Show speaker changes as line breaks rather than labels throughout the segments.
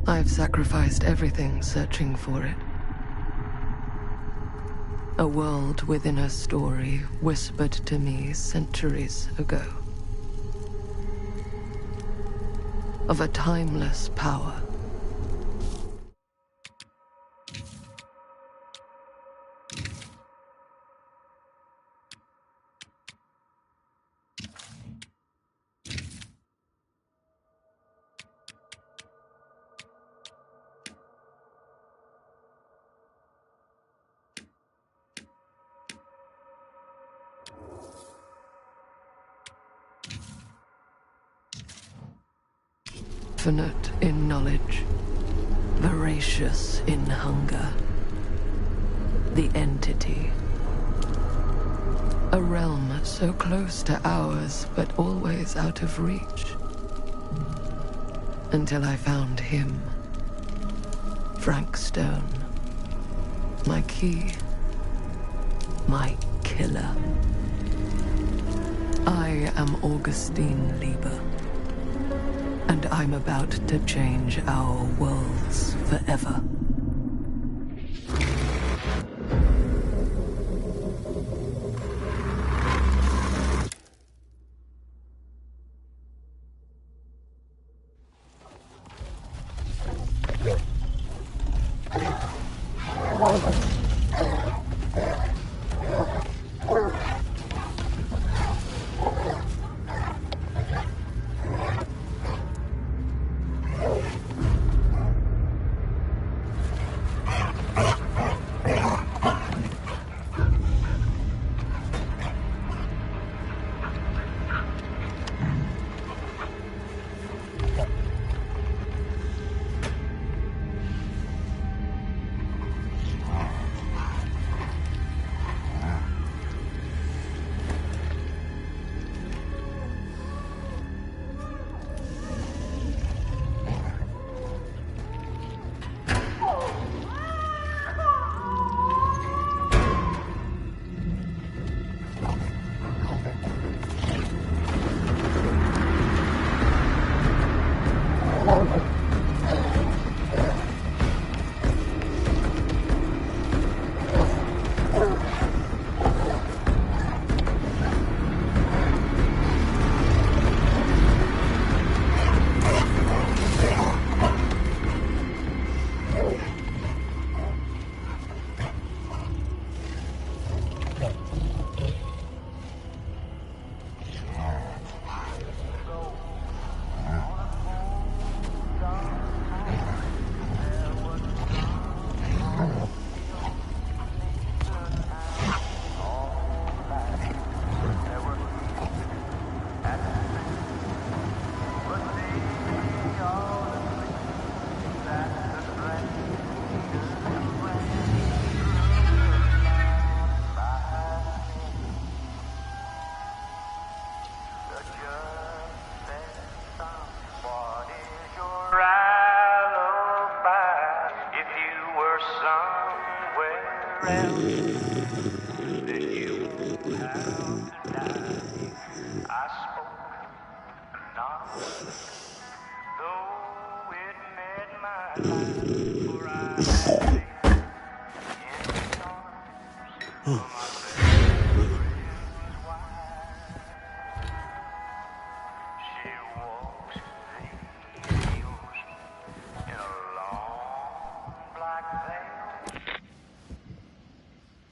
I've sacrificed everything searching for it. A world within a story whispered to me centuries ago. Of a timeless power. Infinite in knowledge, voracious in hunger. The entity. A realm so close to ours, but always out of reach. Until I found him. Frank Stone. My key. My killer. I am Augustine Lieber. And I'm about to change our worlds forever.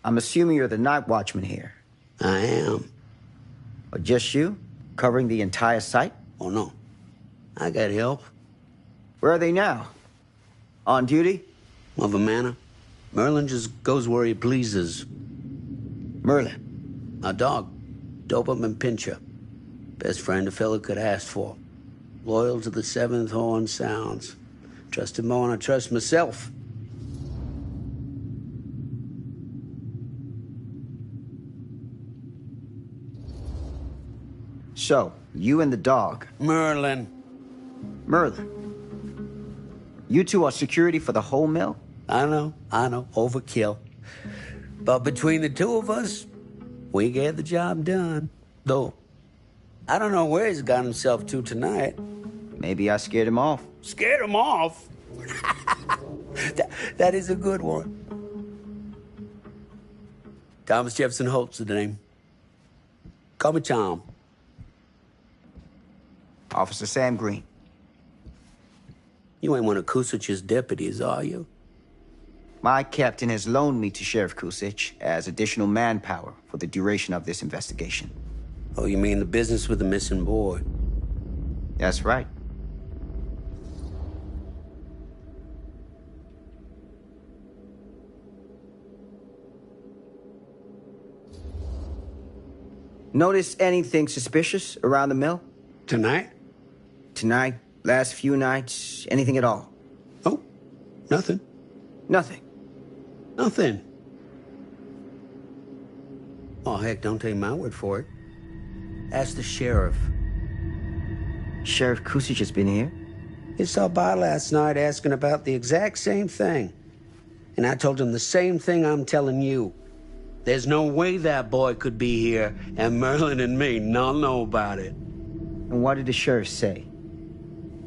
I'm assuming you're the night watchman here.
I am.
Or just you? Covering the entire site?
Oh, no. I got help.
Where are they now? On duty?
Mother Manor. Merlin just goes where he pleases.
Merlin?
Our dog. Doberman Pinscher. Best friend a fella could ask for. Loyal to the seventh horn sounds. Trust him more than I trust myself.
So, you and the dog.
Merlin.
Merlin. You two are security for the whole mill?
I know. Overkill. But between the two of us, we get the job done. Though, I don't know where he's got himself to tonight.
Maybe I scared him off.
Scared him off? That is a good one. Thomas Jefferson Holt's the name. Call me Tom.
Officer Sam Green.
You ain't one of Kusich's deputies, are you?
My captain has loaned me to Sheriff Kusich as additional manpower for the duration of this investigation.
Oh, you mean the business with the missing boy?
That's right. Notice anything suspicious around the mill?
Tonight?
Tonight? Last few nights? Anything at all?
Oh, nothing.
Nothing.
Nothing. Oh, heck, don't take my word for it. Ask the sheriff.
Sheriff Kusich has been here?
He stopped by last night asking about the exact same thing. And I told him the same thing I'm telling you. There's no way that boy could be here, and Merlin and me not know about it.
And what did the sheriff say?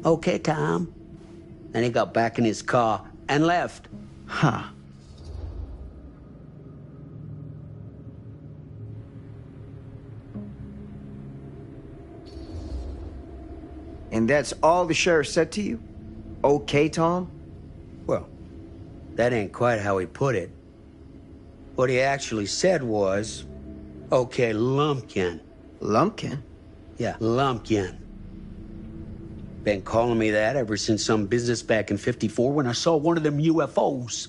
Okay, Tom. Then he got back in his car and left.
Huh. And that's all the sheriff said to you? Okay, Tom?
Well, that ain't quite how he put it. What he actually said was, okay, Lumpkin.
Lumpkin?
Yeah, Lumpkin. Been calling me that ever since some business back in '54 when I saw one of them UFOs.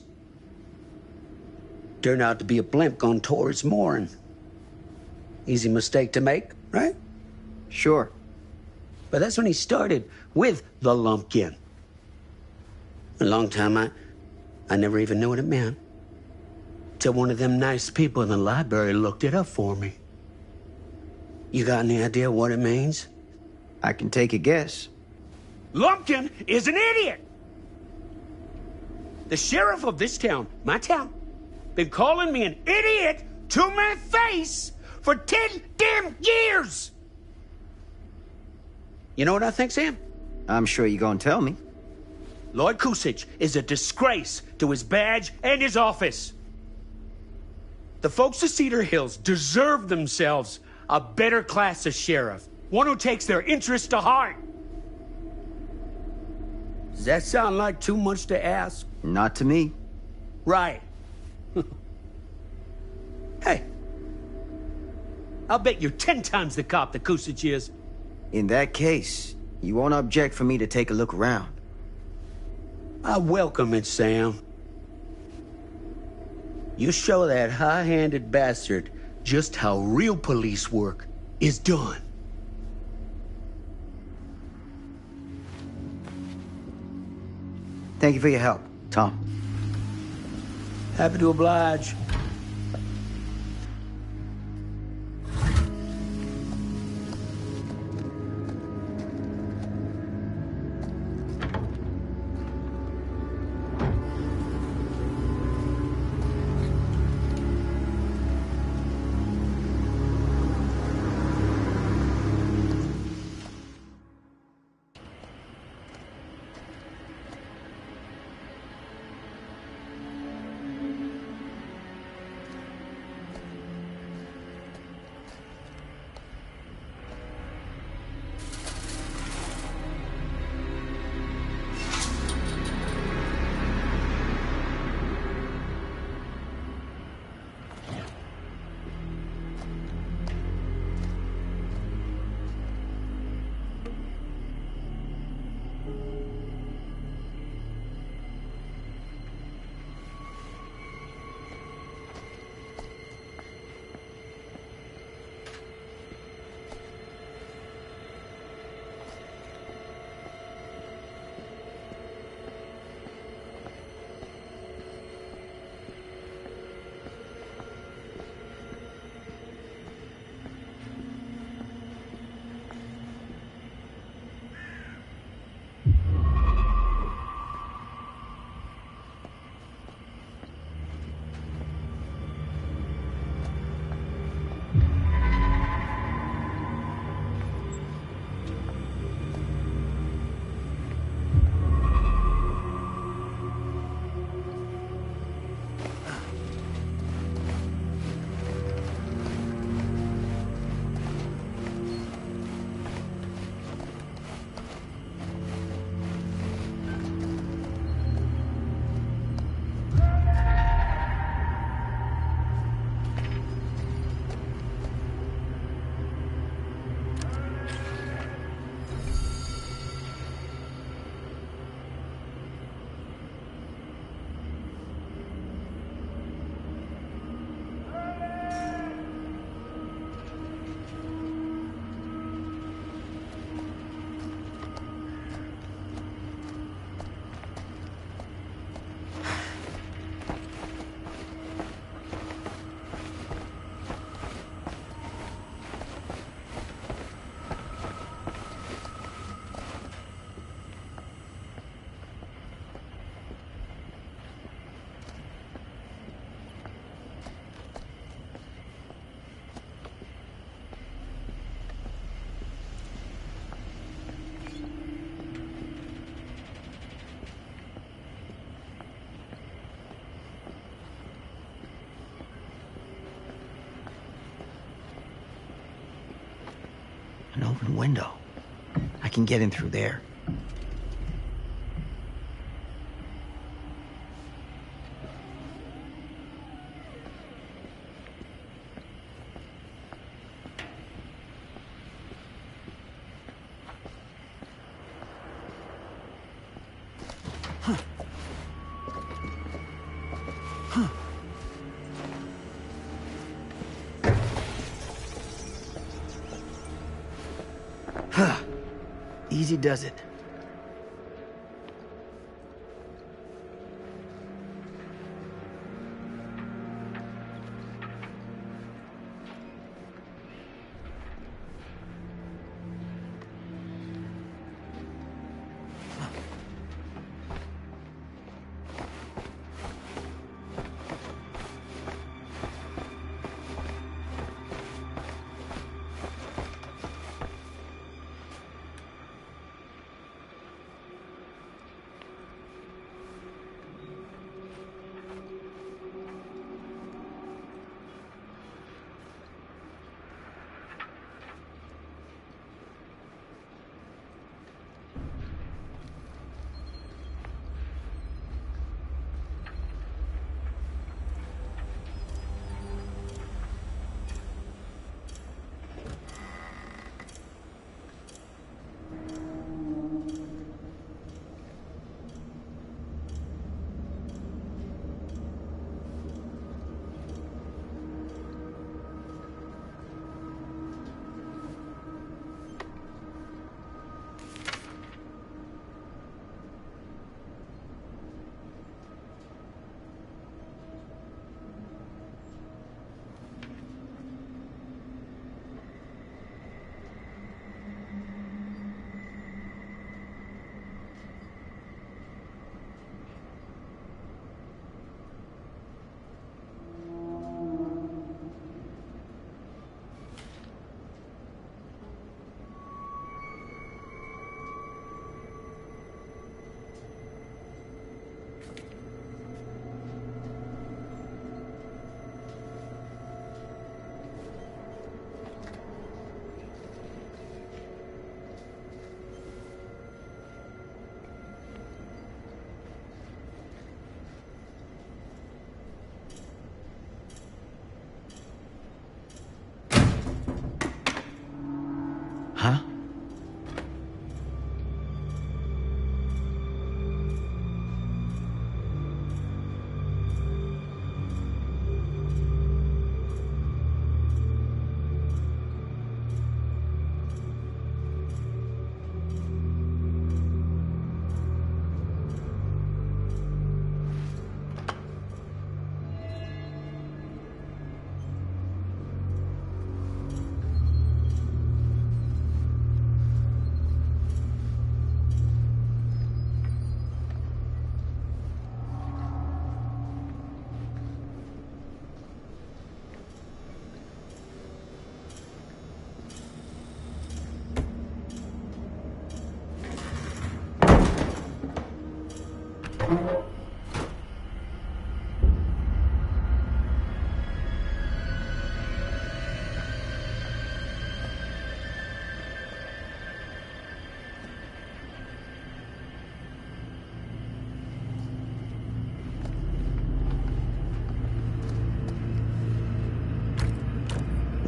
Turned out to be a blimp gone towards mooring. Easy mistake to make, right?
Sure.
But that's when he started with the Lumpkin. A long time I never even knew what it meant. Till one of them nice people in the library looked it up for me. You got any idea what it means?
I can take a guess.
Lumpkin is an idiot! The sheriff of this town, my town, been calling me an idiot to my face for 10 damn years! You know what I think, Sam?
I'm sure you're gonna tell me.
Lloyd Kusich is a disgrace to his badge and his office. The folks of Cedar Hills deserve themselves a better class of sheriff, one who takes their interests to heart. Does that sound like too much to ask?
Not to me.
Right. Hey, I'll bet you're 10 times the cop that Kusich is.
In that case, you won't object for me to take a look around.
I welcome it, Sam. You show that high-handed bastard just how real police work is done.
Thank you for your help, Tom.
Happy to oblige.
open window. I can get in through there. Easy does it. Huh?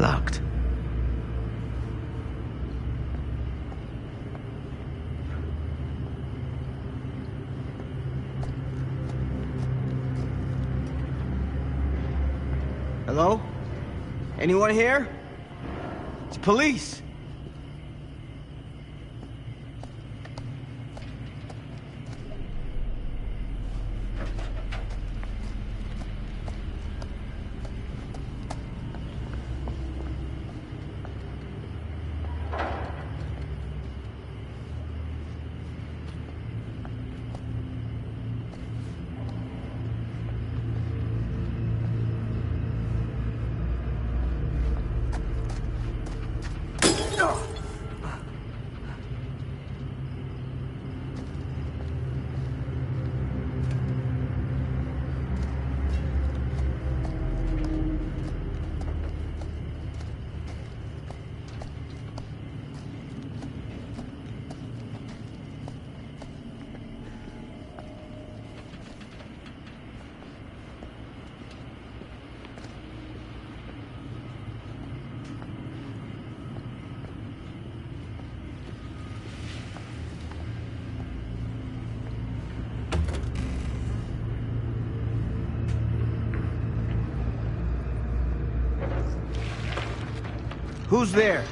Locked. Hello? Anyone here? It's police. Who's there?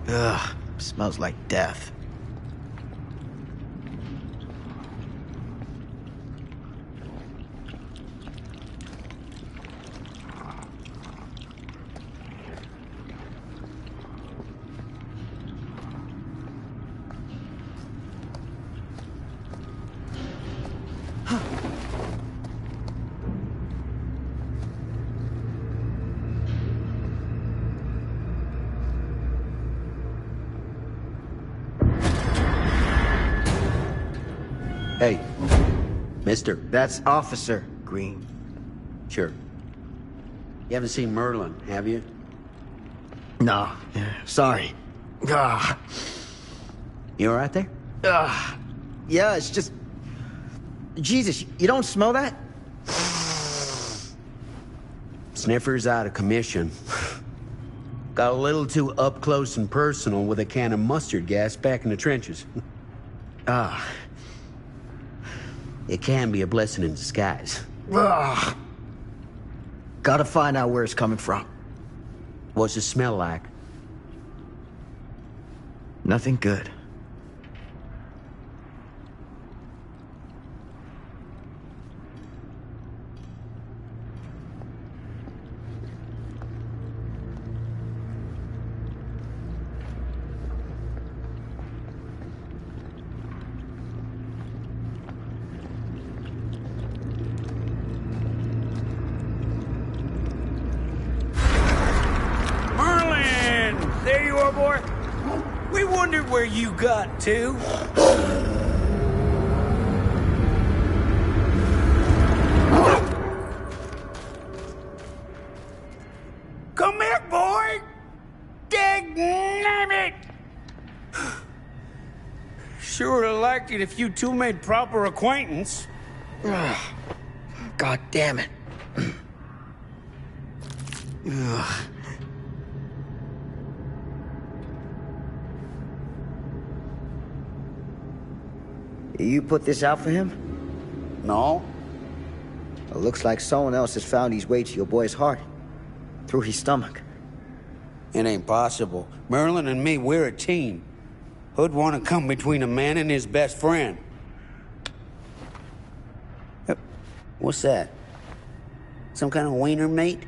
Ugh, smells like death.
Hey, mister.
That's Officer Green.
Sure. You haven't seen Merlin, have you?
No, sorry. Ah,
You all right there?
yeah, it's just... Jesus, you don't smell that?
Sniffer's out of commission. Got a little too up close and personal with a can of mustard gas back in the trenches. It can be a blessing in disguise.
Ugh. Gotta find out where it's coming from.
What's it smell like?
Nothing good.
There you are, boy. We wondered where you got to. Come here, boy. Dang it. Sure would have liked it if you two made proper acquaintance.
God damn it. Ugh. You put this out for him?
No.
It looks like someone else has found his way to your boy's heart. Through his stomach.
It ain't possible. Merlin and me, we're a team. Who'd want to come between a man and his best friend? What's that? Some kind of wiener mate?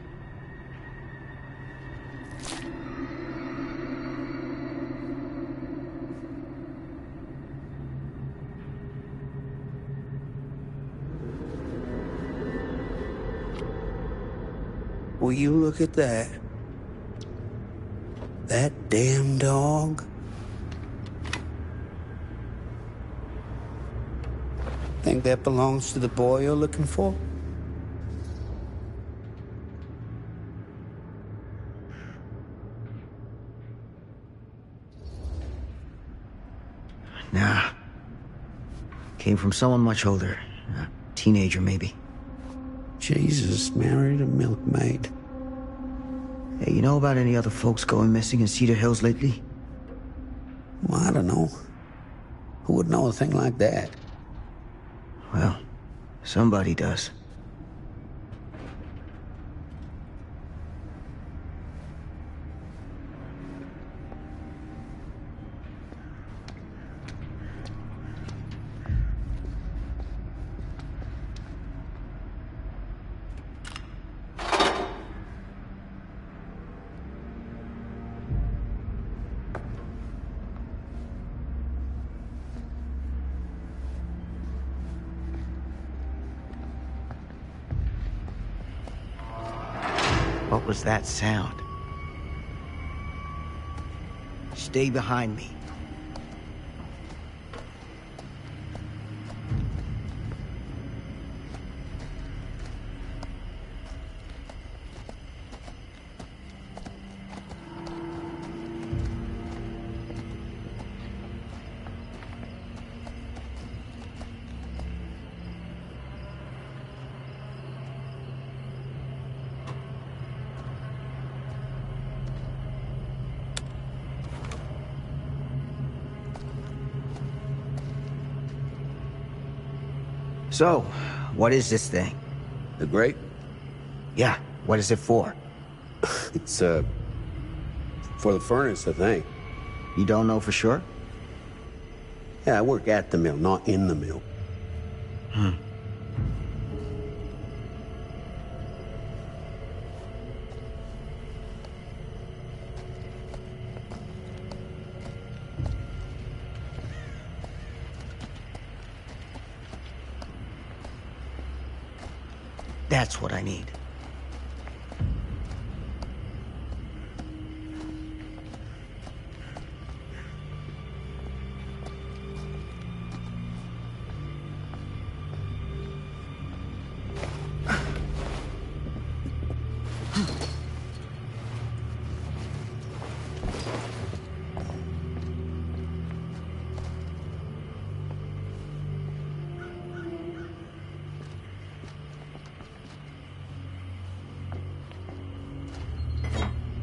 Will you look at that? That damn dog? Think that belongs to the boy you're looking for?
Nah. Came from someone much older. A teenager, maybe.
Jesus married a milkmaid.
Hey, you know about any other folks going missing in Cedar Hills lately?
Well, I don't know. Who would know a thing like that?
Well, somebody does. What was that sound? Stay behind me. So, what is this thing?
The grate?
Yeah, what is it for?
It's, for the furnace, I think.
You don't know for sure?
Yeah, I work at the mill, not in the mill.
That's what I need.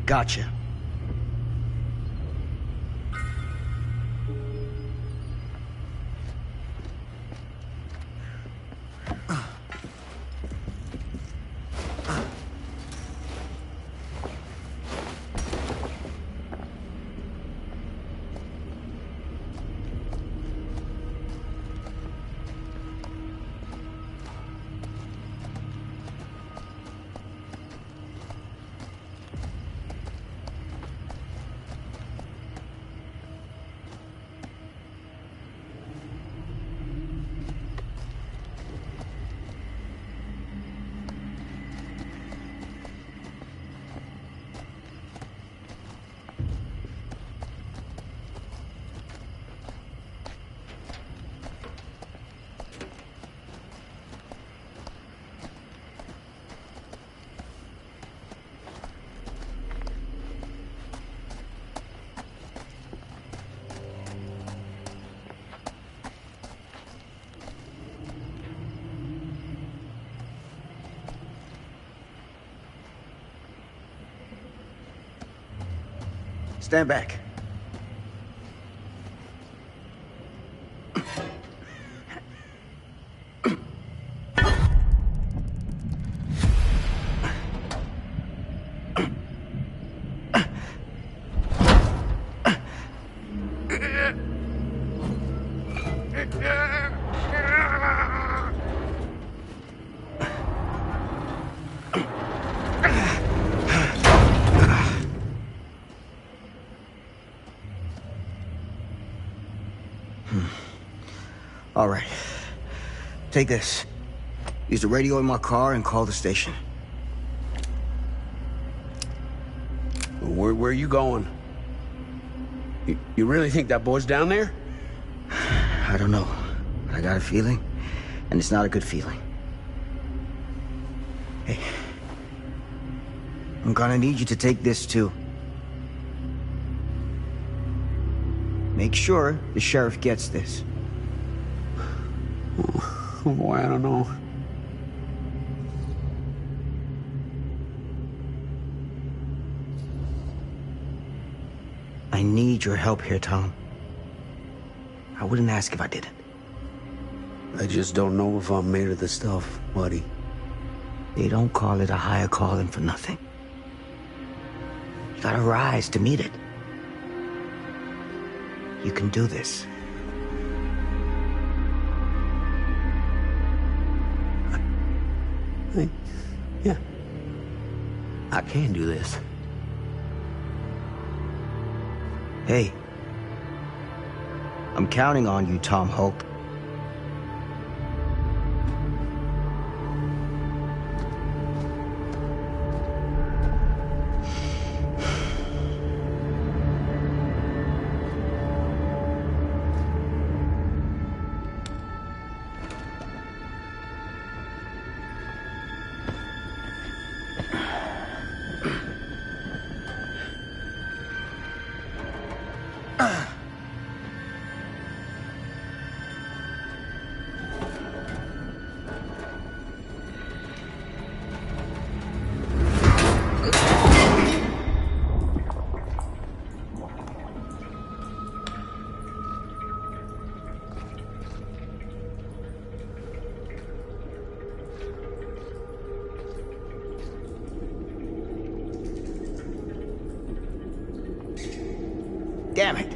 Gotcha. Stand back. All right. Take this. Use the radio in my car and call the station.
Where are you going? You really think that boy's down there?
I don't know. I got a feeling, and it's not a good feeling. Hey. I'm gonna need you to take this too. Make sure the sheriff gets this.
Oh boy, I don't know.
I need your help here, Tom. I wouldn't ask if I didn't.
I just don't know if I'm made of the stuff, buddy.
They don't call it a higher calling for nothing. You gotta rise to meet it. You can do this.
Yeah. I can do this.
Hey. I'm counting on you, Tom Hope. Damn it.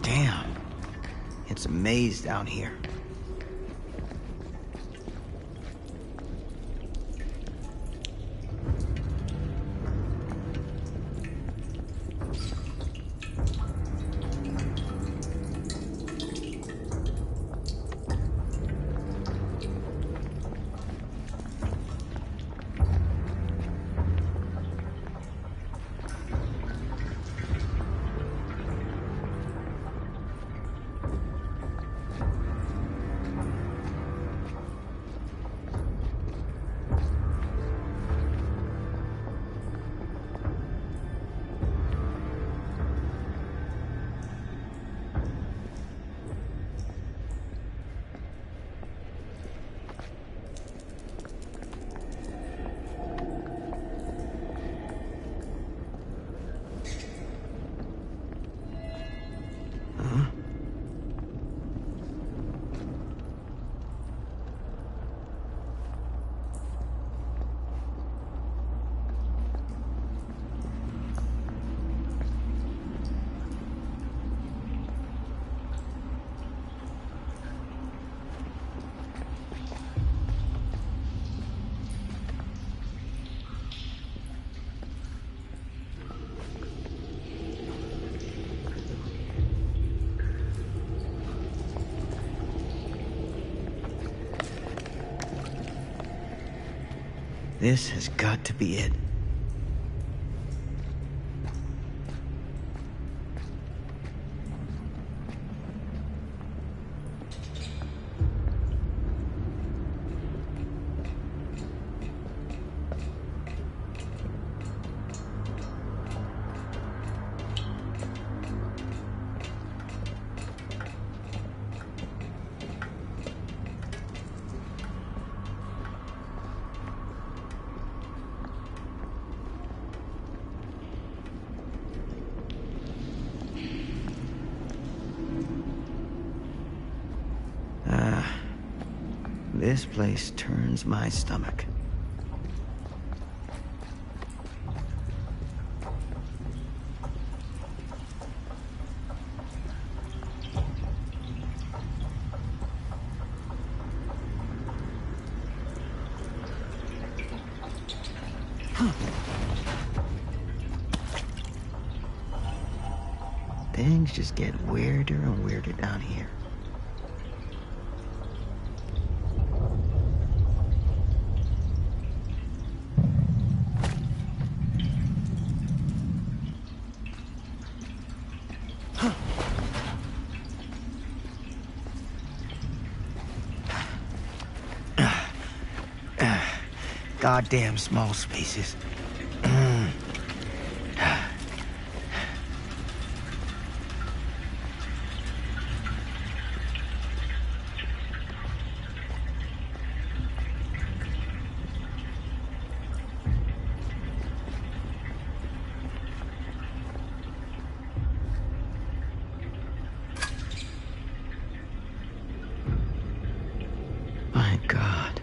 Damn. It's a maze down here. This has got to be it. This place turns my stomach. Things just get weirder and weirder down here. Goddamn small spaces. My God.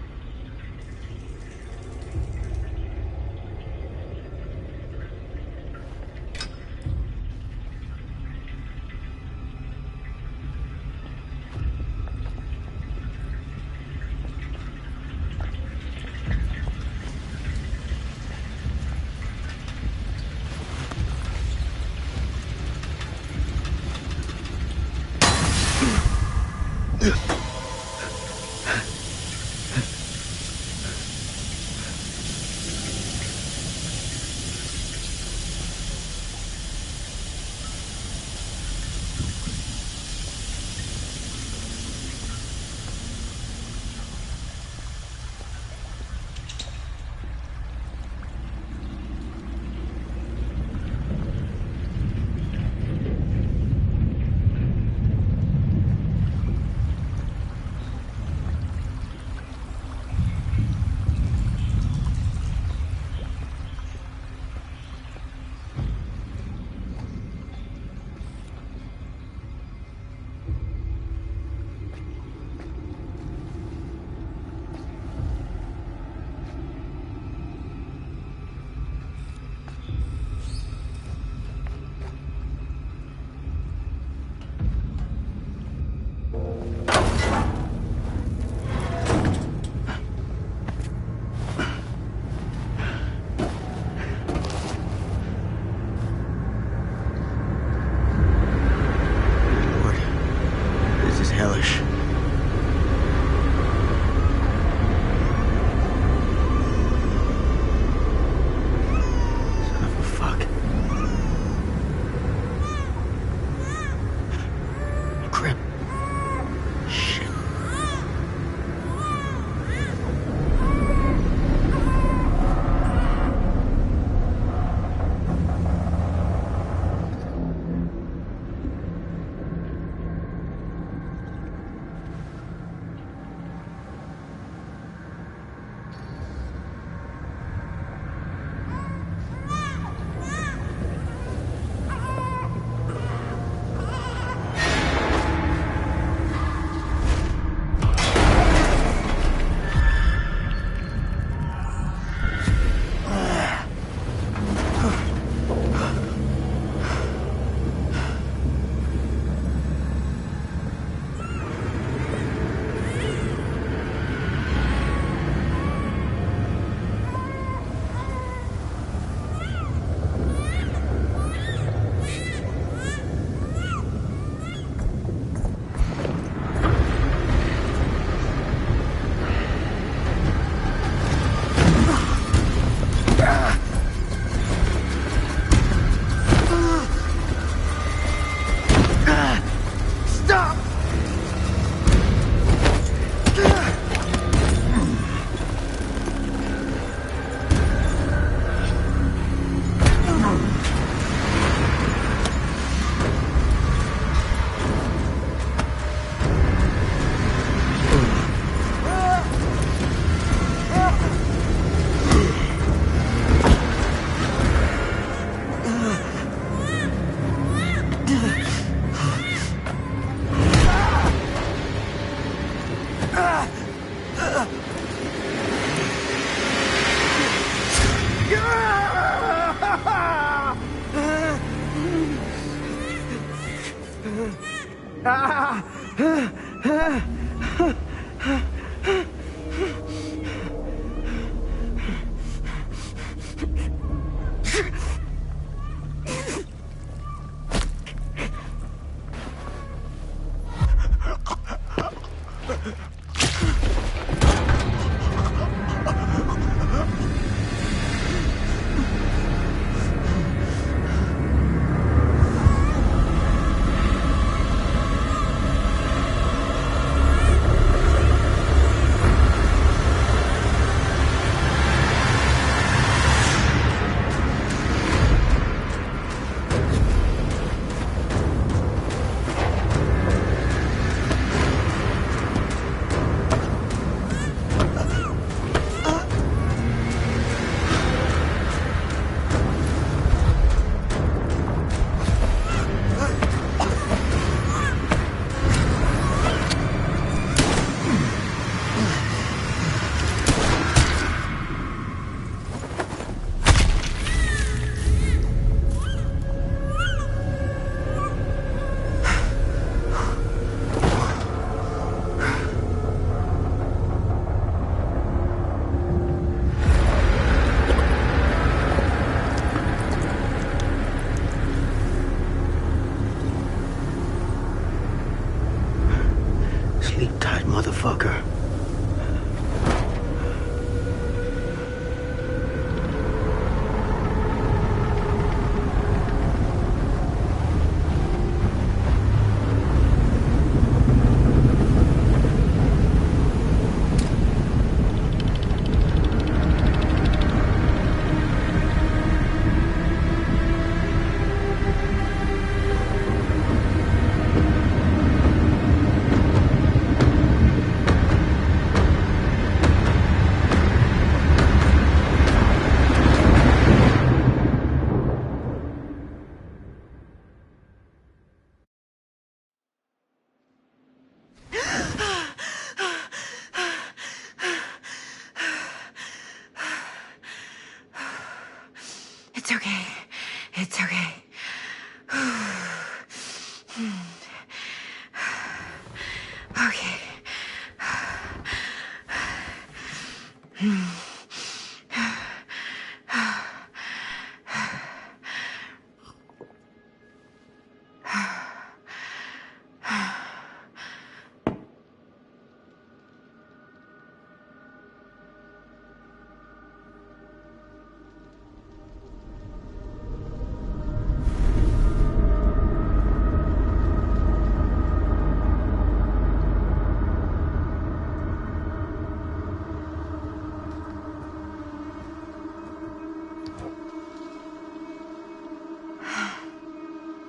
Sleep tight, motherfucker.
It's okay. It's okay. Okay.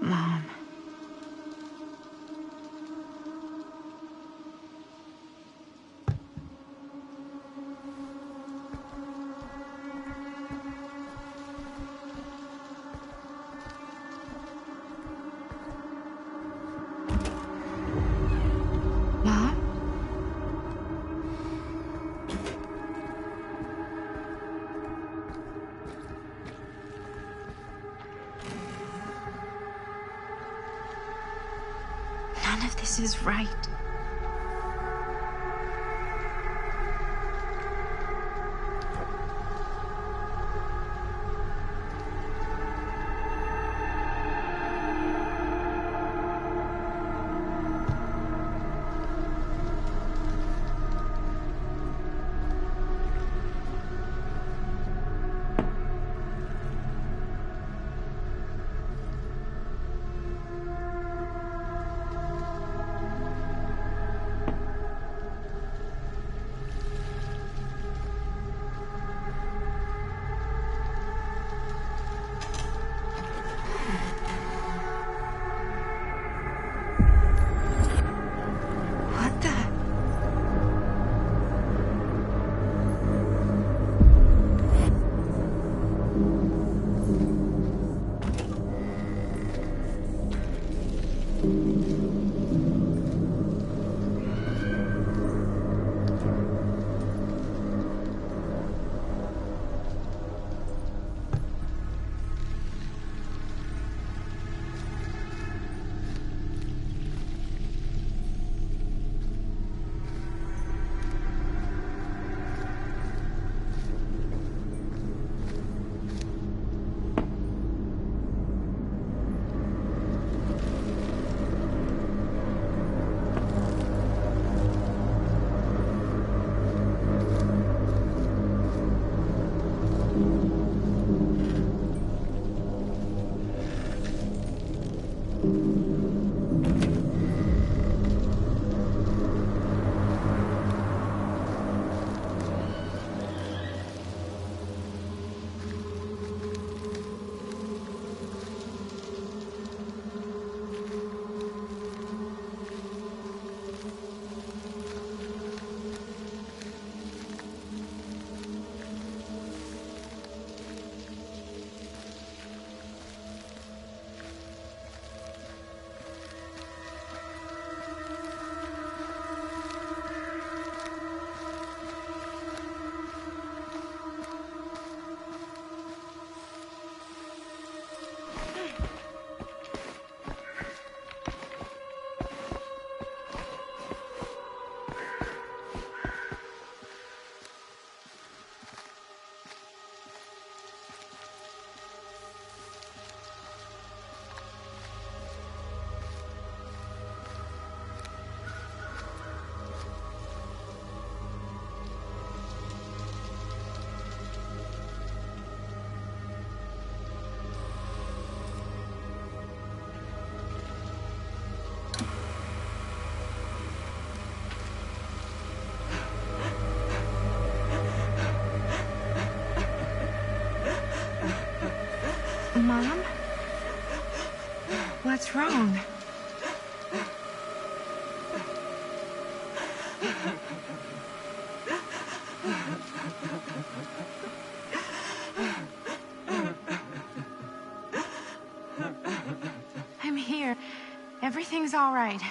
Mom. Mom? None of this is right. Mom? What's wrong? I'm here. Everything's all right.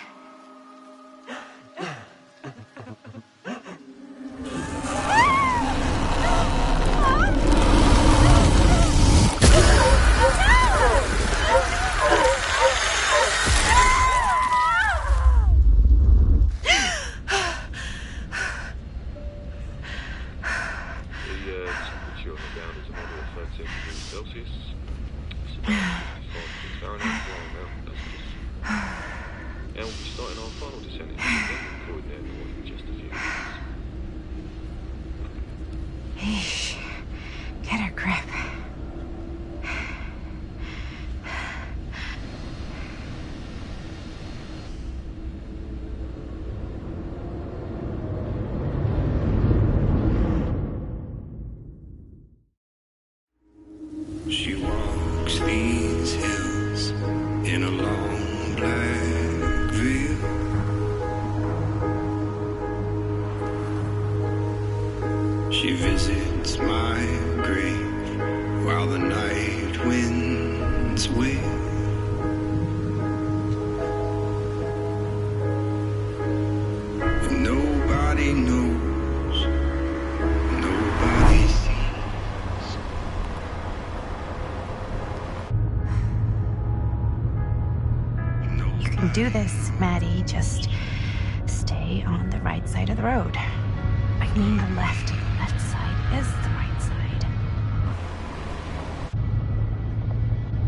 Eesh. Get a grip.
She walks these hills in a long black veil. She visits my grave while the night winds wail. And nobody knows, nobody sees.
You can do this, Maddie. Just stay on the right side of the road. I mean the left. The left side is the right side.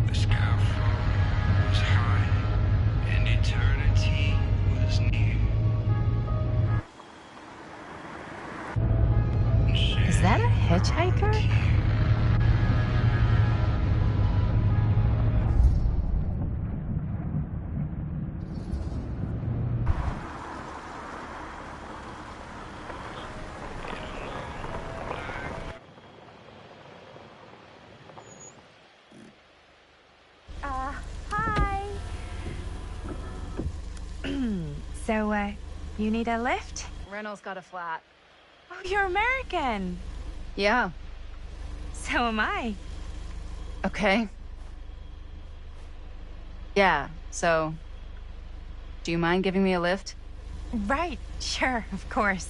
The sky was high and eternity was near.
Is that a hitchhiker? Hi. So, you need a lift?
Reynolds got a flat.
Oh, you're American.
Yeah.
So am I.
Okay. Yeah, so... Do you mind giving me a lift?
Right, sure, of course.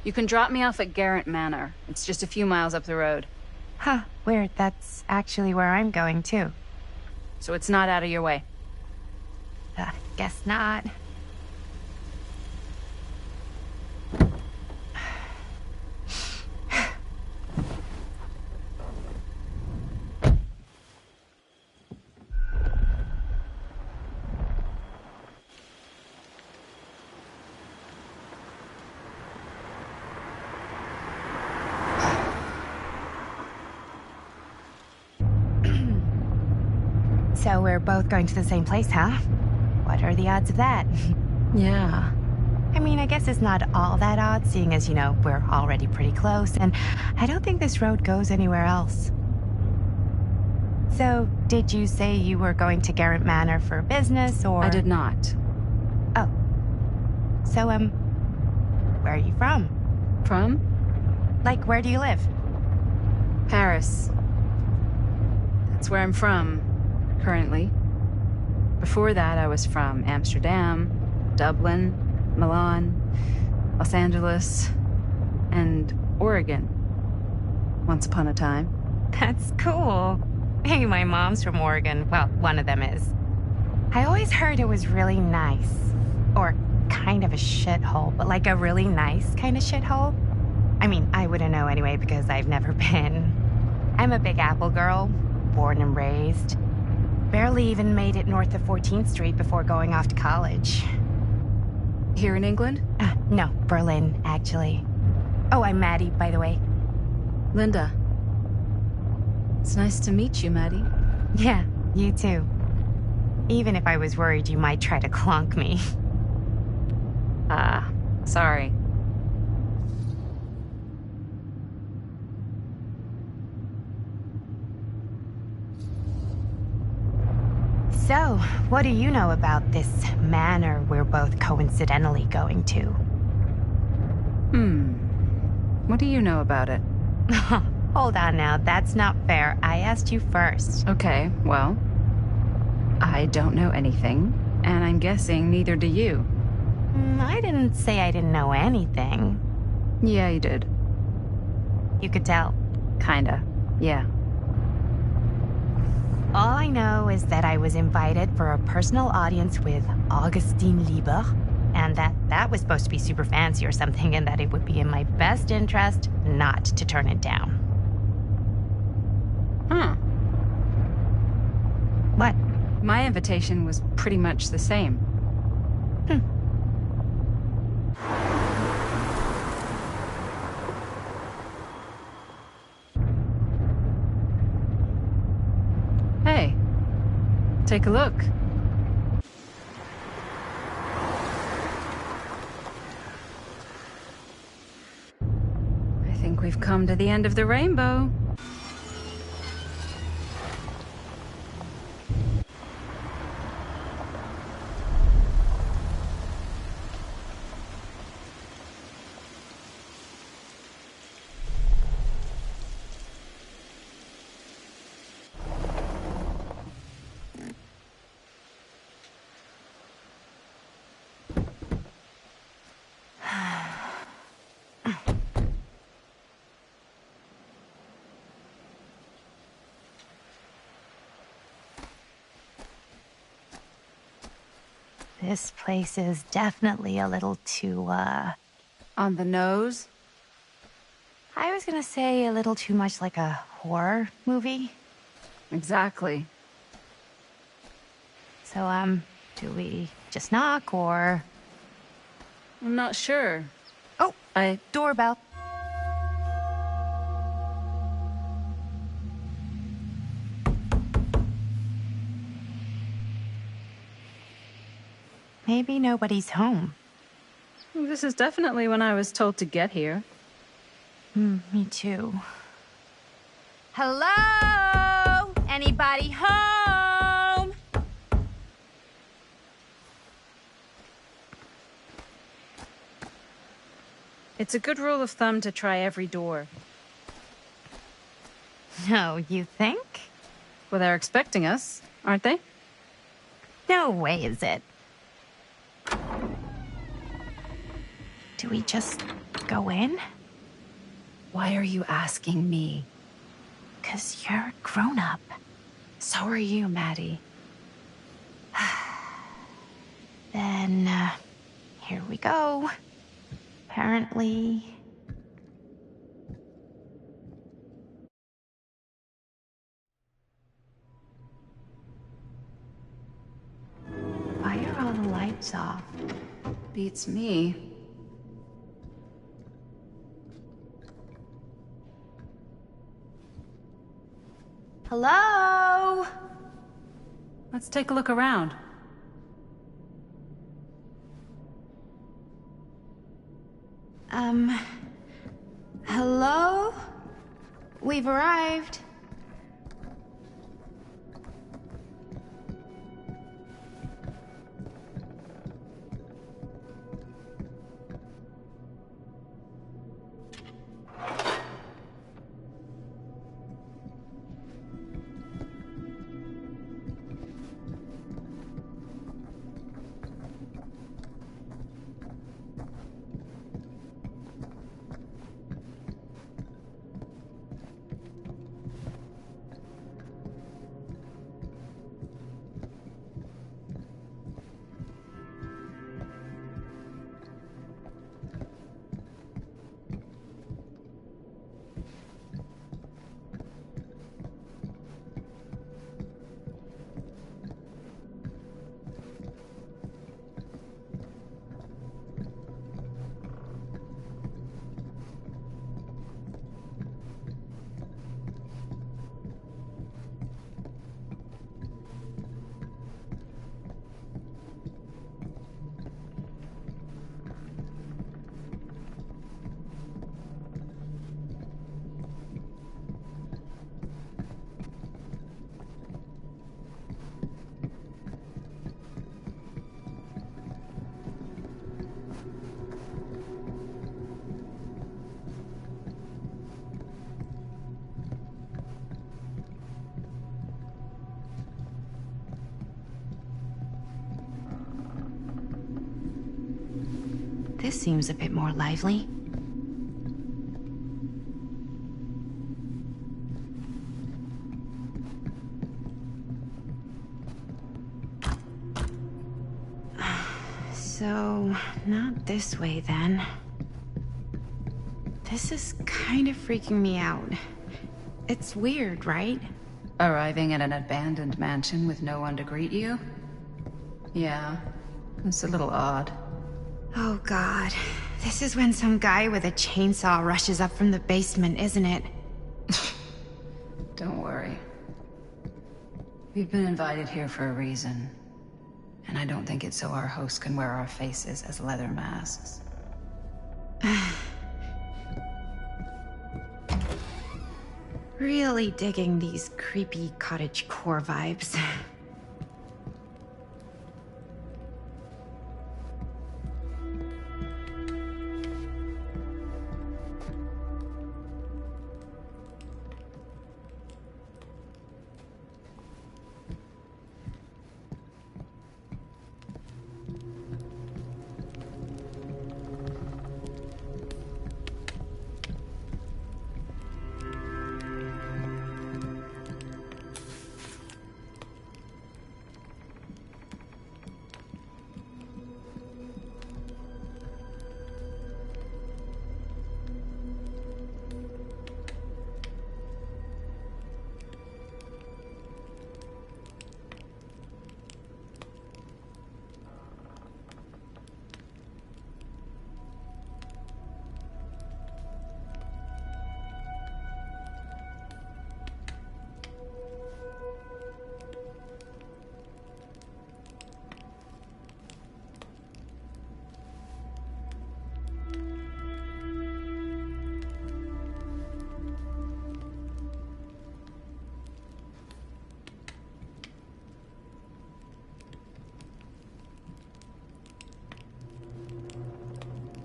You can drop me off at Garrett Manor. It's just a few miles up the road.
Huh, weird. That's actually where I'm going, too.
So it's not out of your way.
Guess not. So we're both going to the same place, huh? What are the odds of that?
Yeah.
I mean, I guess it's not all that odd, seeing as, you know, we're already pretty close, and I don't think this road goes anywhere else. So, did you say you were going to Garrett Manor for business, or...?
I did not.
Oh. So, where are you from?
From?
Like, where do you live?
Paris. That's where I'm from, currently. Before that, I was from Amsterdam, Dublin, Milan, Los Angeles, and Oregon. Once upon a time.
That's cool. Hey, my mom's from Oregon. Well, one of them is. I always heard it was really nice. Or kind of a shithole, but like a really nice kind of shithole. I mean, I wouldn't know anyway because I've never been. I'm a Big Apple girl, born and raised. Barely even made it north of 14th Street before going off to college.
Here in England?
No, Berlin, actually. Oh, I'm Maddie, by the way.
Linda. It's nice to meet you, Maddie.
Yeah, you too. Even if I was worried you might try to clonk me.
Sorry.
So, what do you know about this manor we're both coincidentally going to?
What do you know about it?
Hold on now, that's not fair. I asked you first.
Okay, well, I don't know anything, and I'm guessing neither do you.
I didn't say I didn't know anything.
Yeah, you did.
You could tell.
Kinda. Yeah.
All I know is that I was invited for a personal audience with Augustine Lieber, and that was supposed to be super fancy or something, and that it would be in my best interest not to turn it down.
Huh.
What?
My invitation was pretty much the same. Hey, take a look. I think we've come to the end of the rainbow.
This place is definitely a little too,
On the nose?
I was gonna say a little too much like a horror movie.
Exactly.
So, do we just knock or...
I'm not sure.
Oh,
I...
doorbell. Maybe nobody's home.
This is definitely when I was told to get here.
Me too. Hello? Anybody home?
It's a good rule of thumb to try every door.
No, you think?
Well, they're expecting us, aren't they?
No way is it. Do we just go in?
Why are you asking me?
'Cause you're a grown-up.
So are you, Maddie.
Then, here we go. Apparently... Why are all the lights off?
Beats me.
Hello?
Let's take a look around.
Hello? We've arrived. This seems a bit more lively. So, not this way then. This is kind of freaking me out. It's weird, right?
Arriving at an abandoned mansion with no one to greet you? Yeah, it's a little odd.
Oh god. This is when some guy with a chainsaw rushes up from the basement, isn't it?
Don't worry. We've been invited here for a reason. And I don't think it's so our host can wear our faces as leather masks.
Really digging these creepy cottagecore vibes.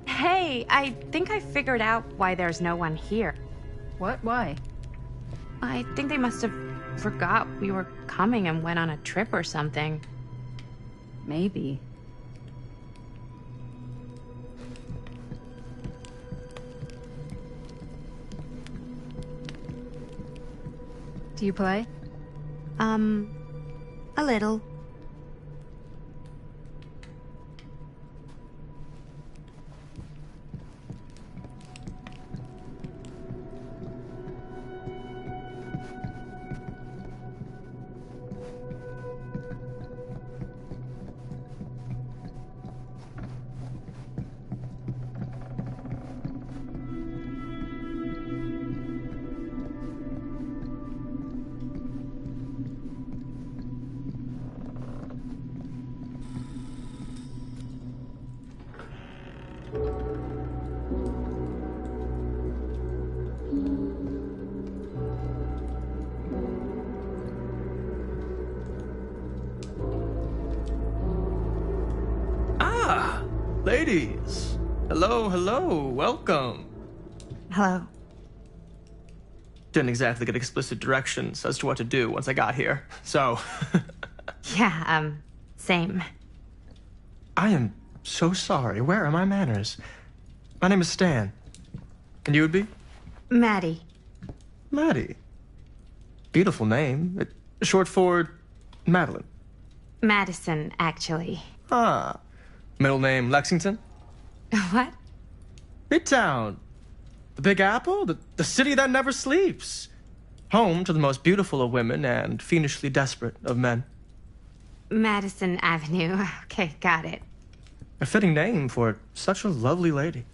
Hey, I think I figured out why there's no one here.
What? Why?
I think they must have forgot we were coming and went on a trip or something.
Maybe. Do you play?
A little.
Ladies! Hello, hello, welcome.
Hello.
Didn't exactly get explicit directions as to what to do once I got here, so...
Yeah, same.
I am so sorry. Where are my manners? My name is Stan. And you would be?
Maddie.
Maddie. Beautiful name. Short for Madeline.
Madison, actually.
Ah. Middle name Lexington?
What?
Midtown. The Big Apple? The city that never sleeps. Home to the most beautiful of women and fiendishly desperate of men.
Madison Avenue. Okay, got it.
A fitting name for such a lovely lady.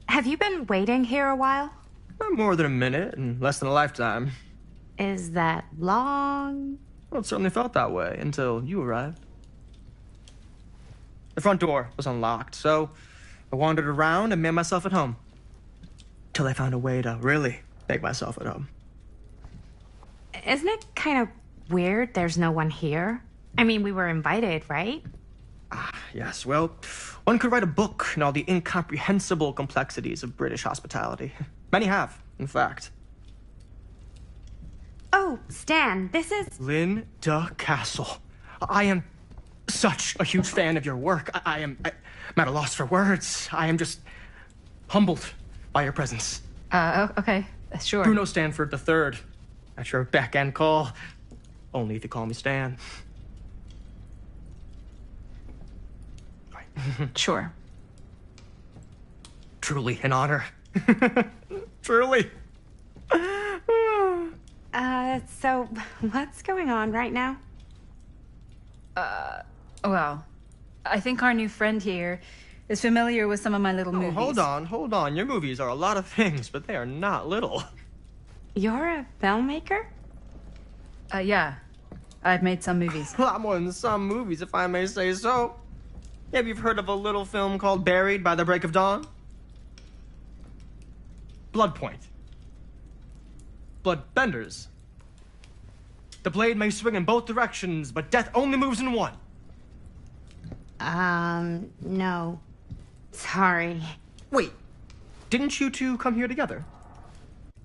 Have you been waiting here a while?
Not more than a minute and less than a lifetime.
Is that long?
Well, it certainly felt that way until you arrived. The front door was unlocked, so I wandered around and made myself at home. Till I found a way to really make myself at home.
Isn't it kind of weird there's no one here? I mean, we were invited, right?
Yes, well, one could write a book on all the incomprehensible complexities of British hospitality. Many have, in fact.
Oh, Stan, this is...
Linda Castle. I am such a huge fan of your work. I'm at a loss for words. I am just humbled by your presence.
Okay, sure.
Bruno Stanford III, at your beck and call. Only if you call me Stan.
Sure.
Truly an honor. Truly.
So what's going on right now?
Well, I think our new friend here is familiar with some of my little movies.
Hold on. Your movies are a lot of things, but they are not little.
You're a filmmaker?
Yeah. I've made some movies.
A lot more than some movies, if I may say so. Maybe you've heard of a little film called Buried by the Break of Dawn? Blood Point. Bloodbenders. The blade may swing in both directions, but death only moves in one.
No. Sorry.
Wait, didn't you two come here together?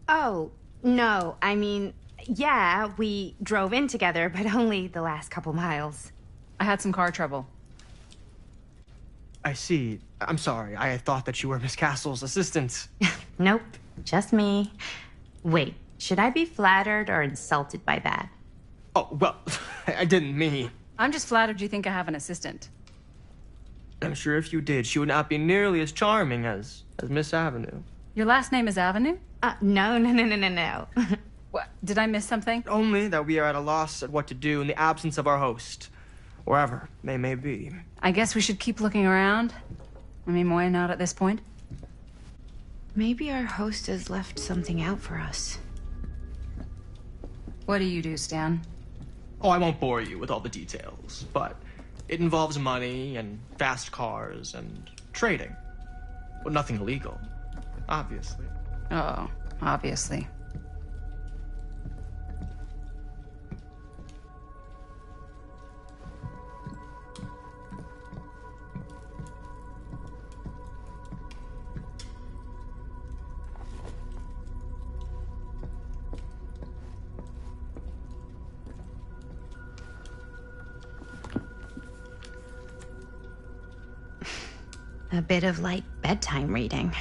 Oh, no. I mean, yeah, we drove in together, but only the last couple miles.
I had some car trouble.
I see. I'm sorry. I thought that you were Miss Castle's assistant.
Nope, just me. Wait, should I be flattered or insulted by that?
Oh, well, I didn't mean.
I'm just flattered you think I have an assistant.
I'm sure if you did, she would not be nearly as charming as Miss Avenue.
Your last name is Avenue?
No.
What? Did I miss something?
Only that we are at a loss at what to do in the absence of our host, wherever they may be.
I guess we should keep looking around. I mean, why not at this point?
Maybe our host has left something out for us.
What do you do, Stan?
Oh, I won't bore you with all the details, but it involves money and fast cars and trading. But nothing illegal, obviously.
Oh, obviously.
A bit of light bedtime reading.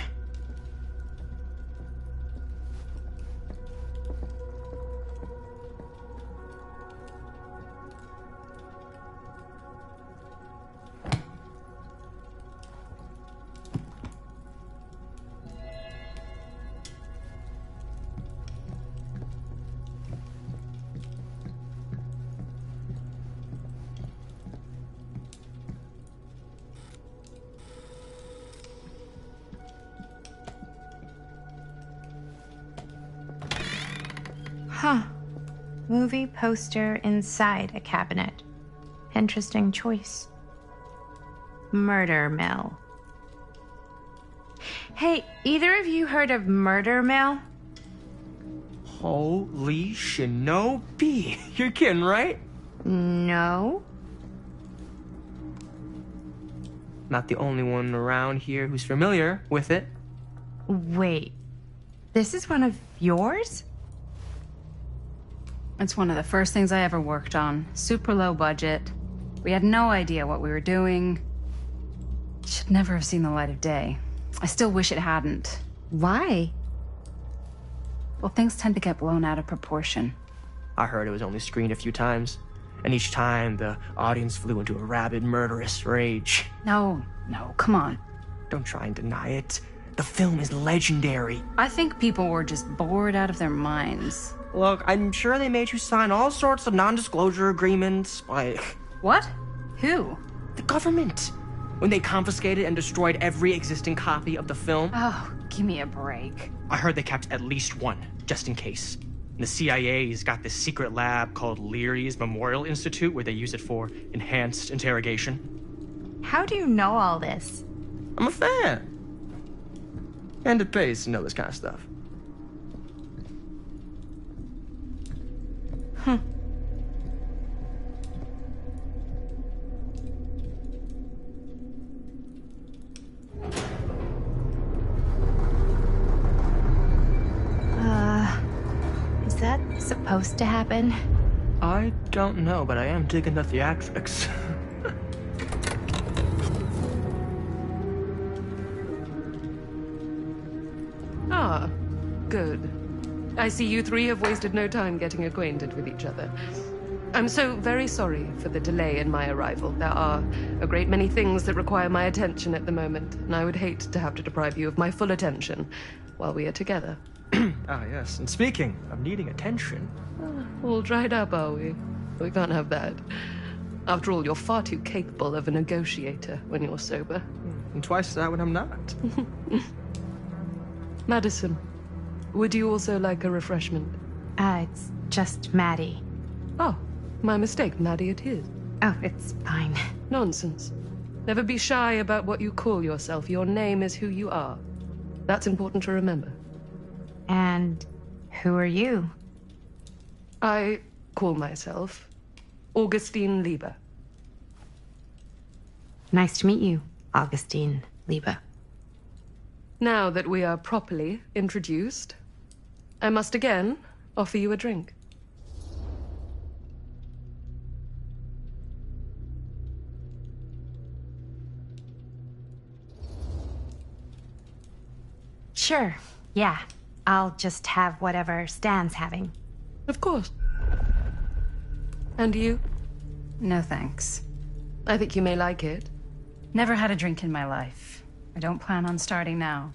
Huh. Movie poster inside a cabinet. Interesting choice. Murder Mill. Hey, either of you heard of Murder Mill?
Holy shinobi. You're kidding, right?
No.
Not the only one around here who's familiar with it.
Wait. This is one of yours?
It's one of the first things I ever worked on. Super low budget. We had no idea what we were doing. Should never have seen the light of day. I still wish it hadn't.
Why?
Well, things tend to get blown out of proportion.
I heard it was only screened a few times, and each time the audience flew into a rabid, murderous rage.
No, come on.
Don't try and deny it. The film is legendary.
I think people were just bored out of their minds.
Look, I'm sure they made you sign all sorts of non-disclosure agreements, like...
What? Who?
The government. When they confiscated and destroyed every existing copy of the film.
Oh, give me a break.
I heard they kept at least one, just in case. And the CIA's got this secret lab called Leary's Memorial Institute where they use it for enhanced interrogation.
How do you know all this?
I'm a fan. And it pays to know this kind of stuff.
supposed to happen?
I don't know, but I am digging the theatrics.
Ah, good. I see you three have wasted no time getting acquainted with each other. I'm so very sorry for the delay in my arrival. There are a great many things that require my attention at the moment, and I would hate to have to deprive you of my full attention while we are together.
Ah, yes. And speaking of needing attention...
All dried up, are we? We can't have that. After all, you're far too capable of a negotiator when you're sober.
And twice that when I'm not.
Madison, would you also like a refreshment?
It's just Maddie.
Oh, my mistake. Maddie it is.
Oh, it's fine.
Nonsense. Never be shy about what you call yourself. Your name is who you are. That's important to remember.
And who are you?
I call myself Augustine Lieber.
Nice to meet you, Augustine Lieber.
Now that we are properly introduced, I must again offer you a drink.
Sure, yeah. I'll just have whatever Stan's having.
Of course. And you?
No thanks.
I think you may like it.
Never had a drink in my life. I don't plan on starting now.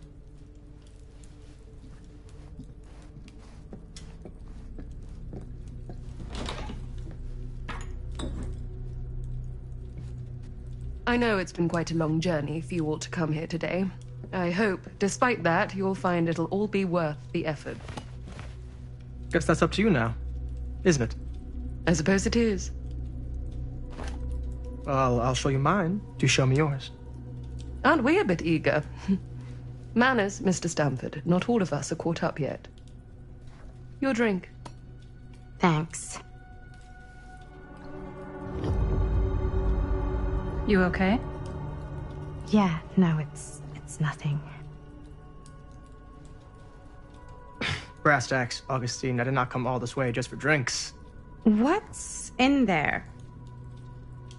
I know it's been quite a long journey for you all to come here today. I hope, despite that, you'll find it'll all be worth the effort.
Guess that's up to you now, isn't it?
I suppose it is.
Well, I'll show you mine. Do show me yours.
Aren't we a bit eager? Manners, Mr. Stamford. Not all of us are caught up yet. Your drink.
Thanks.
You okay?
Yeah, no, it's nothing.
Brass tacks, Augustine. I did not come all this way just for drinks.
What's in there?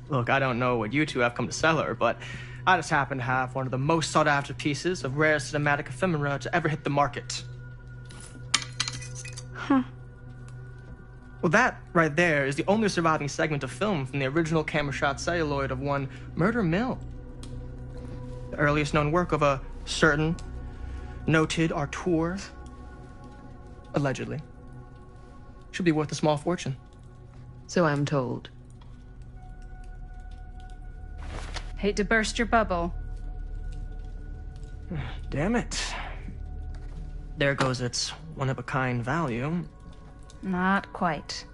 Look, I don't know what you two have come to cellar, but I just happen to have one of the most sought-after pieces of rare cinematic ephemera to ever hit the market.
Huh.
Well, that right there is the only surviving segment of film from the original camera shot celluloid of one Murder Mill. The earliest known work of a certain noted auteur, allegedly. Should be worth a small fortune.
So I'm told.
Hate to burst your bubble.
Damn it. There goes its one-of-a-kind value.
Not quite.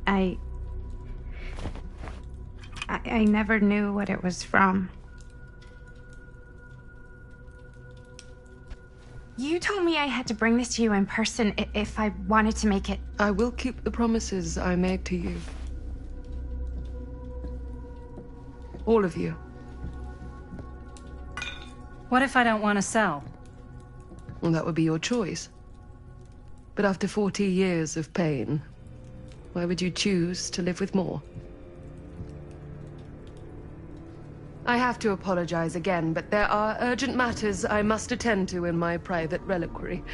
I never knew what it was from. You told me I had to bring this to you in person if I wanted to make it.
I will keep the promises I made to you. All of you.
What if I don't want to sell?
Well, that would be your choice. But after 40 years of pain, why would you choose to live with more? I have to apologize again, but there are urgent matters I must attend to in my private reliquary.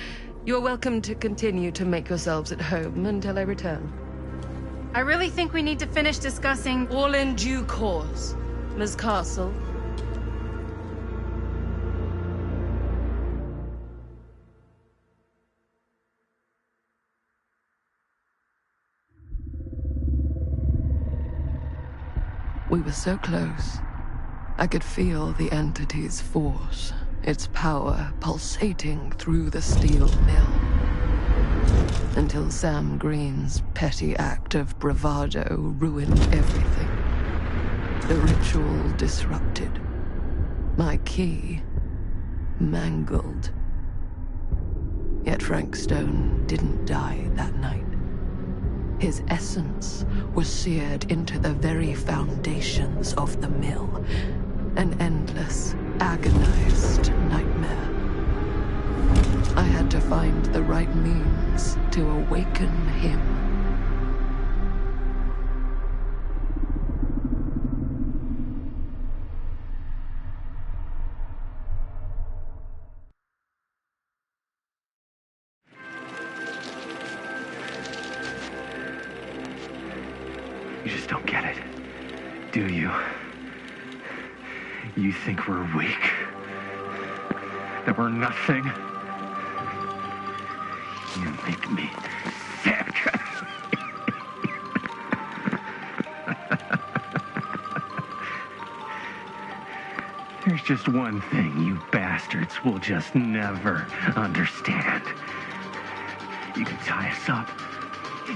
You're welcome to continue to make yourselves at home until I return.
I really think we need to finish discussing...
All in due course, Ms. Castle. We were so close. I could feel the entity's force, its power pulsating through the steel mill. Until Sam Green's petty act of bravado ruined everything. The ritual disrupted. My key mangled. Yet Frank Stone didn't die that night. His essence was seared into the very foundations of the mill,
An endless, agonized nightmare. I had to find the right means to awaken him.
You just don't get it, do you? You think we're weak? That we're nothing? You make me sick. There's just one thing you bastards will just never understand. You can tie us up.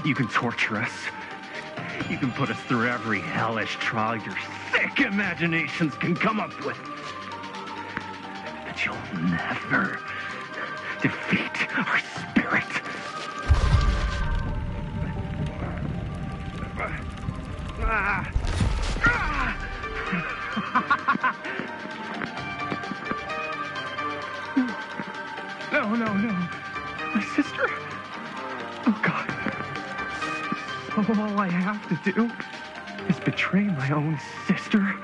You can torture us. You can put us through every hellish trial your sick imaginations can come up with. But you'll never defeat our spirit. No. My sister? Oh, God. All I have to do is betray my own sister,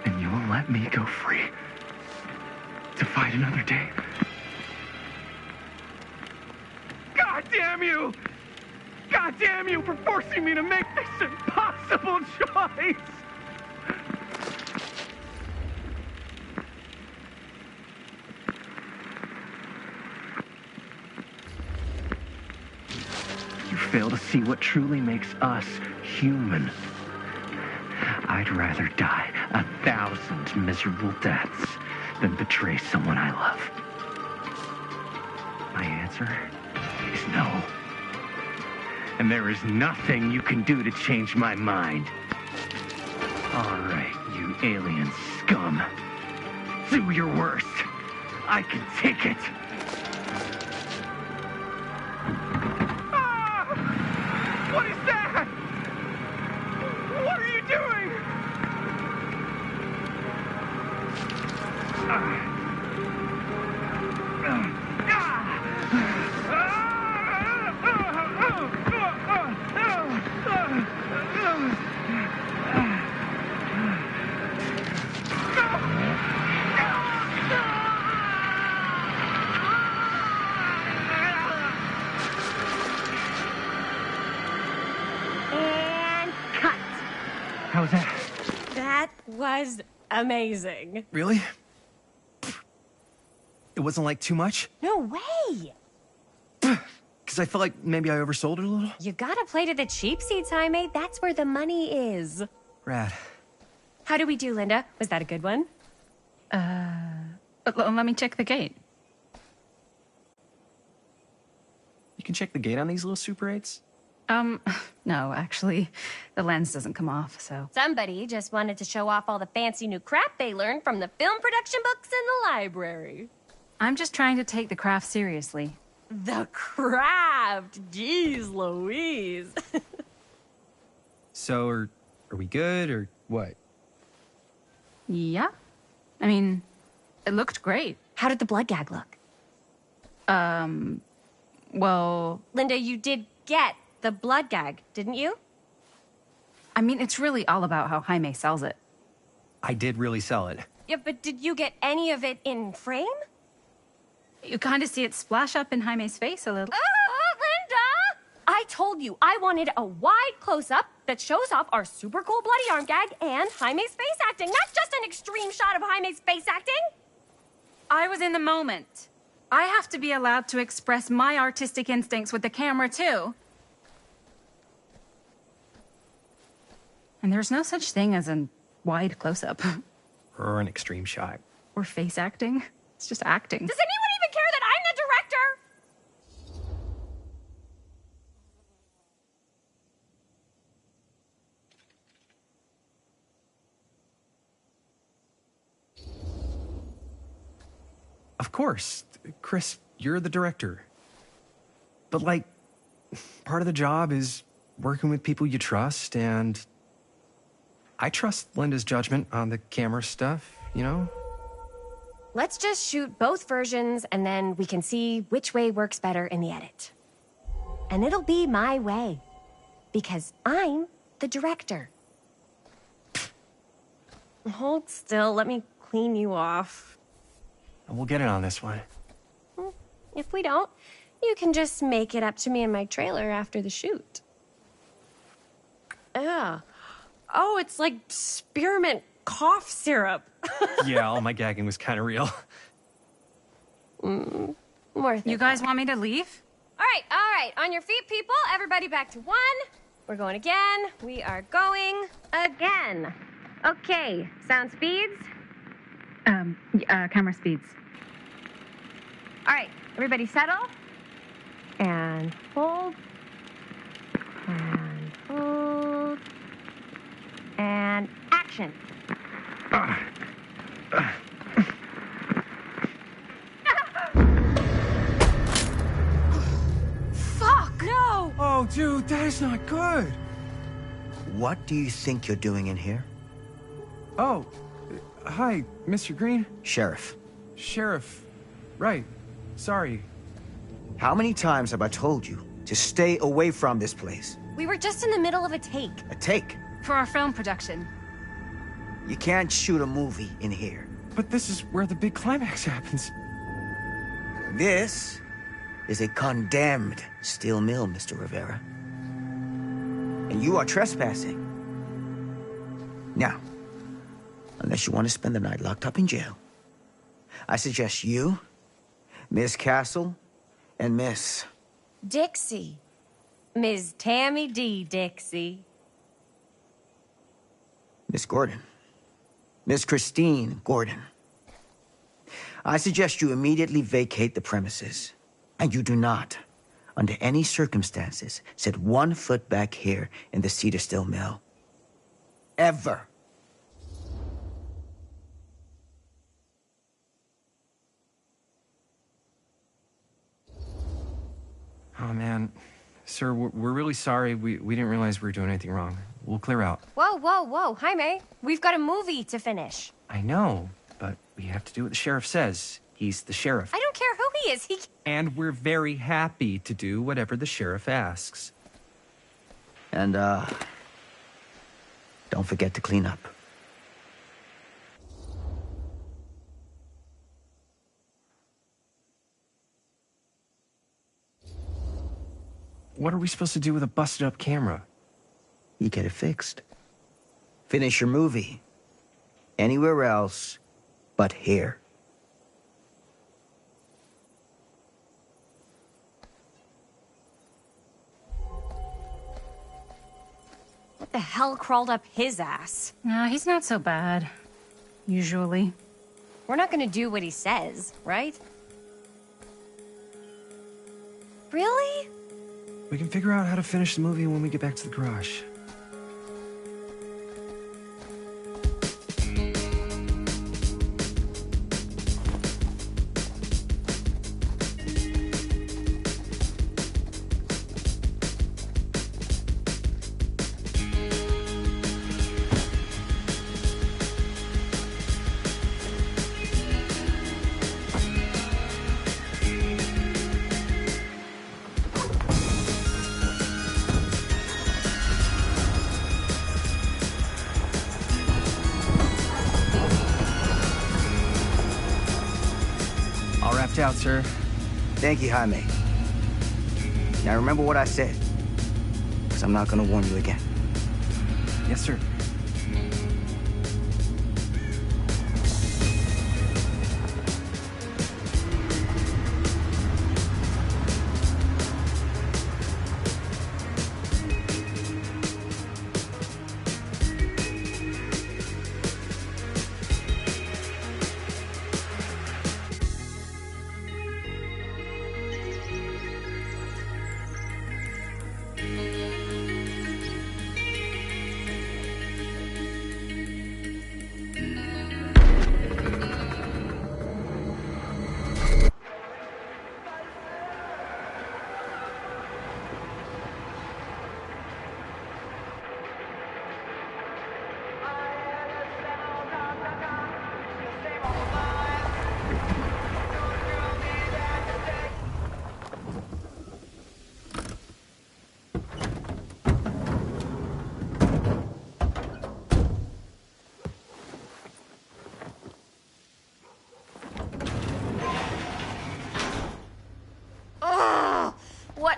and you will let me go free to fight another day. God damn you! God damn you for forcing me to make this impossible choice! You fail to see what truly makes us human. I'd rather die 1,000 miserable deaths than betray someone I love. My answer is no. And there is nothing you can do to change my mind. All right, you alien scum. Do your worst. I can take it. What is that? What are you doing?
And cut.
How's that?
That was amazing.
Really? It wasn't like too much?
No way.
Because I felt like maybe I oversold it a little?
You gotta play to the cheap seats, Jaime. That's where the money is.
Rad.
How did we do, Linda? Was that a good one?
Let me check the gate.
You can check the gate on these little Super 8s?
No, actually, the lens doesn't come off, so.
Somebody just wanted to show off all the fancy new crap they learned from the film production books in the library.
I'm just trying to take the craft seriously.
The craft! Jeez Louise.
So, are we good, or what?
Yeah. I mean, it looked great.
How did the blood gag look?
Well...
Linda, you did get the blood gag, didn't you?
I mean, it's really all about how Jaime sells it.
I did really sell it.
Yeah, but did you get any of it in frame?
You kind of see it splash up in Jaime's face a little.
Linda! I told you I wanted a wide close-up that shows off our super cool bloody arm gag and Jaime's face acting, not just an extreme shot of Jaime's face acting.
I was in the moment. I have to be allowed to express my artistic instincts with the camera, too. And there's no such thing as a wide close-up.
Or an extreme shot.
Or face acting. It's just acting.
Does anyone even care that I'm the director?
Of course. Chris, you're the director. But, like, part of the job is working with people you trust, and I trust Linda's judgment on the camera stuff, you know?
Let's just shoot both versions and then we can see which way works better in the edit. And it'll be my way. Because I'm the director. Hold still, let me clean you off.
We'll get it on this one.
If we don't, you can just make it up to me in my trailer after the shoot. Ugh. Oh, it's like spearmint cough syrup.
Yeah, all my gagging was kind of real.
More
You guys want me to leave?
All right. On your feet, people. Everybody back to 1. We're going again. We are going again. Okay, sound speeds.
Camera speeds.
All right, everybody settle. And hold. And hold. And action. Fuck, no!
Oh, dude, that is not good.
What do you think you're doing in here?
Oh, hi, Mr. Green.
Sheriff.
Sheriff. Right. Sorry.
How many times have I told you to stay away from this place?
We were just in the middle of a take.
A take?
For our film production.
You can't shoot a movie in here.
But this is where the big climax happens.
This is a condemned steel mill, Mr. Rivera. And you are trespassing. Now, unless you want to spend the night locked up in jail, I suggest you, Miss Castle, and Miss...
Dixie. Ms. Tammy D. Dixie.
Miss Gordon. Miss Christine Gordon. I suggest you immediately vacate the premises. And you do not, under any circumstances, set 1 foot back here in the Cedar Steel Mill. Ever.
Oh, man. Sir, we're really sorry. We didn't realize we were doing anything wrong. We'll clear out.
Whoa. Jaime, we've got a movie to finish.
I know, but we have to do what the sheriff says. He's the sheriff.
I don't care who he is.
And we're very happy to do whatever the sheriff asks.
And, don't forget to clean up.
What are we supposed to do with a busted-up camera?
You get it fixed. Finish your movie. Anywhere else but here.
What the hell crawled up his ass?
Nah, he's not so bad. Usually.
We're not gonna do what he says, right? Really?
We can figure out how to finish the movie when we get back to the garage. Out, sir.
Thank you, Jaime. Now remember what I said, because I'm not going to warn you again.
Yes, sir.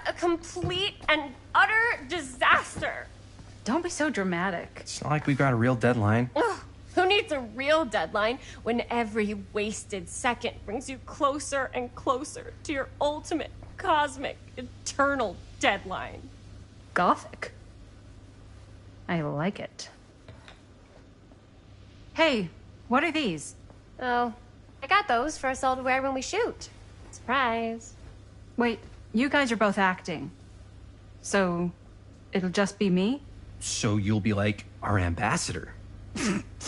a complete and utter disaster.
Don't be so dramatic.
It's not like we've got a real deadline.
Ugh, who needs a real deadline when every wasted second brings you closer and closer to your ultimate, cosmic, eternal deadline?
Gothic. I like it. Hey, what are these?
Oh, I got those for us all to wear when we shoot. Surprise.
Wait, you guys are both acting. So, it'll just be me?
So you'll be like our ambassador.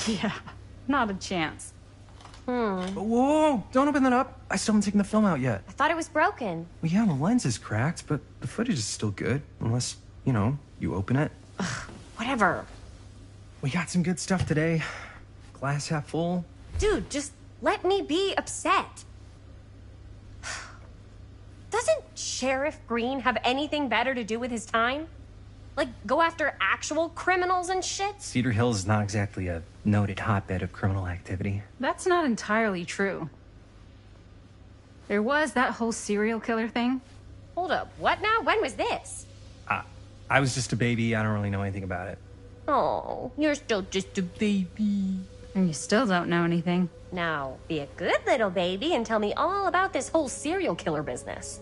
Yeah, not a chance.
Whoa, don't open that up. I still haven't taken the film out yet.
I thought it was broken.
Well, yeah, the lens is cracked, but the footage is still good. Unless, you open it.
Whatever.
We got some good stuff today. Glass half full.
Dude, just let me be upset. Doesn't Sheriff Green have anything better to do with his time? Like, go after actual criminals and shit?
Cedar Hills is not exactly a noted hotbed of criminal activity.
That's not entirely true. There was that whole serial killer thing.
Hold up, what now? When was this?
I was just a baby. I don't really know anything about it.
Oh, you're still just a baby.
And you still don't know anything.
Now, be a good little baby and tell me all about this whole serial killer business.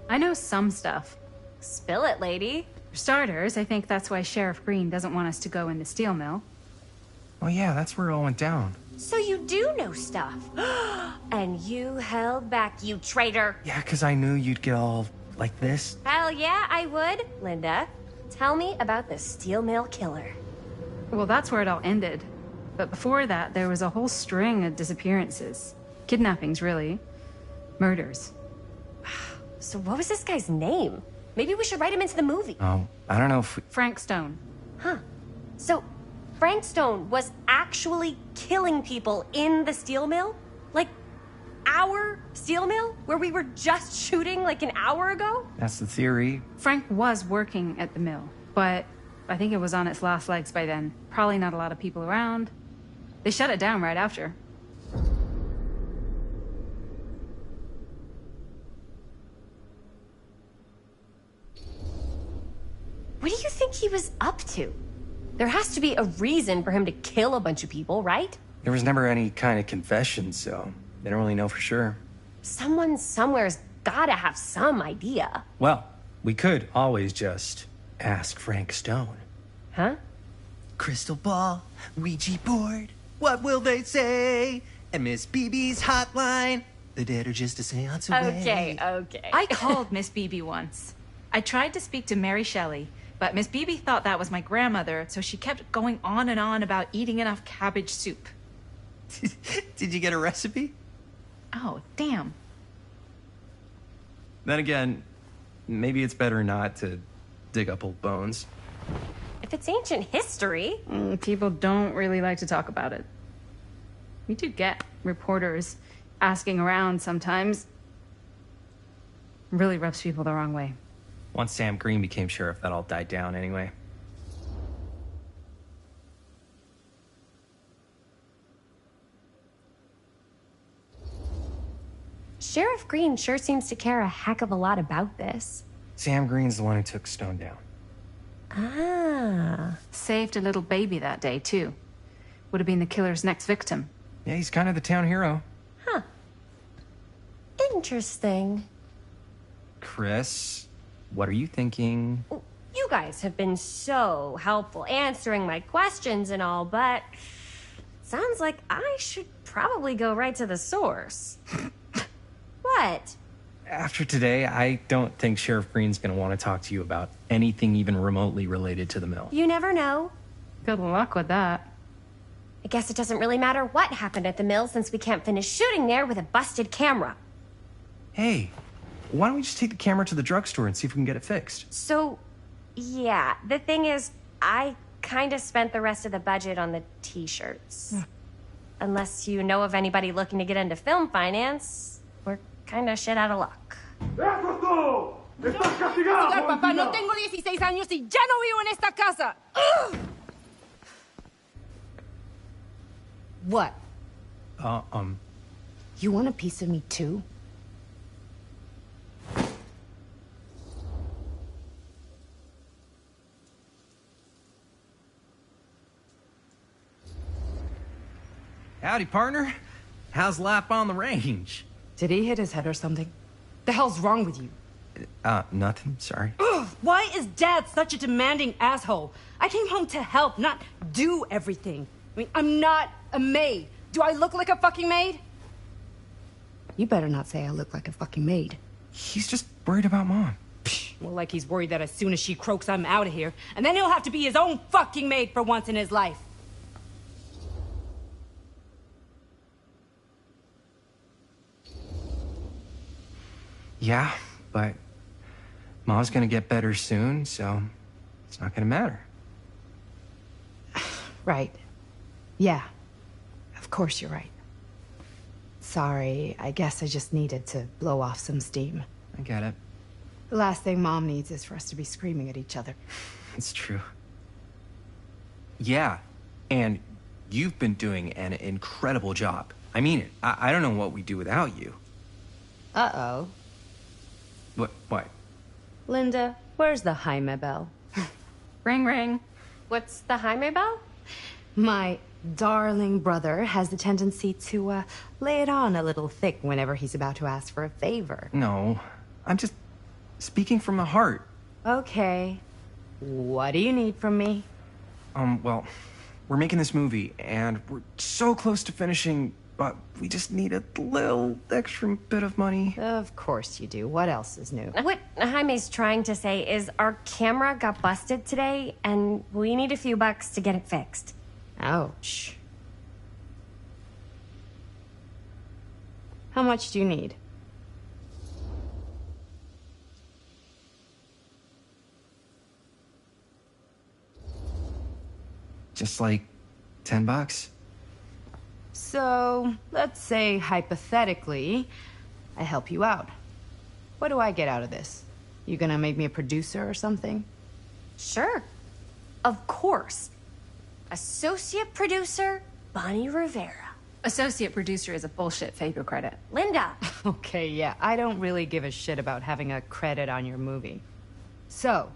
I know some stuff.
Spill it, lady.
For starters, I think that's why Sheriff Green doesn't want us to go in the steel mill.
Oh yeah, that's where it all went down.
So you do know stuff. And you held back, you traitor.
Yeah, because I knew you'd get all like this.
Hell yeah, I would. Linda, tell me about the steel mill killer.
Well, that's where it all ended. But before that, there was a whole string of disappearances. Kidnappings, really. Murders.
So what was this guy's name? Maybe we should write him into the movie.
Oh, I don't know if
Frank Stone.
Huh. So Frank Stone was actually killing people in the steel mill? Like, our steel mill? Where we were just shooting like an hour ago?
That's the theory.
Frank was working at the mill, but I think it was on its last legs by then. Probably not a lot of people around. They shut it down right after.
What do you think he was up to? There has to be a reason for him to kill a bunch of people, right?
There was never any kind of confession, so they don't really know for sure.
Someone somewhere's gotta have some idea.
Well, we could always just ask Frank Stone.
Huh?
Crystal ball, Ouija board, what will they say? And Miss BB's hotline, the dead are just a seance away.
Okay.
I called Miss BB once. I tried to speak to Mary Shelley, but Miss BB thought that was my grandmother, so she kept going on and on about eating enough cabbage soup.
Did you get a recipe?
Oh, damn.
Then again, maybe it's better not to dig up old bones.
If it's ancient history.
People don't really like to talk about it. We do get reporters asking around sometimes. It really rubs people the wrong way.
Once Sam Green became sheriff, that all died down anyway.
Sheriff Green sure seems to care a heck of a lot about this.
Sam Green's the one who took Stone down.
Ah.
Saved a little baby that day, too. Would have been the killer's next victim.
Yeah, he's kind of the town hero.
Huh. Interesting.
Chris, what are you thinking?
You guys have been so helpful answering my questions and all, but sounds like I should probably go right to the source. What?
After today, I don't think Sheriff Green's gonna want to talk to you about anything even remotely related to the mill.
You never know.
Good luck with that.
I guess it doesn't really matter what happened at the mill since we can't finish shooting there with a busted camera.
Hey, why don't we just take the camera to the drugstore and see if we can get it fixed?
So, yeah, the thing is, I kind of spent the rest of the budget on the t-shirts. Unless you know of anybody looking to get into film finance, we're kind of shit out of luck.
Papá, no tengo 16 años y ya no vivo en esta casa. What? You want a piece of me too?
Howdy, partner. How's life on the range?
Did he hit his head or something? The hell's wrong with you?
Nothing. Sorry.
Ugh, why is Dad such a demanding asshole? I came home to help, not do everything. I mean, I'm not a maid. Do I look like a fucking maid? You better not say I look like a fucking maid.
He's just worried about Mom.
Well, like he's worried that as soon as she croaks, I'm out of here. And then he'll have to be his own fucking maid for once in his life.
Yeah, but Mom's gonna get better soon, so it's not gonna matter.
Right. Yeah. Of course you're right. Sorry, I guess I just needed to blow off some steam.
I get it.
The last thing Mom needs is for us to be screaming at each other.
It's true. Yeah, and you've been doing an incredible job. I mean it. I don't know what we'd do without you.
Uh-oh.
What?
Linda, where's the Jaime bell?
Ring, ring.
What's the Jaime bell?
My darling brother has the tendency to, lay it on a little thick whenever he's about to ask for a favor.
No, I'm just speaking from the heart.
Okay. What do you need from me?
Well, we're making this movie, and we're so close to finishing, but we just need a little extra bit of money.
Of course you do. What else is new?
What Jaime's trying to say is our camera got busted today, and we need a few bucks to get it fixed.
Ouch. How much do you need?
Just like $10.
So, let's say hypothetically, I help you out. What do I get out of this? You gonna make me a producer or something?
Sure. Of course. Associate producer, Bonnie Rivera.
Associate producer is a bullshit favor credit.
Linda.
Okay, yeah, I don't really give a shit about having a credit on your movie. So,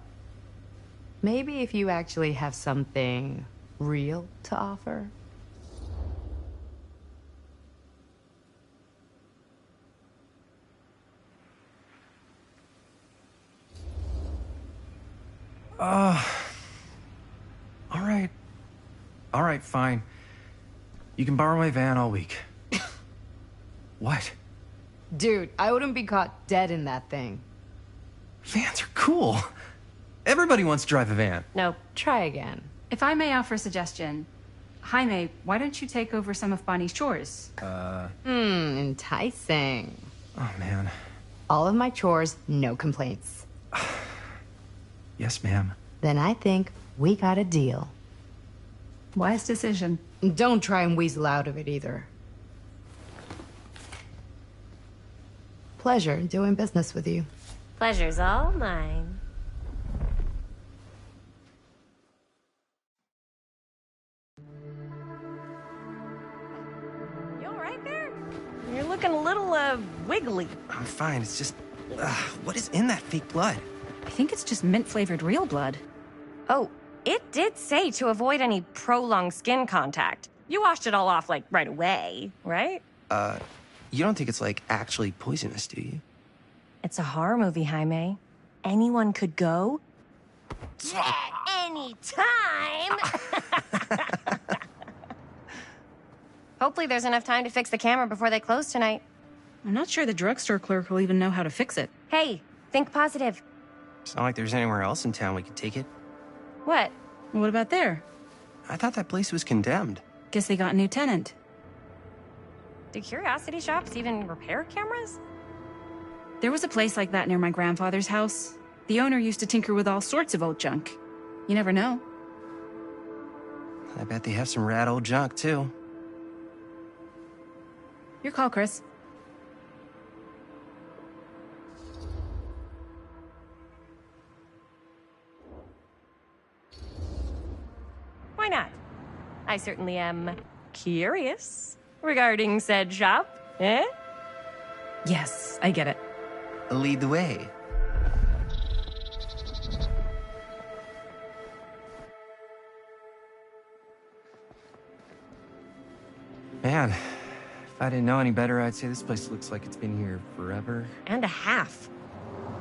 maybe if you actually have something real to offer?
All right, fine. You can borrow my van all week. What?
Dude, I wouldn't be caught dead in that thing.
Vans are cool. Everybody wants to drive a van.
No, try again.
If I may offer a suggestion, Jaime, why don't you take over some of Bonnie's chores?
Enticing.
Oh, man.
All of my chores, no complaints.
Yes, ma'am.
Then I think we got a deal.
Wise decision.
Don't try and weasel out of it either. Pleasure doing business with you.
Pleasure's all mine. You all right there? You're looking a little, wiggly.
I'm fine. It's just... what is in that fake blood?
I think it's just mint-flavored real blood.
Oh, it did say to avoid any prolonged skin contact. You washed it all off, like, right away, right?
You don't think it's, like, actually poisonous, do you?
It's a horror movie, Jaime. Anyone could go. Yeah, anytime! Hopefully there's enough time to fix the camera before they close tonight.
I'm not sure the drugstore clerk will even know how to fix it.
Hey, think positive.
It's not like there's anywhere else in town we could take it.
What?
What about there?
I thought that place was condemned.
Guess they got a new tenant.
Do curiosity shops even repair cameras?
There was a place like that near my grandfather's house. The owner used to tinker with all sorts of old junk. You never know.
I bet they have some rad old junk, too.
Your call, Chris.
Why not? I certainly am curious regarding said shop, eh?
Yes, I get it.
Lead the way. Man, if I didn't know any better, I'd say this place looks like it's been here forever.
And a half.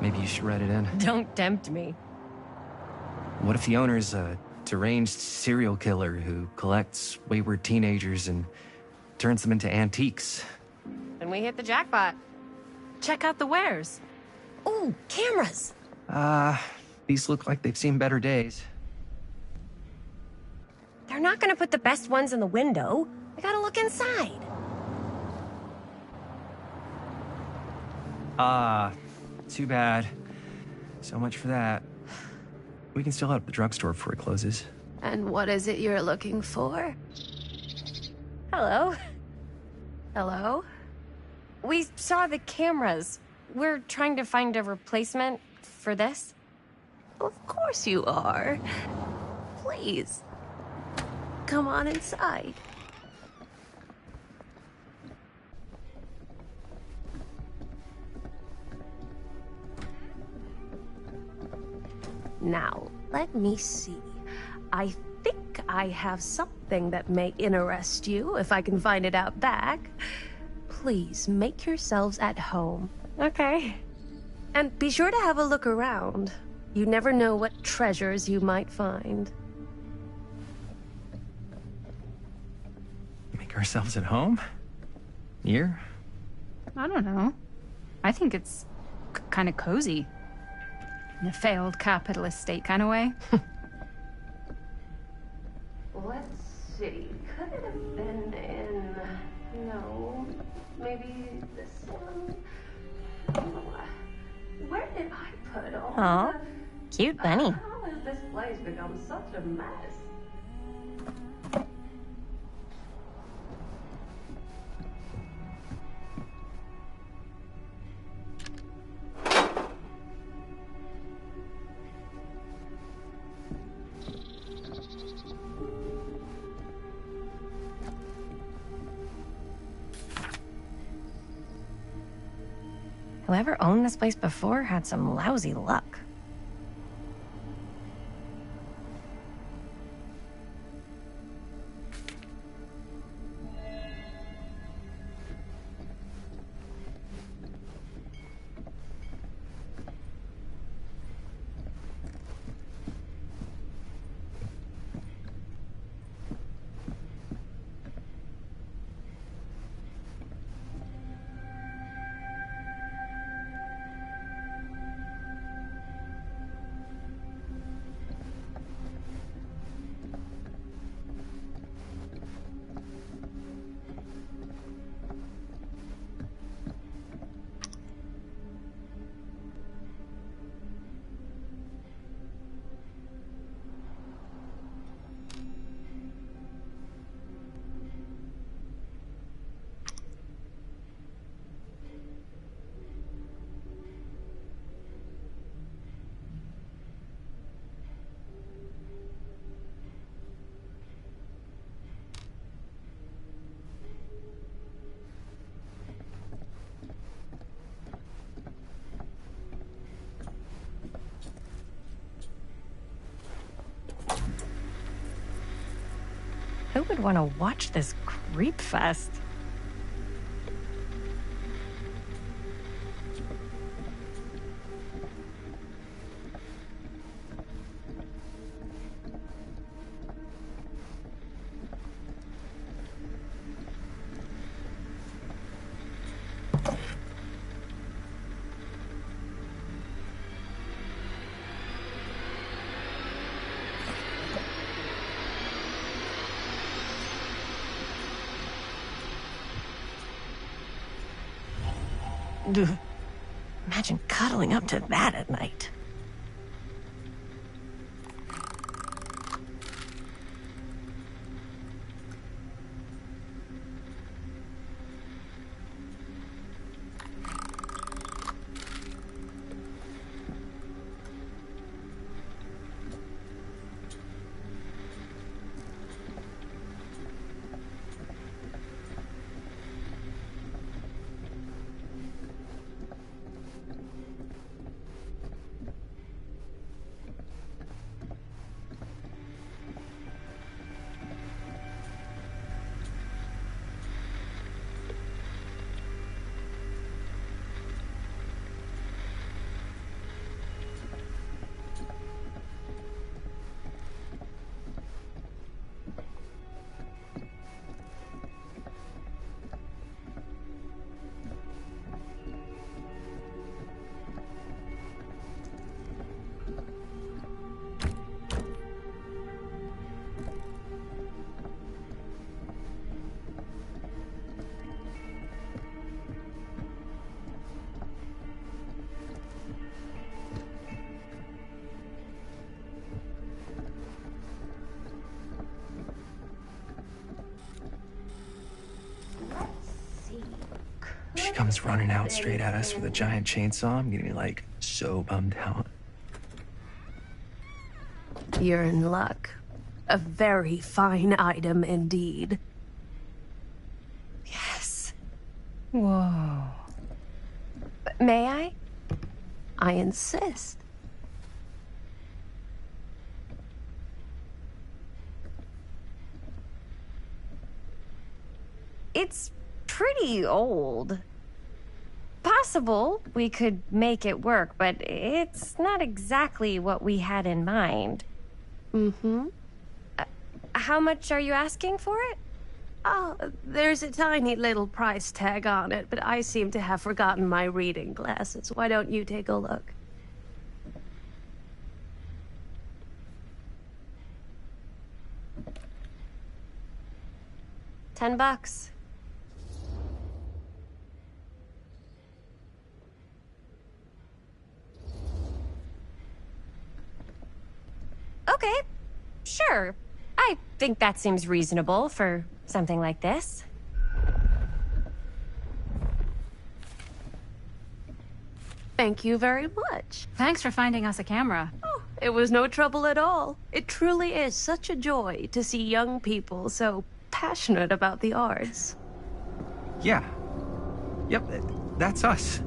Maybe you should write it in.
Don't tempt me.
What if the owner's a deranged serial killer who collects wayward teenagers and turns them into antiques?
Then we hit the jackpot.
Check out the wares.
Ooh, cameras.
These look like they've seen better days.
They're not gonna put the best ones in the window. I gotta look inside.
Too bad. So much for that. We can still head up the drugstore before it closes.
And what is it you're looking for?
Hello.
Hello?
We saw the cameras. We're trying to find a replacement for this.
Of course you are. Please. Come on inside. Now, let me see. I think I have something that may interest you, if I can find it out back. Please make yourselves at home.
Okay.
And be sure to have a look around. You never know what treasures you might find.
Make ourselves at home? Here?
I don't know. I think it's kind of cozy. In a failed capitalist state kind of way.
Let's see. Could it have been in... No. Maybe this one? Where did I put all
Aw, cute bunny.
How has this place become such a mess?
Whoever owned this place before had some lousy luck. Who would want to watch this creep fest? Imagine cuddling up to that at night.
comes running out straight at us with a giant chainsaw, I'm gonna be like so bummed out.
You're in luck. A very fine item indeed.
Yes.
Whoa.
May I?
I insist.
It's pretty old. Possible we could make it work, but it's not exactly what we had in mind.
Mm-hmm.
How much are you asking for it?
Oh, there's a tiny little price tag on it, but I seem to have forgotten my reading glasses. Why don't you take a look?
$10. Okay, sure. I think that seems reasonable for something like this.
Thank you very much.
Thanks for finding us a camera.
Oh, it was no trouble at all. It truly is such a joy to see young people so passionate about the arts.
Yeah. Yep, that's us.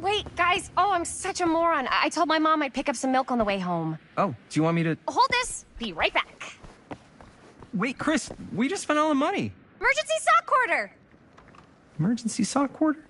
Wait, guys. Oh, I'm such a moron. I told my mom I'd pick up some milk on the way home.
Oh, do you want me to...
Hold this. Be right back.
Wait, Chris, we just spent all the money.
Emergency sock order.
Emergency sock order?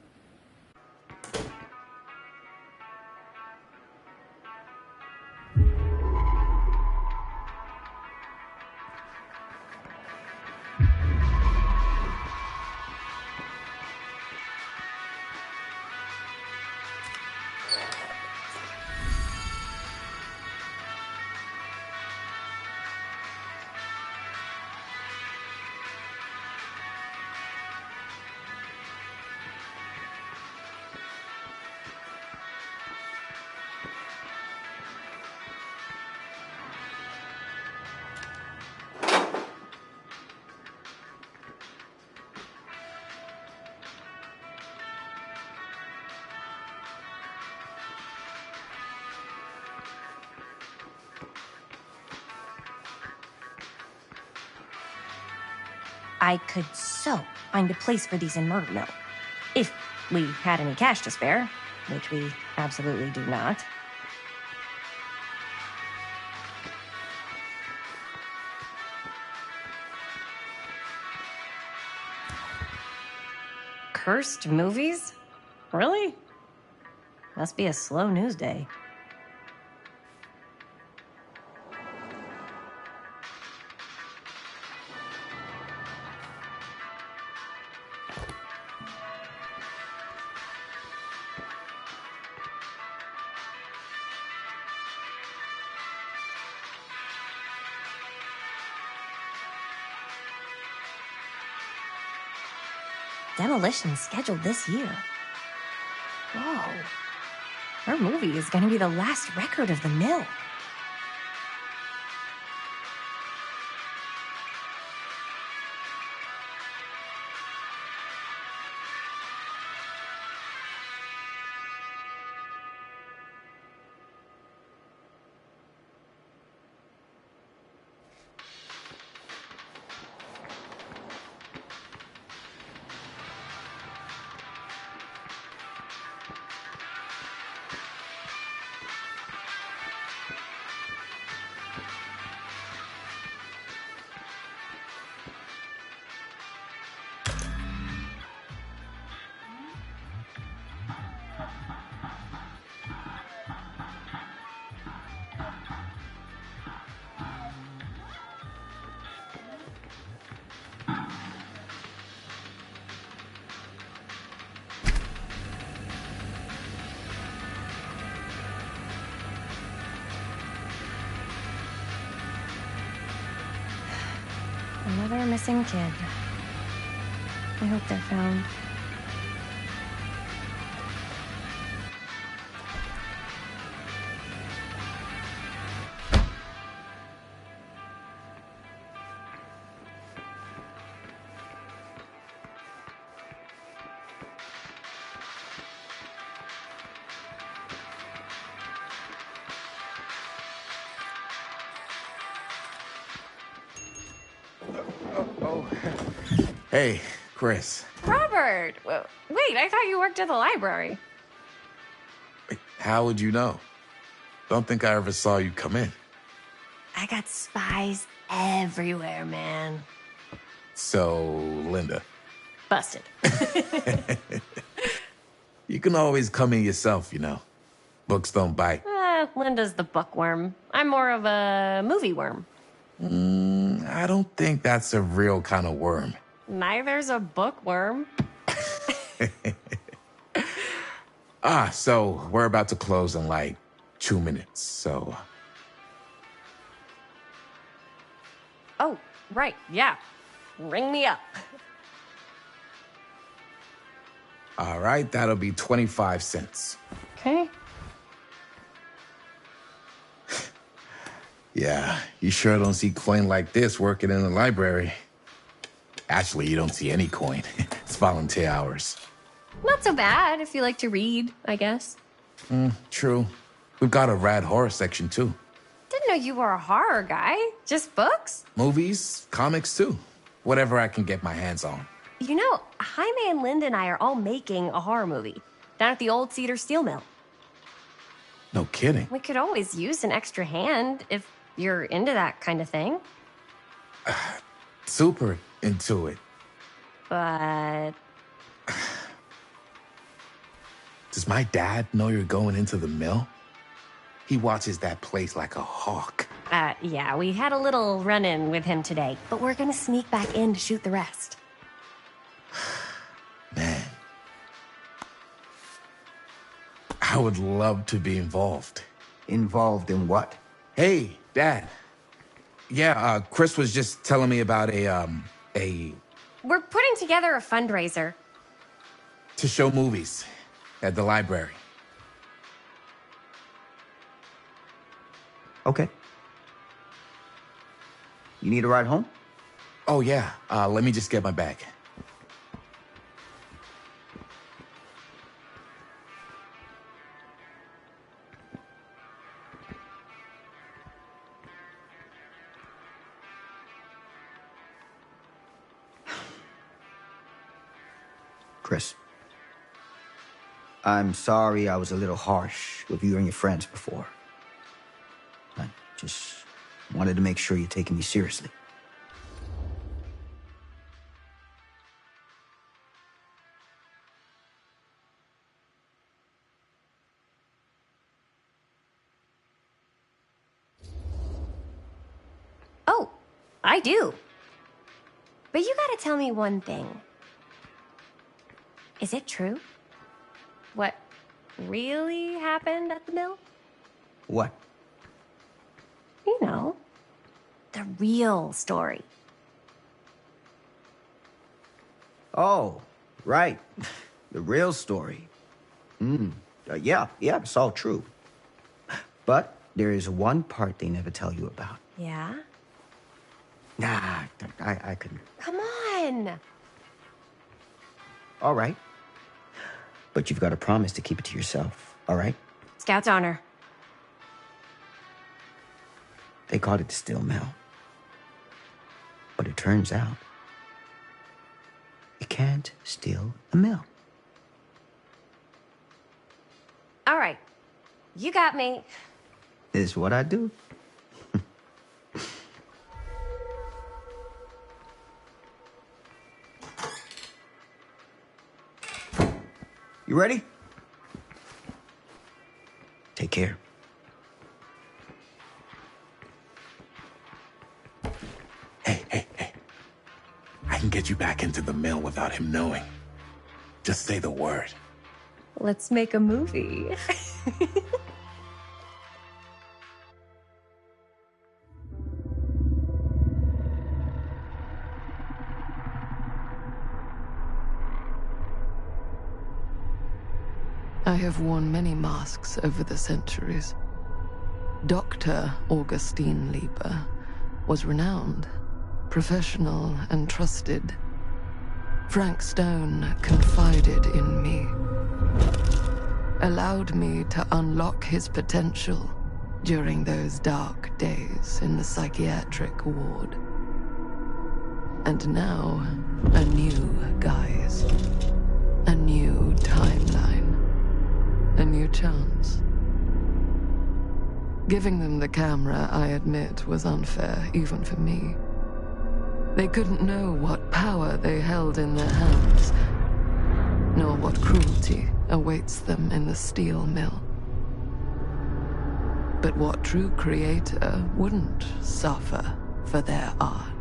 I could so find a place for these in Murder Mill. If we had any cash to spare, which we absolutely do not. Cursed movies? Really? Must be a slow news day. Demolition scheduled this year. Whoa. Her movie is gonna be the last record of the mill. Another missing kid. I hope they're found.
Oh. Hey, Chris.
Robert! Wait, I thought you worked at the library.
How would you know? Don't think I ever saw you come in.
I got spies everywhere, man.
So, Linda.
Busted.
You can always come in yourself, you know. Books don't bite.
Linda's the bookworm. I'm more of a movie worm.
I don't think that's a real kind of worm.
Neither's a bookworm.
So we're about to close in like 2 minutes, so...
Oh, right, yeah. Ring me up.
All right, that'll be 25 cents.
Okay.
Yeah, you sure don't see coin like this working in the library. Actually, you don't see any coin. It's volunteer hours.
Not so bad if you like to read, I guess.
True. We've got a rad horror section, too.
Didn't know you were a horror guy. Just books?
Movies, comics, too. Whatever I can get my hands on.
You know, Jaime and Linda and I are all making a horror movie down at the old Cedar Steel Mill.
No kidding.
We could always use an extra hand if you're into that kind of thing.
Super into it.
But...
Does my dad know you're going into the mill? He watches that place like a hawk.
Yeah, we had a little run-in with him today, but we're gonna sneak back in to shoot the rest.
Man. I would love to be involved.
Involved in what?
Hey, Dad. Yeah, Chris was just telling me about a...
We're putting together a fundraiser.
To show movies at the library.
Okay. You need a ride home?
Oh, yeah. Let me just get my bag.
Chris, I'm sorry I was a little harsh with you and your friends before. I just wanted to make sure you're taking me seriously.
Oh, I do. But you gotta tell me one thing. Is it true? What really happened at the mill?
What?
You know, the real story.
Oh, right. The real story. Yeah, it's all true. But there is one part they never tell you about.
Yeah?
Nah, I couldn't.
Come on!
All right. But you've got to promise to keep it to yourself, all right?
Scout's honor.
They called it the Steel Mill. But it turns out, you can't steal a mill.
All right. You got me.
This is what I do. You ready? Take care.
Hey. I can get you back into the mill without him knowing. Just say the word.
Let's make a movie.
I have worn many masks over the centuries. Dr. Augustine Lieber was renowned, professional, and trusted. Frank Stone confided in me, allowed me to unlock his potential during those dark days in the psychiatric ward. And now, a new guise. A new timeline. A new chance. Giving them the camera, I admit, was unfair, even for me. They couldn't know what power they held in their hands, nor what cruelty awaits them in the steel mill. But what true creator wouldn't suffer for their art?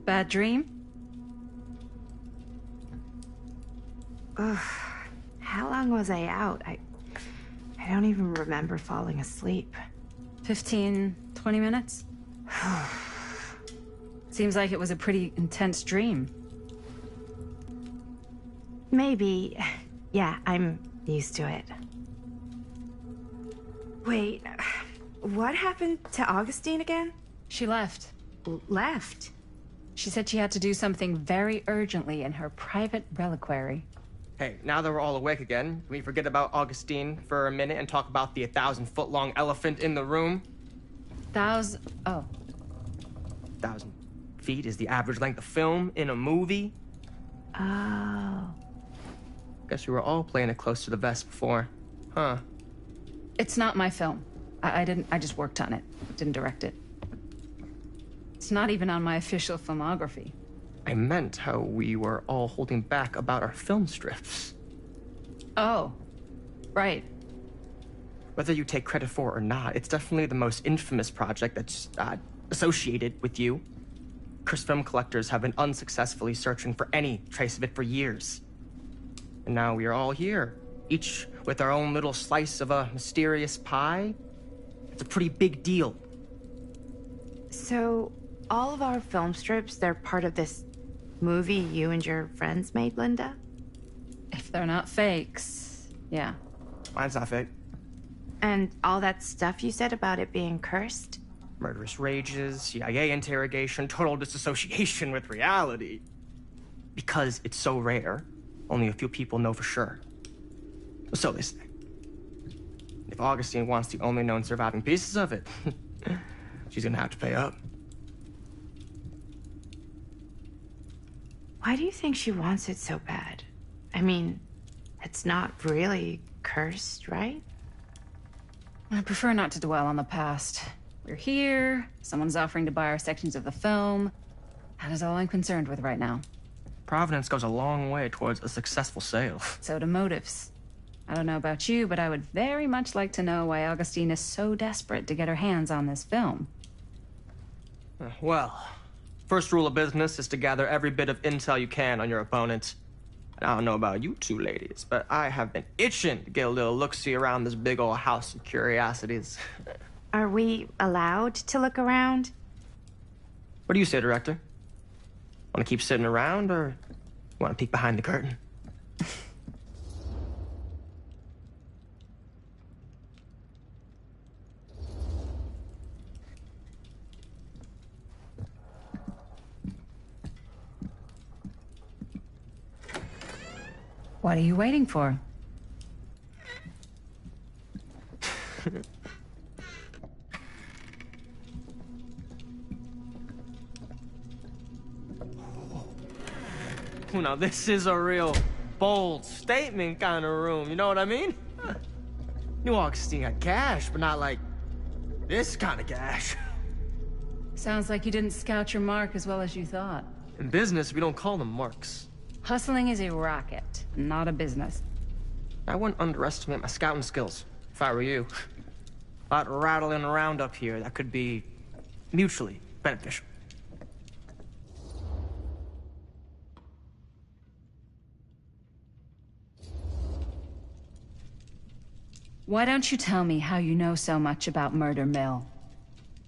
Bad dream?
Ugh. How long was I out? I don't even remember falling asleep.
15, 20 minutes? Seems like it was a pretty intense dream.
Maybe. Yeah, I'm used to it. Wait, what happened to Augustine again?
She left.
Left?
She said she had to do something very urgently in her private reliquary.
Hey, now that we're all awake again, can we forget about Augustine for a minute and talk about the 1,000-foot-long elephant in the room?
Oh.
1,000 feet is the average length of film in a movie.
Oh.
Guess we were all playing it close to the vest before. Huh.
It's not my film. I just worked on it. Didn't direct it. It's not even on my official filmography.
I meant how we were all holding back about our film strips.
Oh, right.
Whether you take credit for it or not, it's definitely the most infamous project that's associated with you. Cursed film collectors have been unsuccessfully searching for any trace of it for years. And now we are all here, each with our own little slice of a mysterious pie. It's a pretty big deal.
So, all of our film strips, they're part of this movie you and your friends made, Linda?
If they're not fakes, yeah.
Mine's not fake.
And all that stuff you said about it being cursed?
Murderous rages, CIA interrogation, total disassociation with reality. Because it's so rare, only a few people know for sure. So they say. If Augustine wants the only known surviving pieces of it, she's gonna have to pay up.
Why do you think she wants it so bad? I mean, it's not really cursed, right?
I prefer not to dwell on the past. We're here, someone's offering to buy our sections of the film. That is all I'm concerned with right now.
Providence goes a long way towards a successful sale.
So do motives. I don't know about you, but I would very much like to know why Augustine is so desperate to get her hands on this film.
Well, first rule of business is to gather every bit of intel you can on your opponent. And I don't know about you two ladies, but I have been itching to get a little look-see around this big old house of curiosities.
Are we allowed to look around?
What do you say, director? Want to keep sitting around, or want to peek behind the curtain?
What are you waiting for?
Now, this is a real bold statement kind of room, you know what I mean? New Augustine got cash, but not like this kind of cash.
Sounds like you didn't scout your mark as well as you thought.
In business, we don't call them marks.
Hustling is a racket, not a business.
I wouldn't underestimate my scouting skills, if I were you. A lot rattling around up here that could be mutually beneficial.
Why don't you tell me how you know so much about Murder Mill?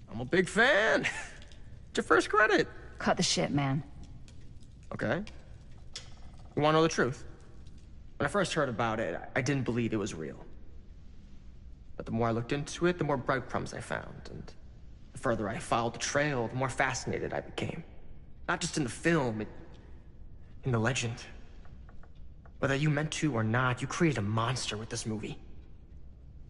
I'm a big fan. It's your first credit.
Cut the shit, man.
Okay. You wanna know the truth? When I first heard about it, I didn't believe it was real. But the more I looked into it, the more breadcrumbs I found, and the further I followed the trail, the more fascinated I became. Not just in the film, in the legend. Whether you meant to or not, you created a monster with this movie.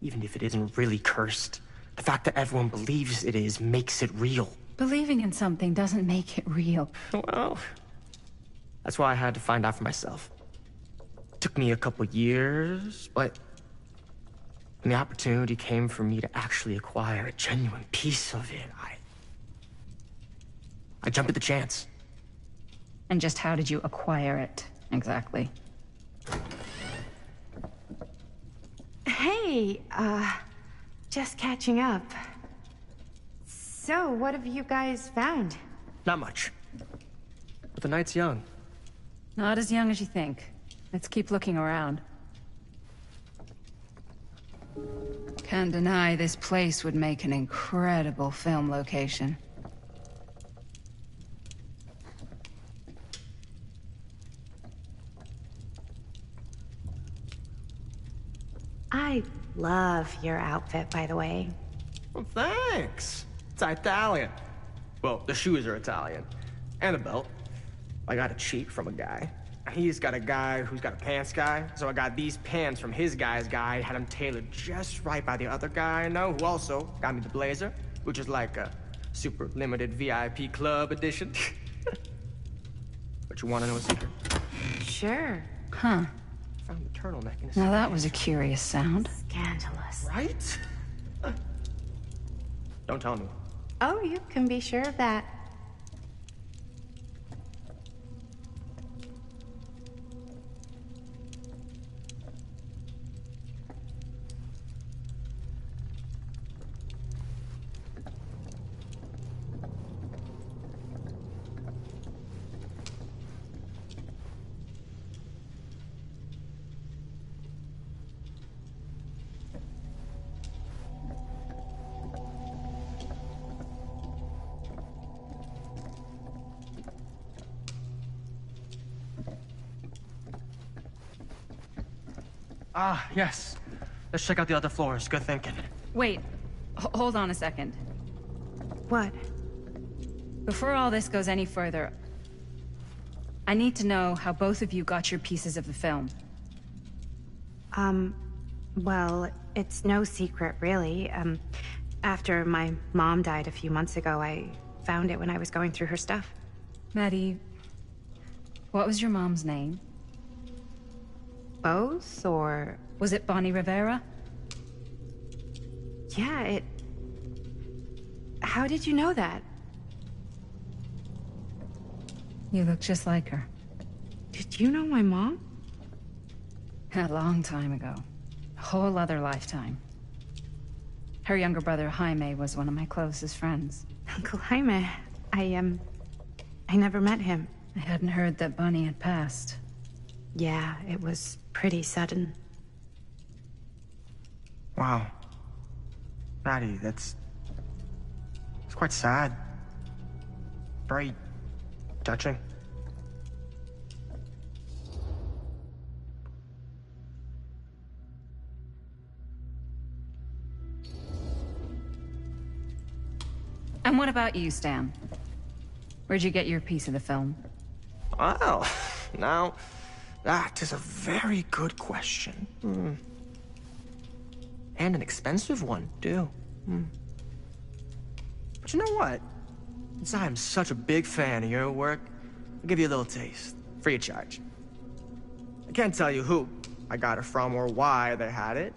Even if it isn't really cursed, the fact that everyone believes it is makes it real.
Believing in something doesn't make it real.
Well, that's why I had to find out for myself. It took me a couple years, but when the opportunity came for me to actually acquire a genuine piece of it, I jumped at the chance.
And just how did you acquire it, exactly?
Hey, just catching up. So, what have you guys found?
Not much. But the night's young.
Not as young as you think. Let's keep looking around. Can't deny this place would make an incredible film location.
I love your outfit, by the way.
Well, thanks. It's Italian. Well, the shoes are Italian. And the belt. I got it cheap from a guy. He's got a guy who's got a pants guy, so I got these pants from his guy's guy, had them tailored just right by the other guy I know, who also got me the blazer, which is like a super limited VIP club edition. But you want to know a secret?
Sure.
Huh.
Found the turtleneck in his
Now that was a curious sound.
Scandalous.
Right? Don't tell me.
Oh, you can be sure of that.
Ah, yes. Let's check out the other floors. Good thinking.
Wait, hold on a second.
What?
Before all this goes any further, I need to know how both of you got your pieces of the film.
Well, it's no secret, really. After my mom died a few months ago, I found it when I was going through her stuff.
Maddie, what was your mom's name?
Both, or...
Was it Bonnie Rivera?
Yeah, How did you know that?
You look just like her.
Did you know my mom?
A long time ago. A whole other lifetime. Her younger brother, Jaime, was one of my closest friends.
Uncle Jaime, I never met him.
I hadn't heard that Bonnie had passed.
Yeah, it was pretty sudden.
Wow. Maddie, it's quite sad. Very touching.
And what about you, Stan? Where'd you get your piece of the film?
Well, now, that is a very good question. And an expensive one, too. But you know what? Since I'm such a big fan of your work, I'll give you a little taste, free of charge. I can't tell you who I got it from or why they had it.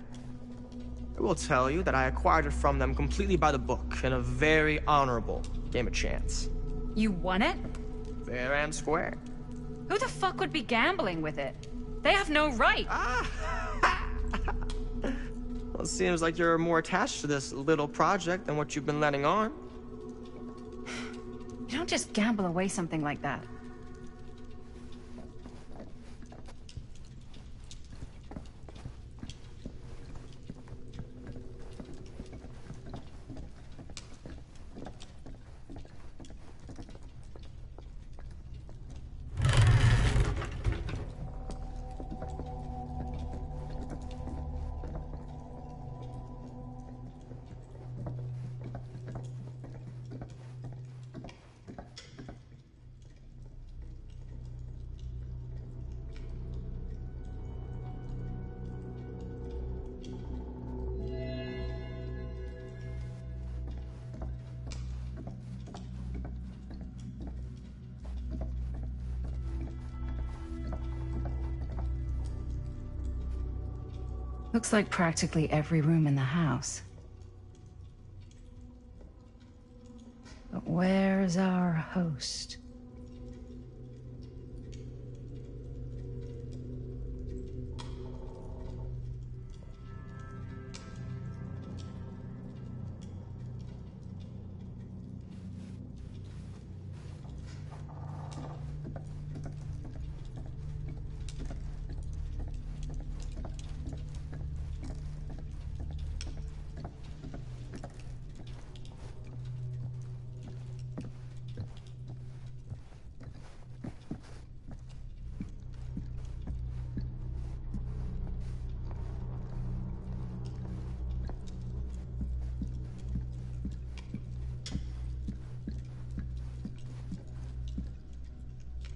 I will tell you that I acquired it from them completely by the book in a very honorable game of chance.
You won it?
Fair and square.
Who the fuck would be gambling with it? They have no right.
Well, it seems like you're more attached to this little project than what you've been letting on.
You don't just gamble away something like that. Looks like practically every room in the house. But where's our host?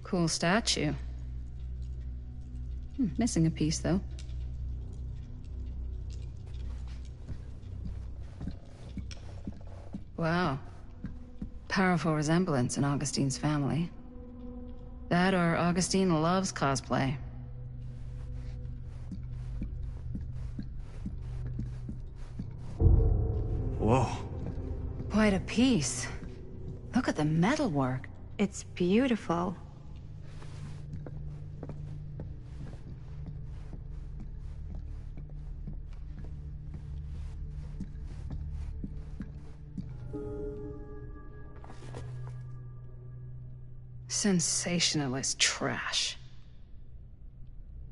Cool statue. Missing a piece, though. Wow. Powerful resemblance in Augustine's family. That or Augustine loves cosplay.
Whoa.
Quite a piece. Look at the metalwork.
It's beautiful.
Sensationalist trash.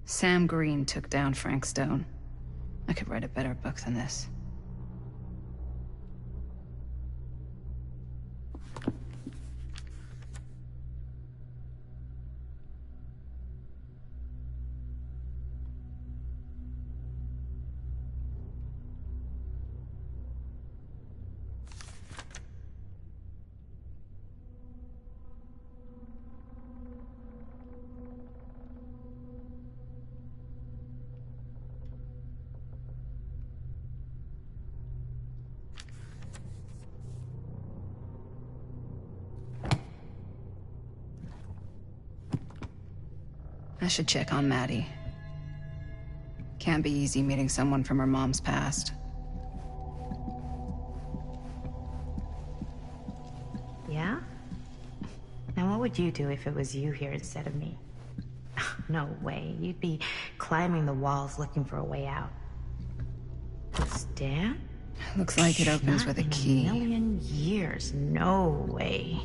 Sam Green took down Frank Stone. I could write a better book than this. I should check on Maddie. Can't be easy meeting someone from her mom's past.
Yeah? Now what would you do if it was you here instead of me? No way. You'd be climbing the walls looking for a way out. This dam?
Looks like it opens with a key.
Not in a million years. No way.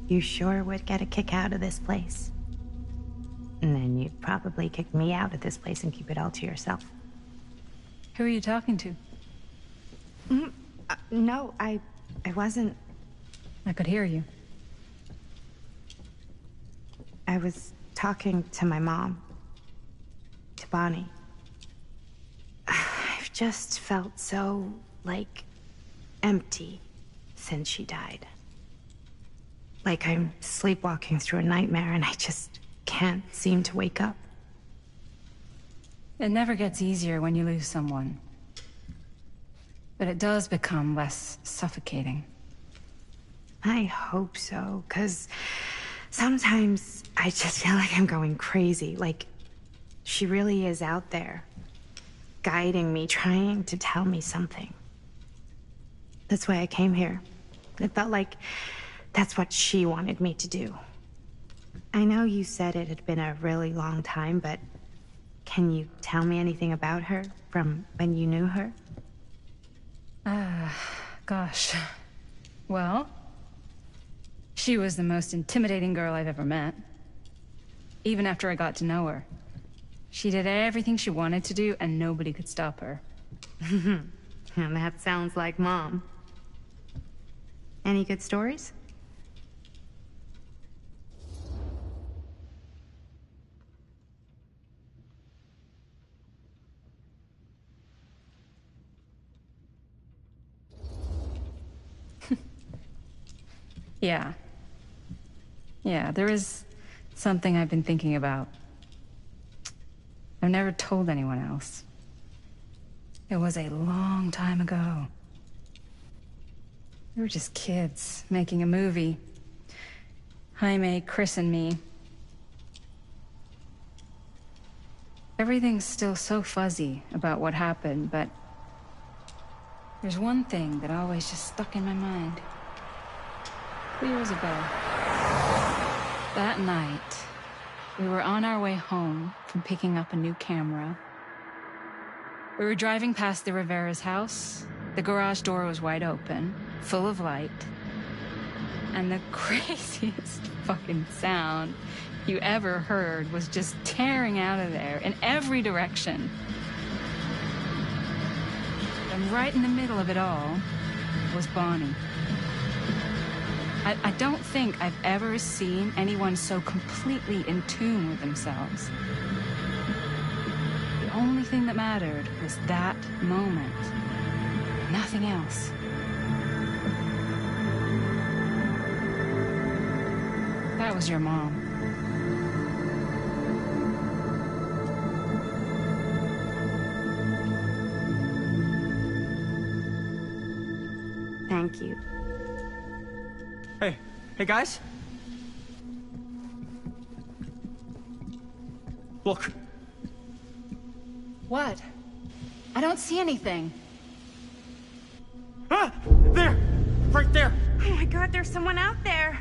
You sure would get a kick out of this place. And then you'd probably kick me out of this place and keep it all to yourself.
Who are you talking to?
No, I wasn't.
I could hear you.
I was talking to my mom. To Bonnie. I've just felt so, like, empty since she died. Like I'm sleepwalking through a nightmare and I just can't seem to wake up.
It never gets easier when you lose someone. But it does become less suffocating.
I hope so, 'cause sometimes I just feel like I'm going crazy. Like she really is out there, guiding me, trying to tell me something. That's why I came here. It felt like that's what she wanted me to do. I know you said it had been a really long time, but can you tell me anything about her from when you knew her?
Gosh. Well, she was the most intimidating girl I've ever met. Even after I got to know her. She did everything she wanted to do, and nobody could stop her.
And that sounds like Mom. Any good stories?
Yeah. Yeah, there is something I've been thinking about. I've never told anyone else. It was a long time ago. We were just kids making a movie. Jaime, Chris, and me. Everything's still so fuzzy about what happened, but there's one thing that always just stuck in my mind. 2 years ago, that night, we were on our way home from picking up a new camera. We were driving past the Rivera's house. The garage door was wide open, full of light. And the craziest fucking sound you ever heard was just tearing out of there in every direction. And right in the middle of it all was Bonnie. I don't think I've ever seen anyone so completely in tune with themselves. The only thing that mattered was that moment. Nothing else. That was your mom.
Thank you.
Hey guys. Look.
What? I don't see anything.
Ah! There! Right there!
Oh my god, there's someone out there.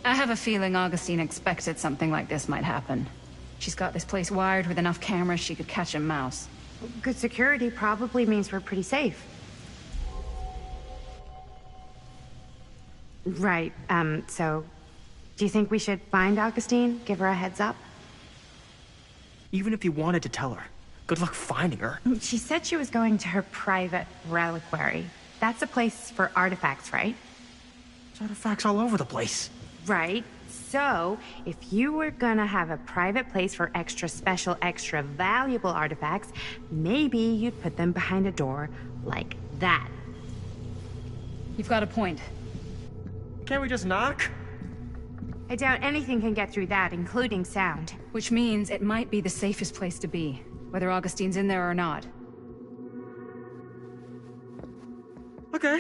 I have a feeling Augustine expected something like this might happen. She's got this place wired with enough cameras she could catch a mouse.
Good security probably means we're pretty safe. Right, so... Do you think we should find Augustine? Give her a heads up?
Even if you wanted to tell her, good luck finding her.
She said she was going to her private reliquary. That's a place for artifacts, right?
There's artifacts all over the place.
Right. So, if you were gonna have a private place for extra special, extra valuable artifacts, maybe you'd put them behind a door like that.
You've got a point.
Can't we just knock?
I doubt anything can get through that, including sound.
Which means it might be the safest place to be, whether Augustine's in there or not.
Okay.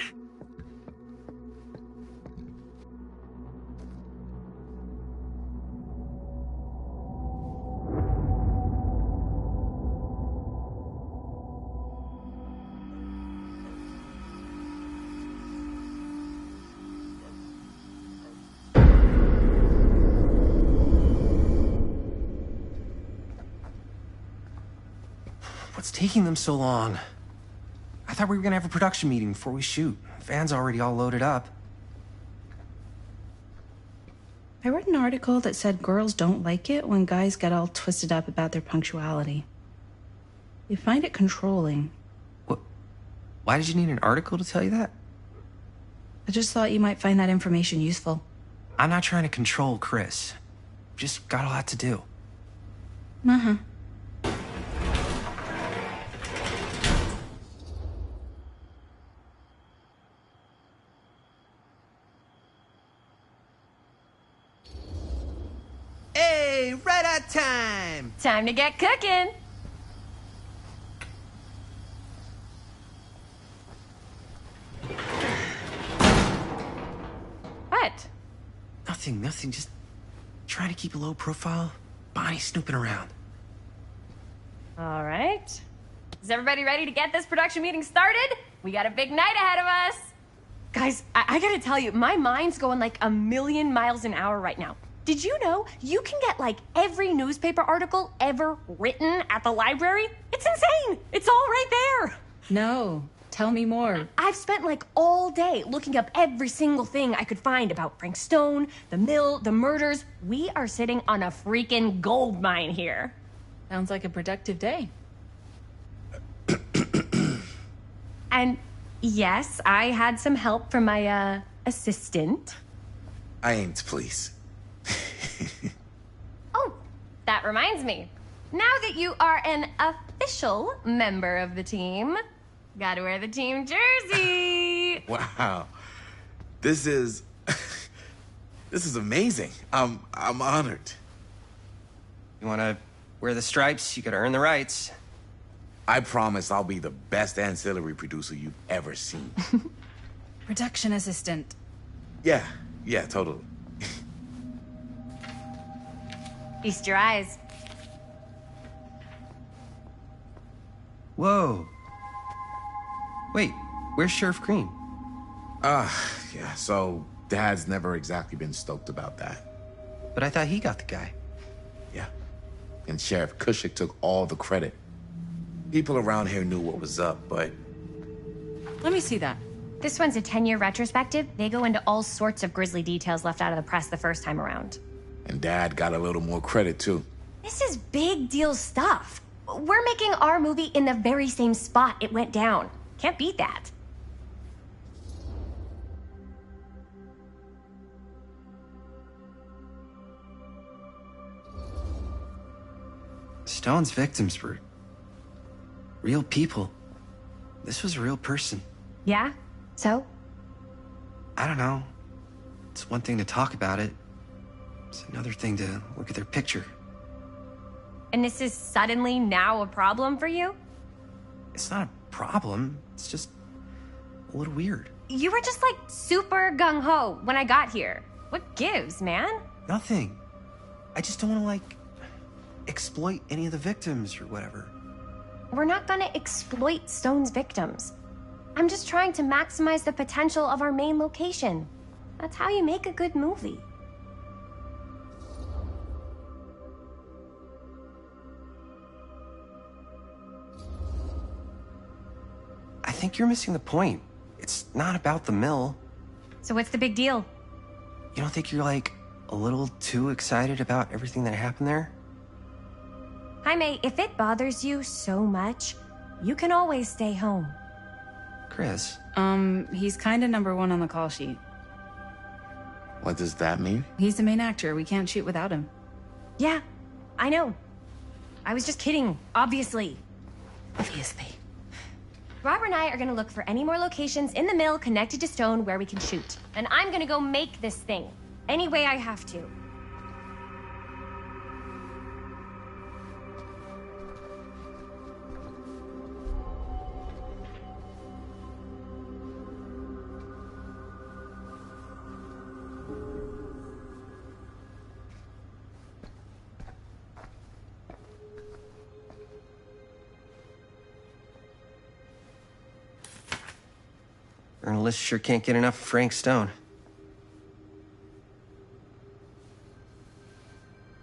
What's taking them so long? I thought we were gonna have a production meeting before we shoot. Van's already all loaded up.
I read an article that said girls don't like it when guys get all twisted up about their punctuality. They find it controlling.
What? Why did you need an article to tell you that?
I just thought you might find that information useful.
I'm not trying to control Chris. Just got a lot to do.
Uh-huh.
Hey, right on time!
Time to get cooking! What?
Nothing. Just trying to keep a low profile. Bonnie snooping around.
All right. Is everybody ready to get this production meeting started? We got a big night ahead of us. Guys, I gotta tell you, my mind's going like a million miles an hour right now. Did you know you can get like every newspaper article ever written at the library? It's insane. It's all right there.
No. Tell me more.
I've spent like all day looking up every single thing I could find about Frank Stone, the mill, the murders. We are sitting on a freaking gold mine here.
Sounds like a productive day.
And yes, I had some help from my assistant.
I aim to please.
Oh, that reminds me. Now that you are an official member of the team, Gotta wear the team jersey.
Wow. This is this is amazing. I'm honored.
You wanna wear the stripes? You gotta earn the rights.
I promise I'll be the best ancillary producer you've ever seen.
Production assistant.
Yeah, totally.
Feast your eyes.
Whoa. Wait, where's Sheriff Green?
Yeah, so Dad's never exactly been stoked about that.
But I thought he got the guy.
Yeah. And Sheriff Cushik took all the credit. People around here knew what was up, but...
Let me see that.
This one's a 10-year retrospective. They go into all sorts of grisly details left out of the press the first time around.
And Dad got a little more credit, too.
This is big deal stuff. We're making our movie in the very same spot it went down. Can't beat that.
Stone's victims were real people. This was a real person.
Yeah? So?
I don't know. It's one thing to talk about it. It's another thing to look at their picture.
And this is suddenly now a problem for you?
It's not a problem. It's just a little weird.
You were just like super gung-ho when I got here. What gives, man?
Nothing. I just don't want to, like, exploit any of the victims or whatever.
We're not gonna exploit Stone's victims. I'm just trying to maximize the potential of our main location. That's how you make a good movie.
I think you're missing the point. It's not about the mill.
So what's the big deal?
You don't think you're, like, a little too excited about everything that happened there?
Jaime, if it bothers you so much, you can always stay home.
Chris?
He's kinda #1 on the call sheet.
What does that mean?
He's the main actor. We can't shoot without him.
Yeah, I know. I was just kidding, obviously.
Obviously.
Robert and I are gonna look for any more locations in the mill connected to Stone where we can shoot. And I'm gonna go make this thing, any way I have to.
Journalists sure can't get enough of Frank Stone.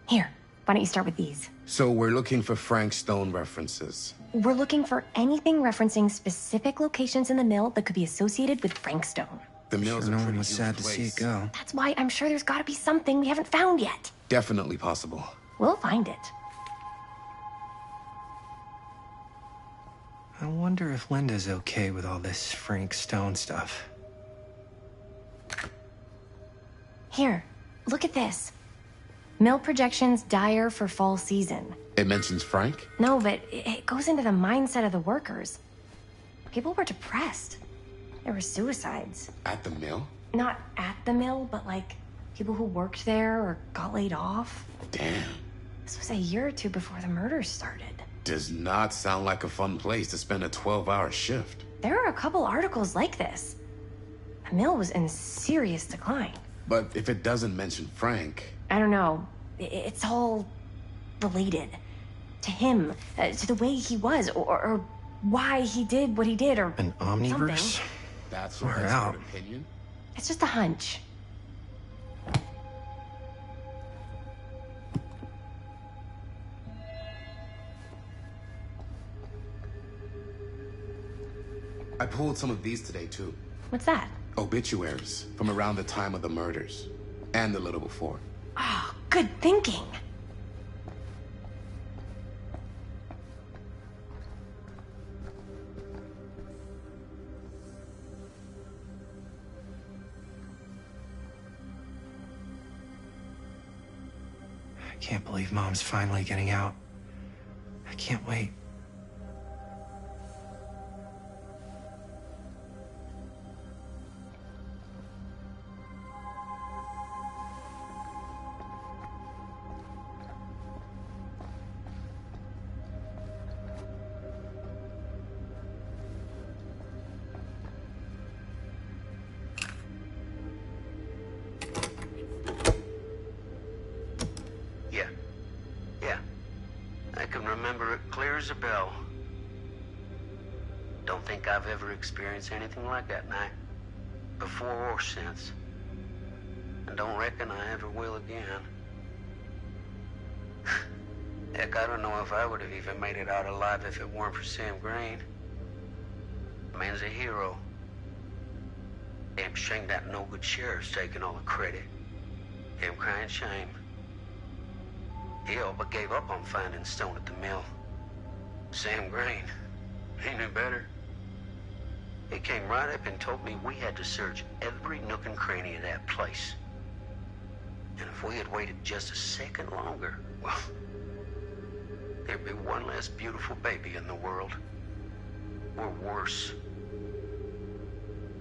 Here, why don't you start with these?
So we're looking for Frank Stone references.
We're looking for anything referencing specific locations in the mill that could be associated with Frank Stone.
The mill's
Sure,
a
no
pretty
one was
huge
sad to see
place.
it go.
That's why I'm sure there's gotta be something we haven't found yet.
Definitely possible.
We'll find it.
I wonder if Linda's okay with all this Frank Stone stuff.
Here, look at this. Mill projections dire for fall season.
It mentions Frank?
No, but it goes into the mindset of the workers. People were depressed. There were suicides.
At the mill?
Not at the mill, but like people who worked there or got laid off.
Damn.
This was a year or two before the murders started.
Does not sound like a fun place to spend a 12-hour shift.
There are a couple articles like this. The mill was in serious decline.
But if it doesn't mention Frank...
I don't know. It's all related. To him, to the way he was, or why he did what he did, or
An omniverse?
something.
That's your
Far
expert
out.
opinion?
It's just a hunch.
I pulled some of these today, too.
What's that?
Obituaries from around the time of the murders. And a little before.
Oh, good thinking.
I can't believe Mom's finally getting out. I can't wait.
I can remember it clear as a bell. Don't think I've ever experienced anything like that night, before or since. And don't reckon I ever will again. Heck, I don't know if I would have even made it out alive if it weren't for Sam Green. The man's a hero. Damn shame that no-good sheriff's taking all the credit. Damn crying shame. He all but gave up on finding Stone at the mill. Sam Green, he knew better. He came right up and told me we had to search every nook and cranny of that place. And if we had waited just a second longer, well, there'd be one less beautiful baby in the world. Or worse.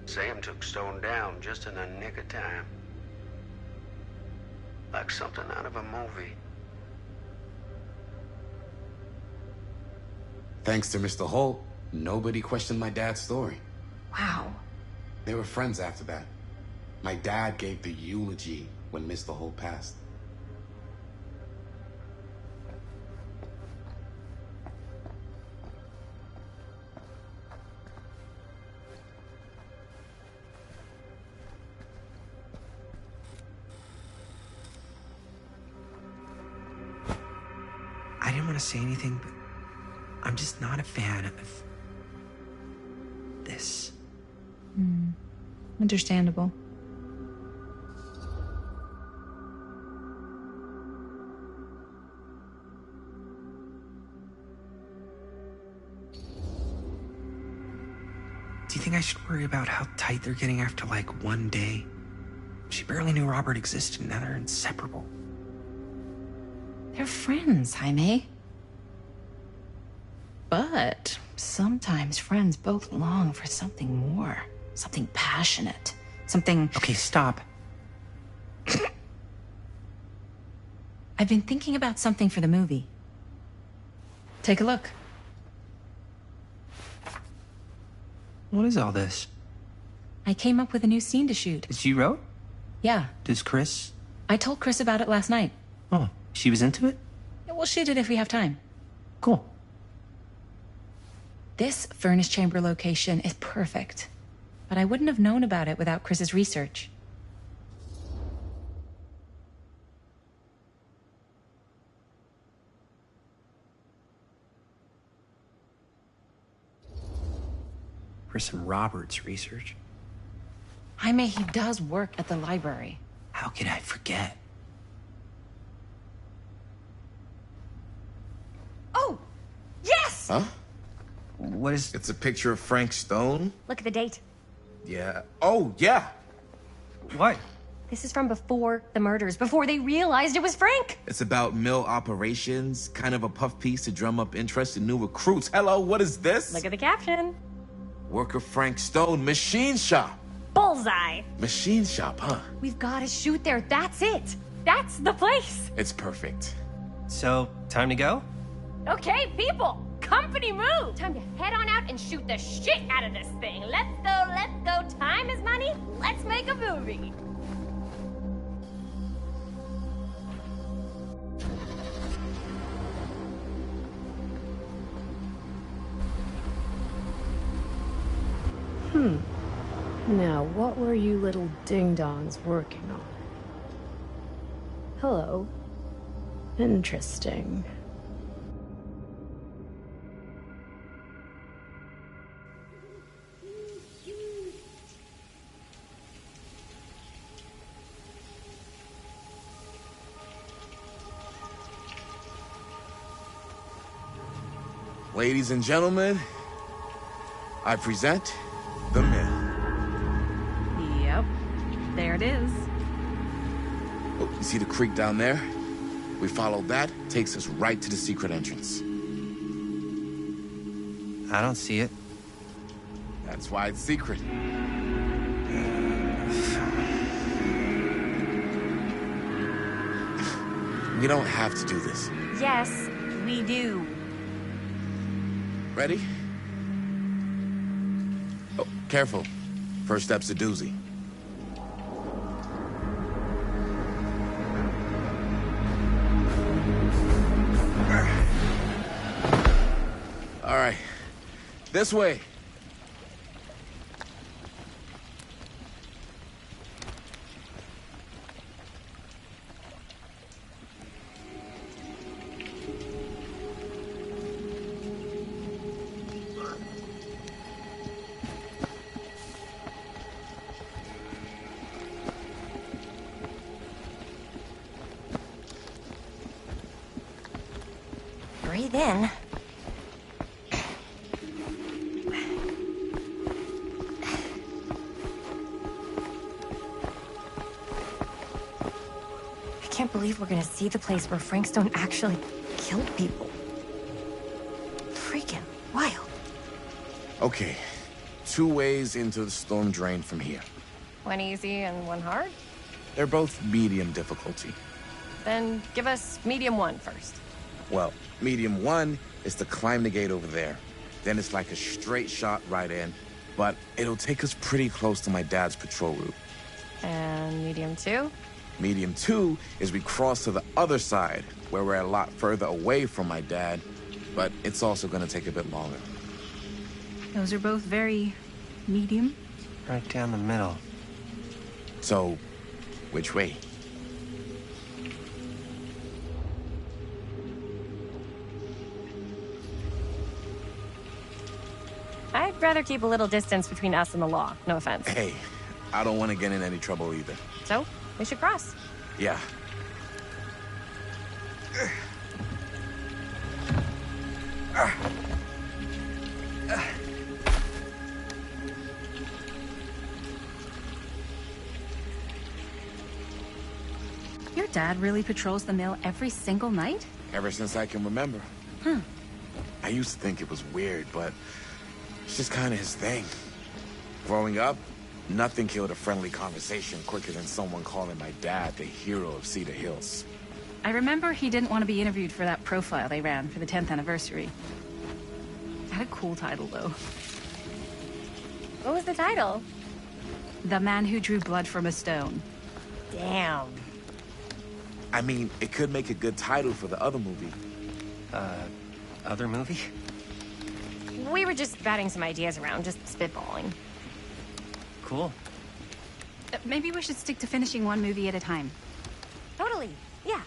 Sam took Stone down just in the nick of time. Like something out of a movie.
Thanks to Mr. Holt, nobody questioned my dad's story.
Wow.
They were friends after that. My dad gave the eulogy when Mr. Holt passed.
I didn't want to say anything, but I'm just not a fan of this.
Understandable.
Do you think I should worry about how tight they're getting after like one day? She barely knew Robert existed, and now they're inseparable.
They're friends, Jaime. But sometimes friends both long for something more. Something passionate. Something...
Okay, stop.
I've been thinking about something for the movie. Take a look.
What is all this?
I came up with a new scene to shoot.
That you wrote?
Yeah.
Does Chris?
I told Chris about it last night.
Oh, she was into it?
Yeah, we'll shoot it if we have time.
Cool.
This furnace chamber location is perfect. But I wouldn't have known about it without Chris's research.
Chris and Robert's research.
Jaime, he does work at the library.
How could I forget?
Oh! Yes!
Huh?
What is...
It's a picture of Frank Stone?
Look at the date.
Yeah. Oh, yeah.
What?
This is from before the murders, before they realized it was Frank.
It's about mill operations, kind of a puff piece to drum up interest in new recruits. Hello, what is this?
Look at the caption.
Worker Frank Stone, machine shop.
Bullseye.
Machine shop, huh?
We've got to shoot there. That's it. That's the place.
It's perfect.
So, time to go?
Okay, people. Company move. Time to head on out and shoot the shit out of this thing. Let's go, let's go. Time is money. Let's make a movie.
Now, what were you little ding-dongs working on? Hello. Interesting.
Ladies and gentlemen, I present The Mill.
Yep. There it is.
Oh, you see the creek down there? We follow that, takes us right to the secret entrance.
I don't see it.
That's why it's secret. We don't have to do this.
Yes, we do.
Ready? Oh, careful. First step's a doozy. right. This way.
Breathe in. I can't believe we're gonna see the place where Frank Stone actually killed people. Freaking wild.
Okay. 2 ways into the storm drain from here.
One easy and one hard?
They're both medium difficulty.
Then give us medium one first.
Well, medium 1 is to climb the gate over there. Then it's like a straight shot right in, but it'll take us pretty close to my dad's patrol route.
And medium 2?
Medium 2 is we cross to the other side, where we're a lot further away from my dad, but it's also gonna take a bit longer.
Those are both very medium.
Right down the middle.
So, which way?
I'd rather keep a little distance between us and the law. No offense.
Hey, I don't want to get in any trouble either.
So, we should cross.
Yeah.
Your dad really patrols the mill every single night?
Ever since I can remember.
Huh.
I used to think it was weird, but it's just kind of his thing. Growing up, nothing killed a friendly conversation quicker than someone calling my dad the hero of Cedar Hills.
I remember he didn't want to be interviewed for that profile they ran for the 10th anniversary. Had a cool title, though.
What was the title?
The Man Who Drew Blood from a Stone.
Damn.
I mean, it could make a good title for the other movie.
Other movie?
We were just batting some ideas around, just spitballing.
Cool.
Maybe we should stick to finishing one movie at a time.
Totally. Yeah.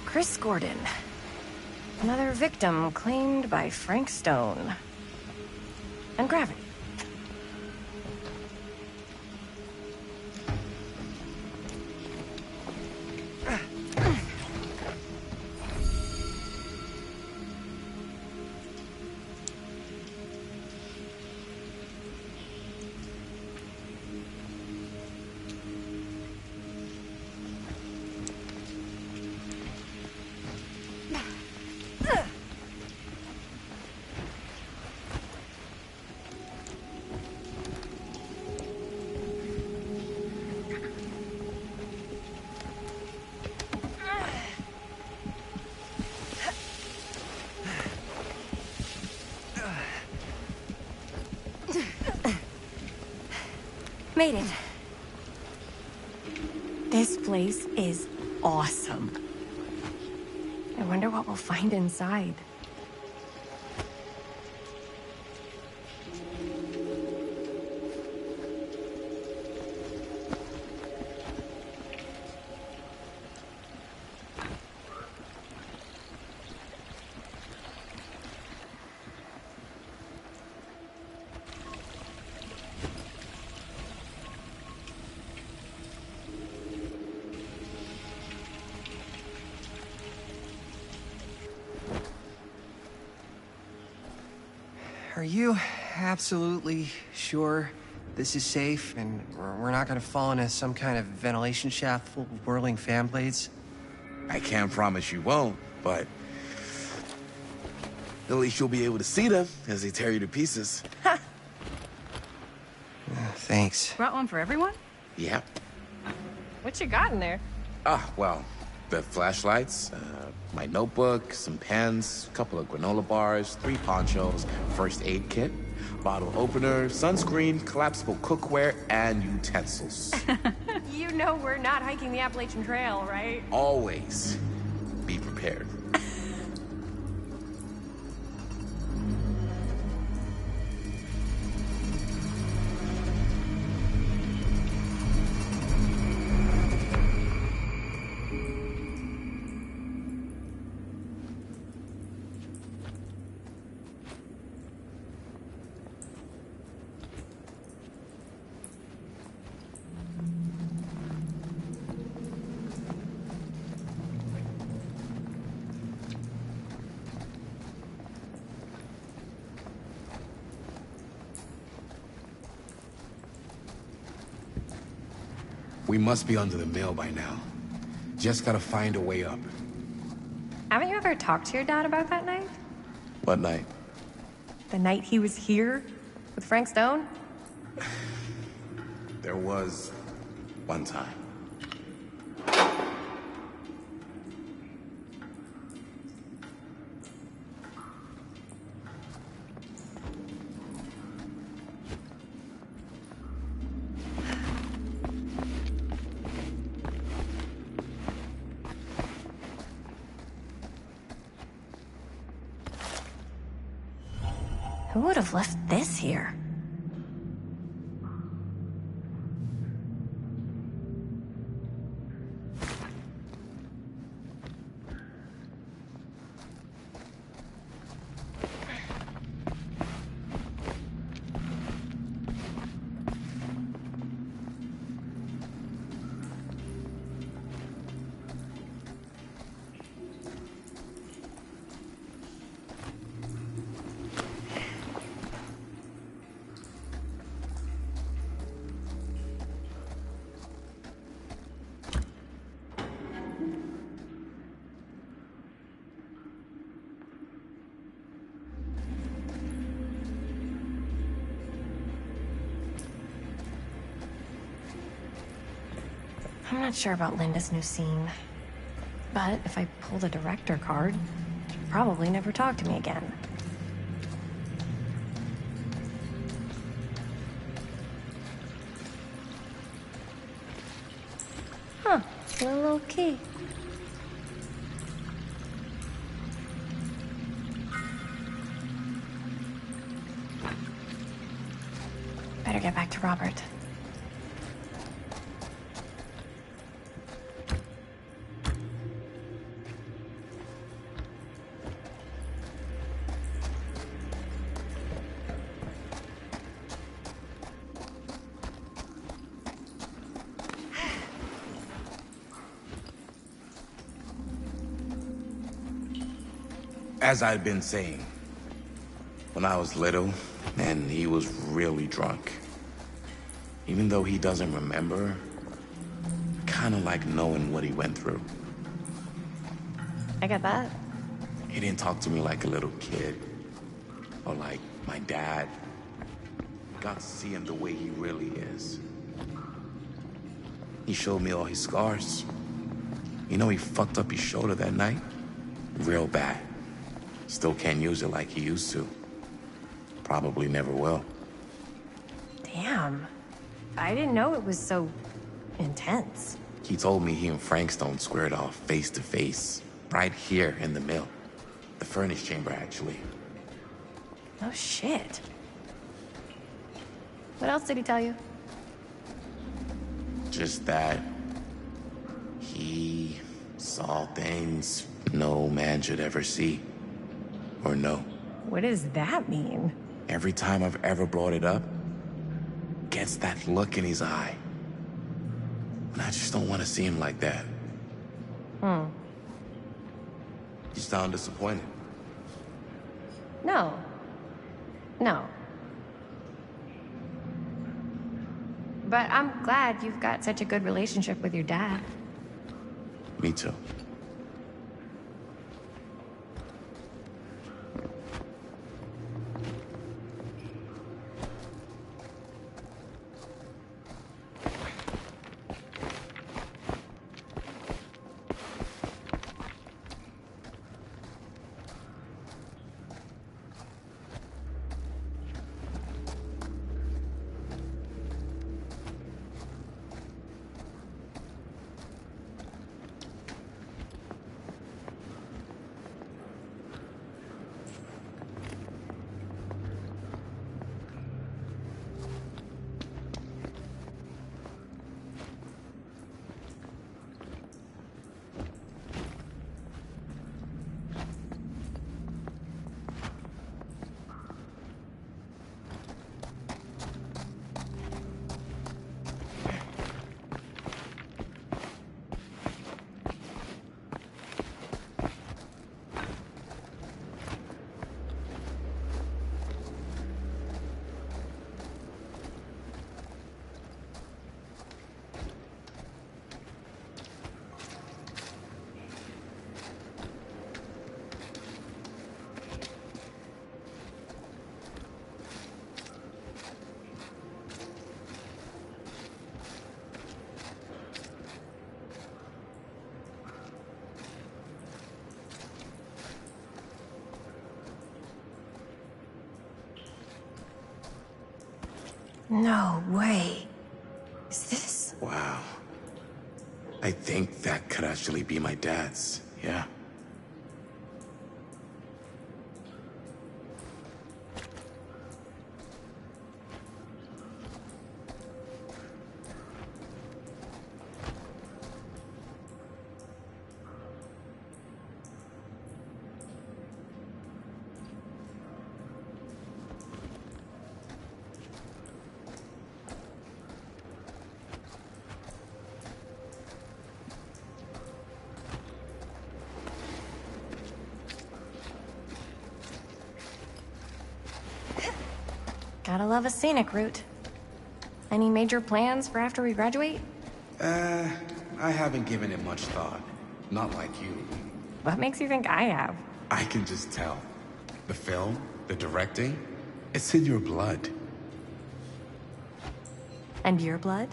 Chris Gordon. Another victim claimed by Frank Stone. And gravity. Made it. This place is awesome. I wonder what we'll find inside.
Are you absolutely sure this is safe and we're not gonna fall into some kind of ventilation shaft full of whirling fan blades?
I can't promise you won't, but at least you'll be able to see them as they tear you to pieces.
Thanks.
Brought one for everyone?
Yep.
What you got in there?
Well, the flashlights, my notebook, some pens, a couple of granola bars, 3 ponchos, first aid kit, bottle opener, sunscreen, collapsible cookware, and utensils.
You know we're not hiking the Appalachian Trail, right?
Always be prepared. We must be under the mill by now. Just gotta find a way up.
Haven't you ever talked to your dad about that night?
What night?
The night he was here with Frank Stone?
There was one time.
Who would have left this here? I'm not sure about Linda's new scene. But if I pull the director card, she'll probably never talk to me again. Huh, a little key. Better get back to Robert.
As I'd been saying, when I was little, and he was really drunk. Even though he doesn't remember, kind of like knowing what he went through.
I get that.
He didn't talk to me like a little kid, or like my dad. Got to see him the way he really is. He showed me all his scars. You know he fucked up his shoulder that night? Real bad. Still can't use it like he used to. Probably never will.
Damn. I didn't know it was so intense.
He told me he and Frankstone squared off face to face, right here in the mill. The furnace chamber, actually.
Oh, shit. What else did he tell you?
Just that he saw things no man should ever see or know.
What does that mean?
Every time I've ever brought it up, gets that look in his eye. And I just don't want to see him like that. You sound disappointed.
No. No. But I'm glad you've got such a good relationship with your dad.
Me too.
No way. Is this?
Wow. I think that could actually be my dad's, yeah.
Gotta love a scenic route. Any major plans for after we graduate?
I haven't given it much thought. Not like you.
What makes you think I have?
I can just tell. The film, the directing, it's in your blood.
And your blood?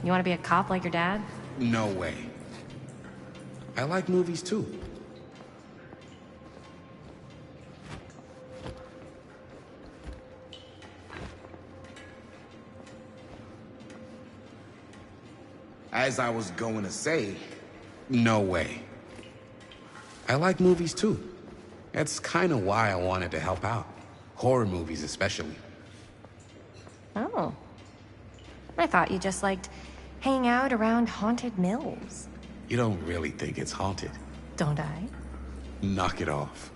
You want to be a cop like your dad?
No way. I like movies too. As I was going to say, no way. I like movies too. That's kind of why I wanted to help out. Horror movies especially.
Oh. I thought you just liked hanging out around haunted mills.
You don't really think it's haunted.
Don't I?
Knock it off.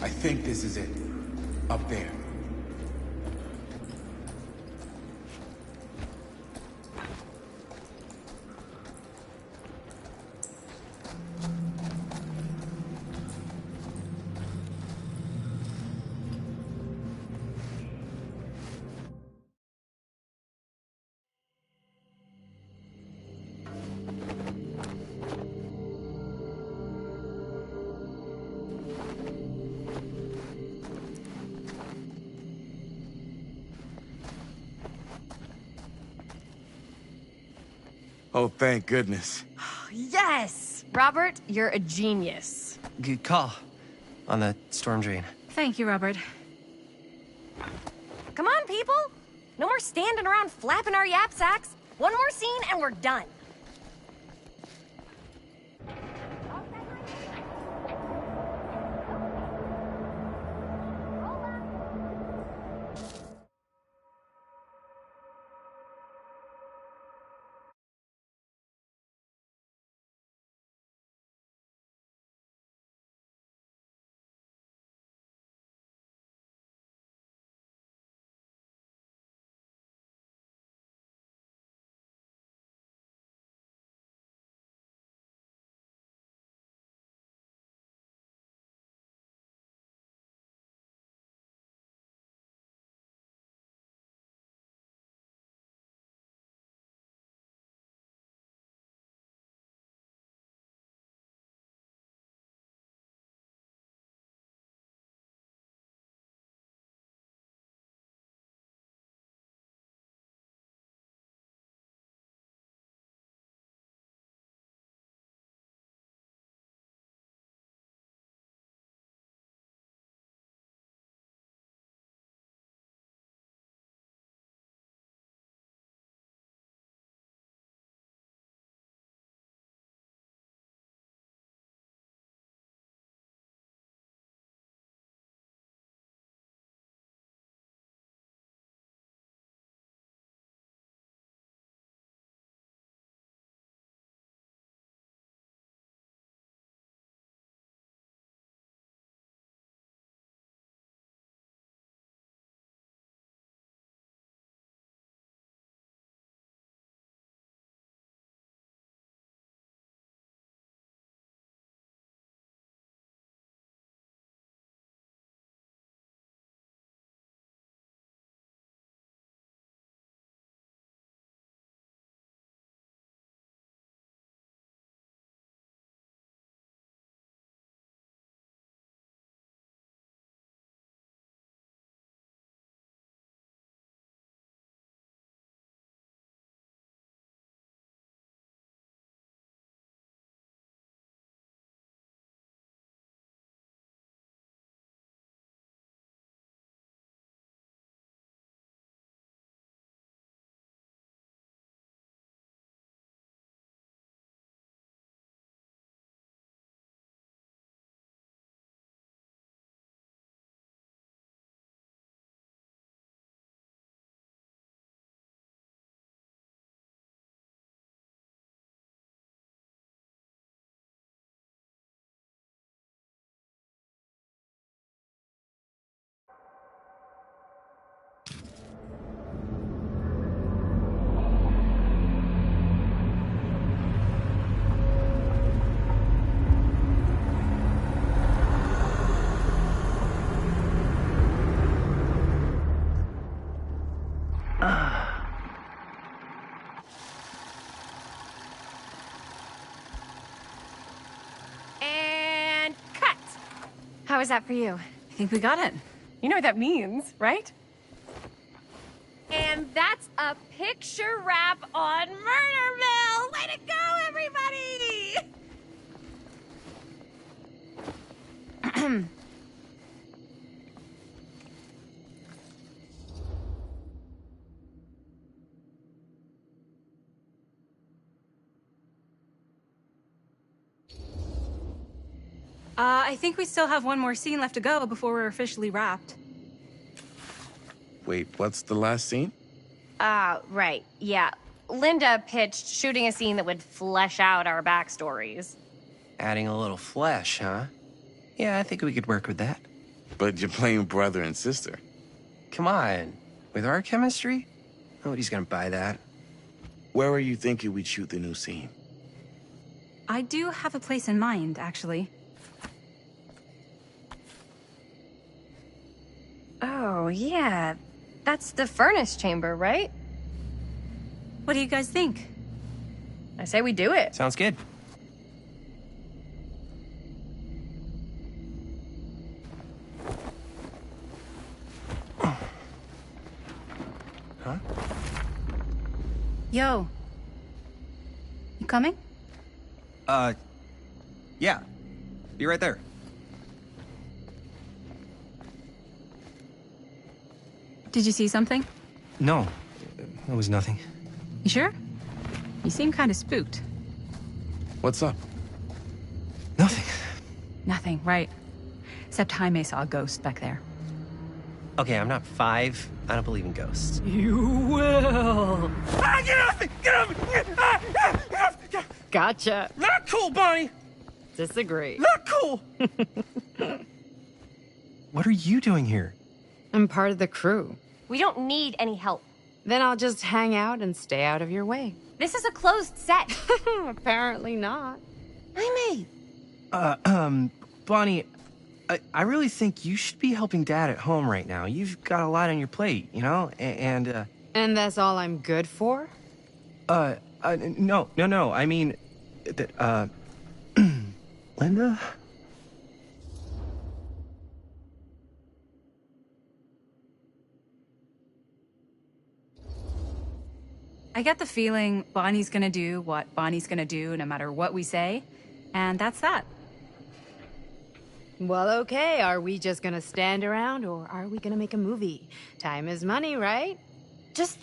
I think this is it. Up there. Oh, thank goodness.
Yes! Robert, you're a genius.
Good call on the storm drain.
Thank you, Robert.
Come on, people! No more standing around flapping our yap sacks. One more scene and we're done. And cut! How was that for you?
I think we got it.
You know what that means, right? And that's a picture wrap on Murder Mill! Way to go, everybody!
I think we still have one more scene left to go before we're officially wrapped.
Wait, what's the last scene?
Right, yeah. Linda pitched shooting a scene that would flesh out our backstories.
Adding a little flesh, huh? Yeah, I think we could work with that.
But you're playing brother and sister.
Come on. With our chemistry? Nobody's gonna buy that.
Where are you thinking we'd shoot the new scene?
I do have a place in mind, actually.
Oh, yeah. That's the furnace chamber, right?
What do you guys think?
I say we do it.
Sounds good.
Yo. You coming?
Yeah. Be right there.
Did you see something?
No, it was nothing.
You sure? You seem kind of spooked.
What's up?
Nothing, right. Except Jaime saw a ghost back there.
Okay, I'm not 5. I don't believe in ghosts.
You will.
Ah, get off me! Get off me!
Gotcha.
Not cool, Bonnie!
Disagree.
Not cool! What are you doing here?
I'm part of the crew.
We don't need any help.
Then I'll just hang out and stay out of your way.
This is a closed set.
Apparently not.
Jaime!
Bonnie, I really think you should be helping Dad at home right now. You've got a lot on your plate, you know? And
that's all I'm good for?
No. I mean, Linda?
I get the feeling Bonnie's gonna do what Bonnie's gonna do no matter what we say, and that's that.
Well, okay. Are we just gonna stand around or are we gonna make a movie? Time is money, right?
Just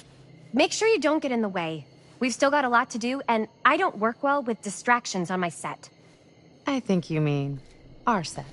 make sure you don't get in the way. We've still got a lot to do, and I don't work well with distractions on my set.
I think you mean our set.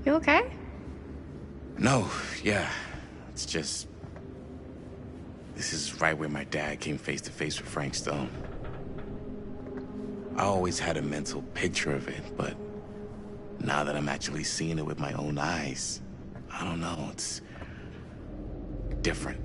You okay?
No, yeah. It's just... This is right where my dad came face to face with Frank Stone. I always had a mental picture of it, but now that I'm actually seeing it with my own eyes, I don't know, it's different.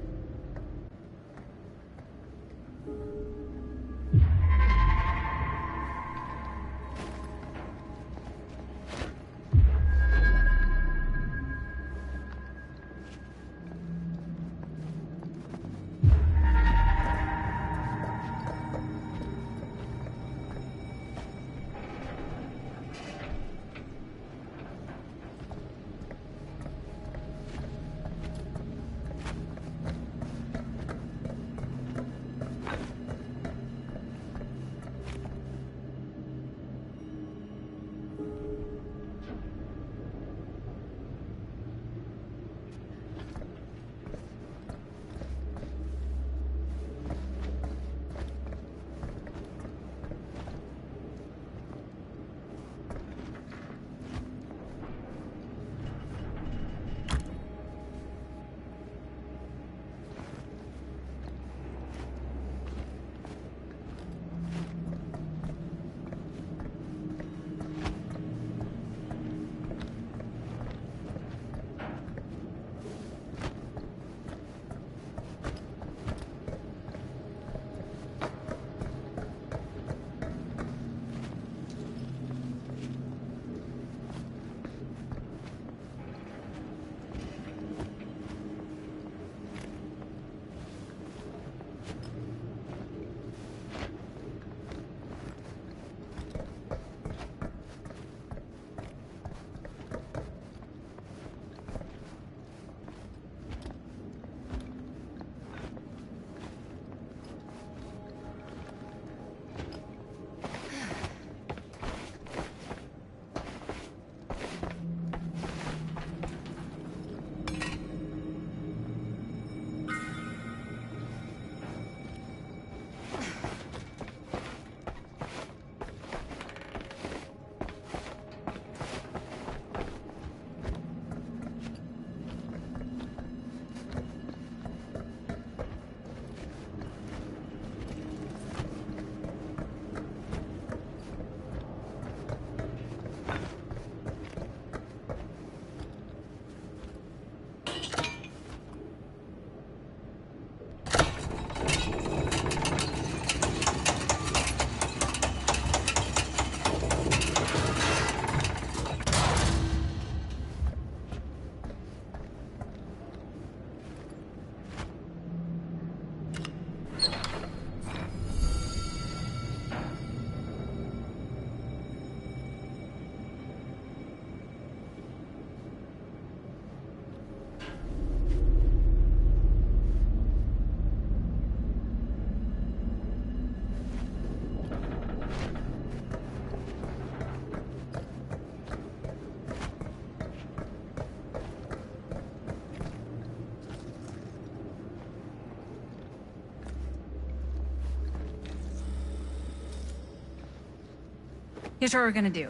Here's what we're gonna do.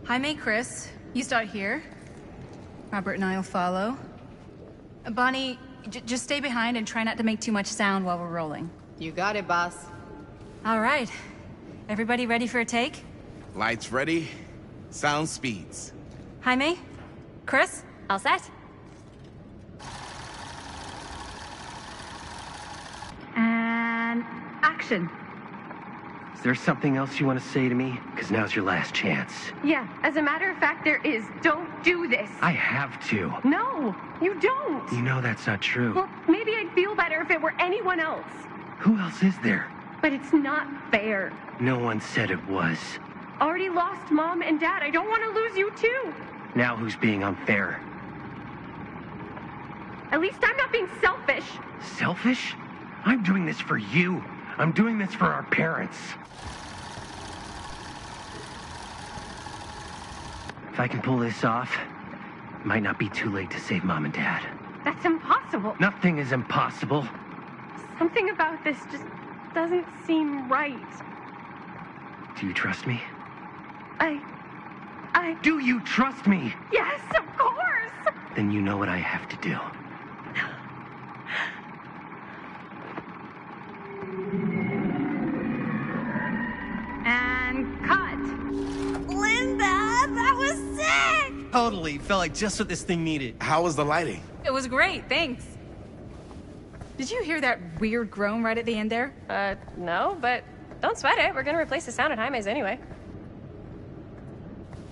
Jaime, Chris, you start here. Robert and I'll follow. Bonnie, just stay behind and try not to make too much sound while we're rolling.
You got it, boss.
All right. Everybody ready for a take?
Lights ready, sound speeds.
Jaime? Chris?
All set?
And action.
Is there something else you want to say to me? Because now's your last chance.
Yeah, as a matter of fact, there is. Don't do this.
I have to.
No, you don't.
You know that's not true.
Well, maybe I'd feel better if it were anyone else.
Who else is there?
But it's not fair.
No one said it was.
Already lost Mom and Dad. I don't want to lose you too.
Now who's being unfair?
At least I'm not being selfish.
Selfish? I'm doing this for you. I'm doing this for our parents. If I can pull this off, it might not be too late to save Mom and Dad.
That's impossible.
Nothing is impossible.
Something about this just doesn't seem right.
Do you trust me?
Do you trust me?
Yes, of course!
Then you know what I have to do.
And cut.
Linda, that was sick!
Totally. Felt like just what this thing needed.
How was the lighting?
It was great, thanks. Did you hear that weird groan right at the end there?
No, but don't sweat it. We're gonna replace the sound at Jaime's anyway.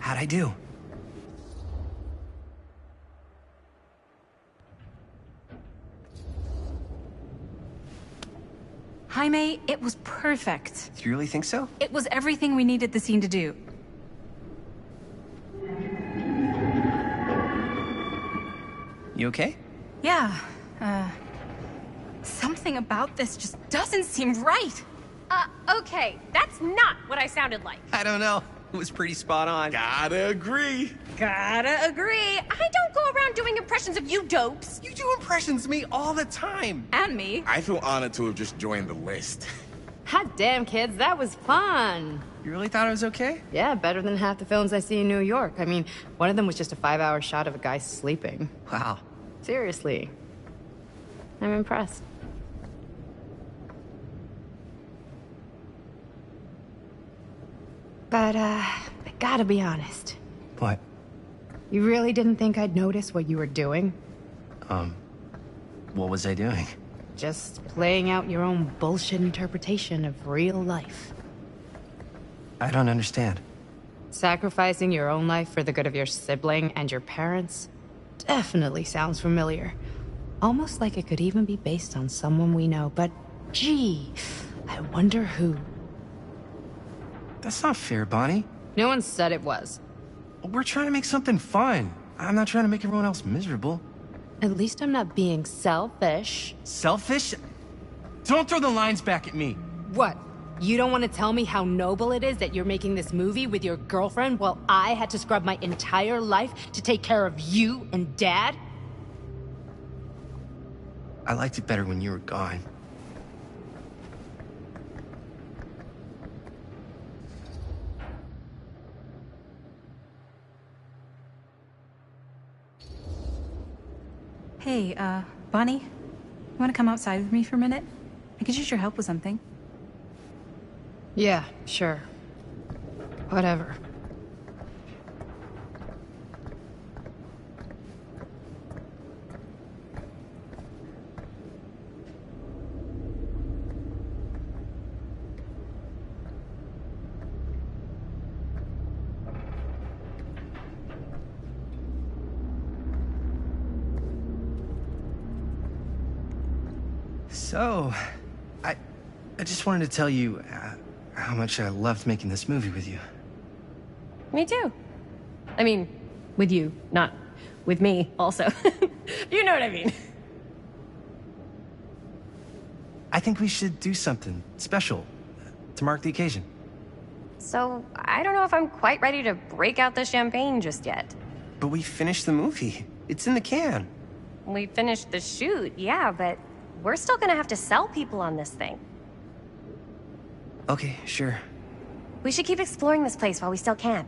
How'd I do?
Jaime, it was perfect.
Do you really think so?
It was everything we needed the scene to do.
You okay?
Yeah, something about this just doesn't seem right.
Okay, that's not what I sounded like.
I don't know. It was pretty spot on.
Gotta agree.
Gotta agree. I don't go around doing impressions of you dopes.
You do impressions of me all the time.
And me.
I feel honored to have just joined the list.
Hot damn, kids, that was fun.
You really thought it was okay?
Yeah, better than half the films I see in New York. I mean, one of them was just a 5-hour shot of a guy sleeping.
Wow.
Seriously. I'm impressed. But, I gotta be honest.
What?
You really didn't think I'd notice what you were doing?
What was I doing?
Just playing out your own bullshit interpretation of real life.
I don't understand.
Sacrificing your own life for the good of your sibling and your parents definitely sounds familiar. Almost like it could even be based on someone we know, but gee, I wonder who.
That's not fair, Bonnie.
No one said it was.
We're trying to make something fun. I'm not trying to make everyone else miserable.
At least I'm not being selfish.
Selfish? Don't throw the lines back at me.
What? You don't want to tell me how noble it is that you're making this movie with your girlfriend while I had to scrub my entire life to take care of you and Dad?
I liked it better when you were gone.
Hey, Bonnie, you want to come outside with me for a minute? I could use your help with something.
Yeah, sure. Whatever.
So, I just wanted to tell you how much I loved making this movie with you.
Me too. I mean, with you, not with me, also. You know what I mean.
I think we should do something special to mark the occasion.
So, I don't know if I'm quite ready to break out the champagne just yet.
But we finished the movie. It's in the can.
We finished the shoot, yeah, but we're still gonna have to sell people on this thing.
Okay, sure.
We should keep exploring this place while we still can.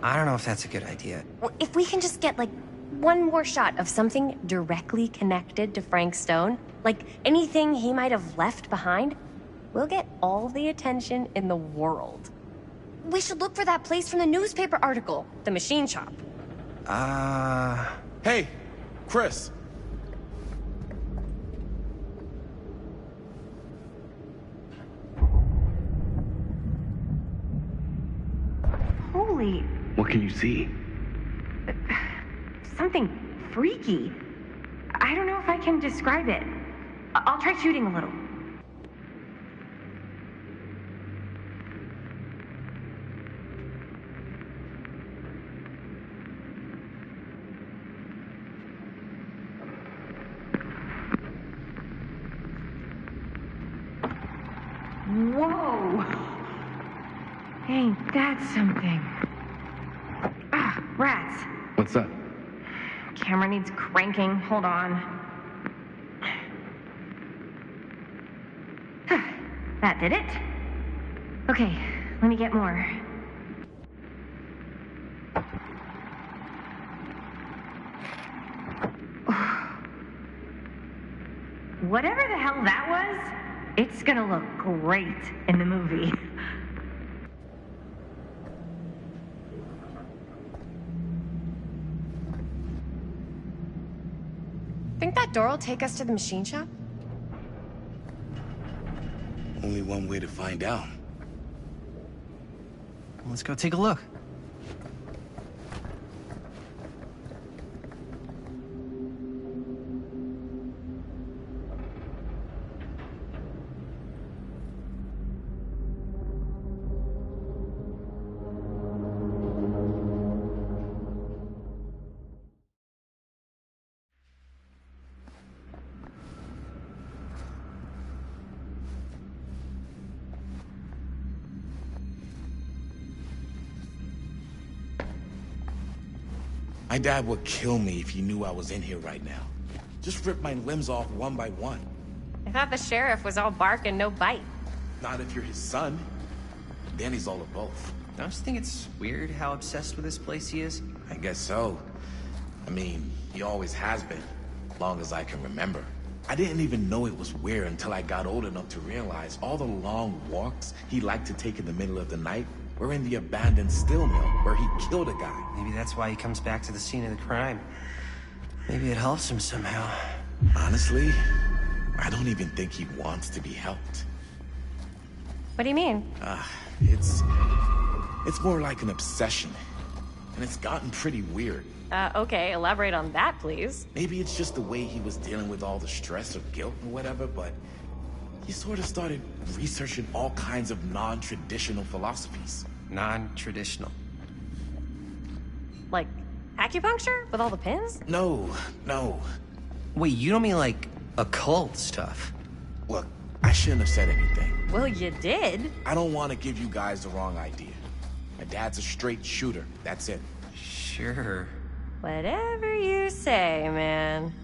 I don't know if that's a good idea.
Well, if we can just get, like, one more shot of something directly connected to Frank Stone, like anything he might have left behind, we'll get all the attention in the world. We should look for that place from the newspaper article, the machine shop.
Hey, Chris.
Holy,
What can you see?
something freaky. I don't know if I can describe it. I'll try shooting a little. Whoa! Ain't that something? Ah, rats.
What's up?
Camera needs cranking. Hold on. That did it? Okay, let me get more. whatever the hell that was, it's gonna look great in the movie.
Think that door will take us to the machine shop?
Only one way to find out.
Let's go take a look.
My dad would kill me if he knew I was in here right now. Just rip my limbs off one by one.
I thought the sheriff was all bark and no bite.
Not if you're his son. Then he's all of both.
I just think it's weird how obsessed with this place he is.
I guess so. I mean, he always has been, long as I can remember. I didn't even know it was weird until I got old enough to realize all the long walks he liked to take in the middle of the night were in the abandoned steel mill where he killed a guy.
Maybe that's why he comes back to the scene of the crime. Maybe it helps him somehow.
Honestly, I don't even think he wants to be helped.
What do you mean?
It's more like an obsession. And it's gotten pretty weird.
Okay, elaborate on that, please.
Maybe it's just the way he was dealing with all the stress or guilt or whatever, but he sort of started researching all kinds of non-traditional philosophies.
Non-traditional?
Like acupuncture with all the pins?
No.
Wait, you don't mean like occult stuff?
Look, I shouldn't have said anything.
Well, you did.
I don't want to give you guys the wrong idea. My dad's a straight shooter. That's it.
Sure.
Whatever you say, man.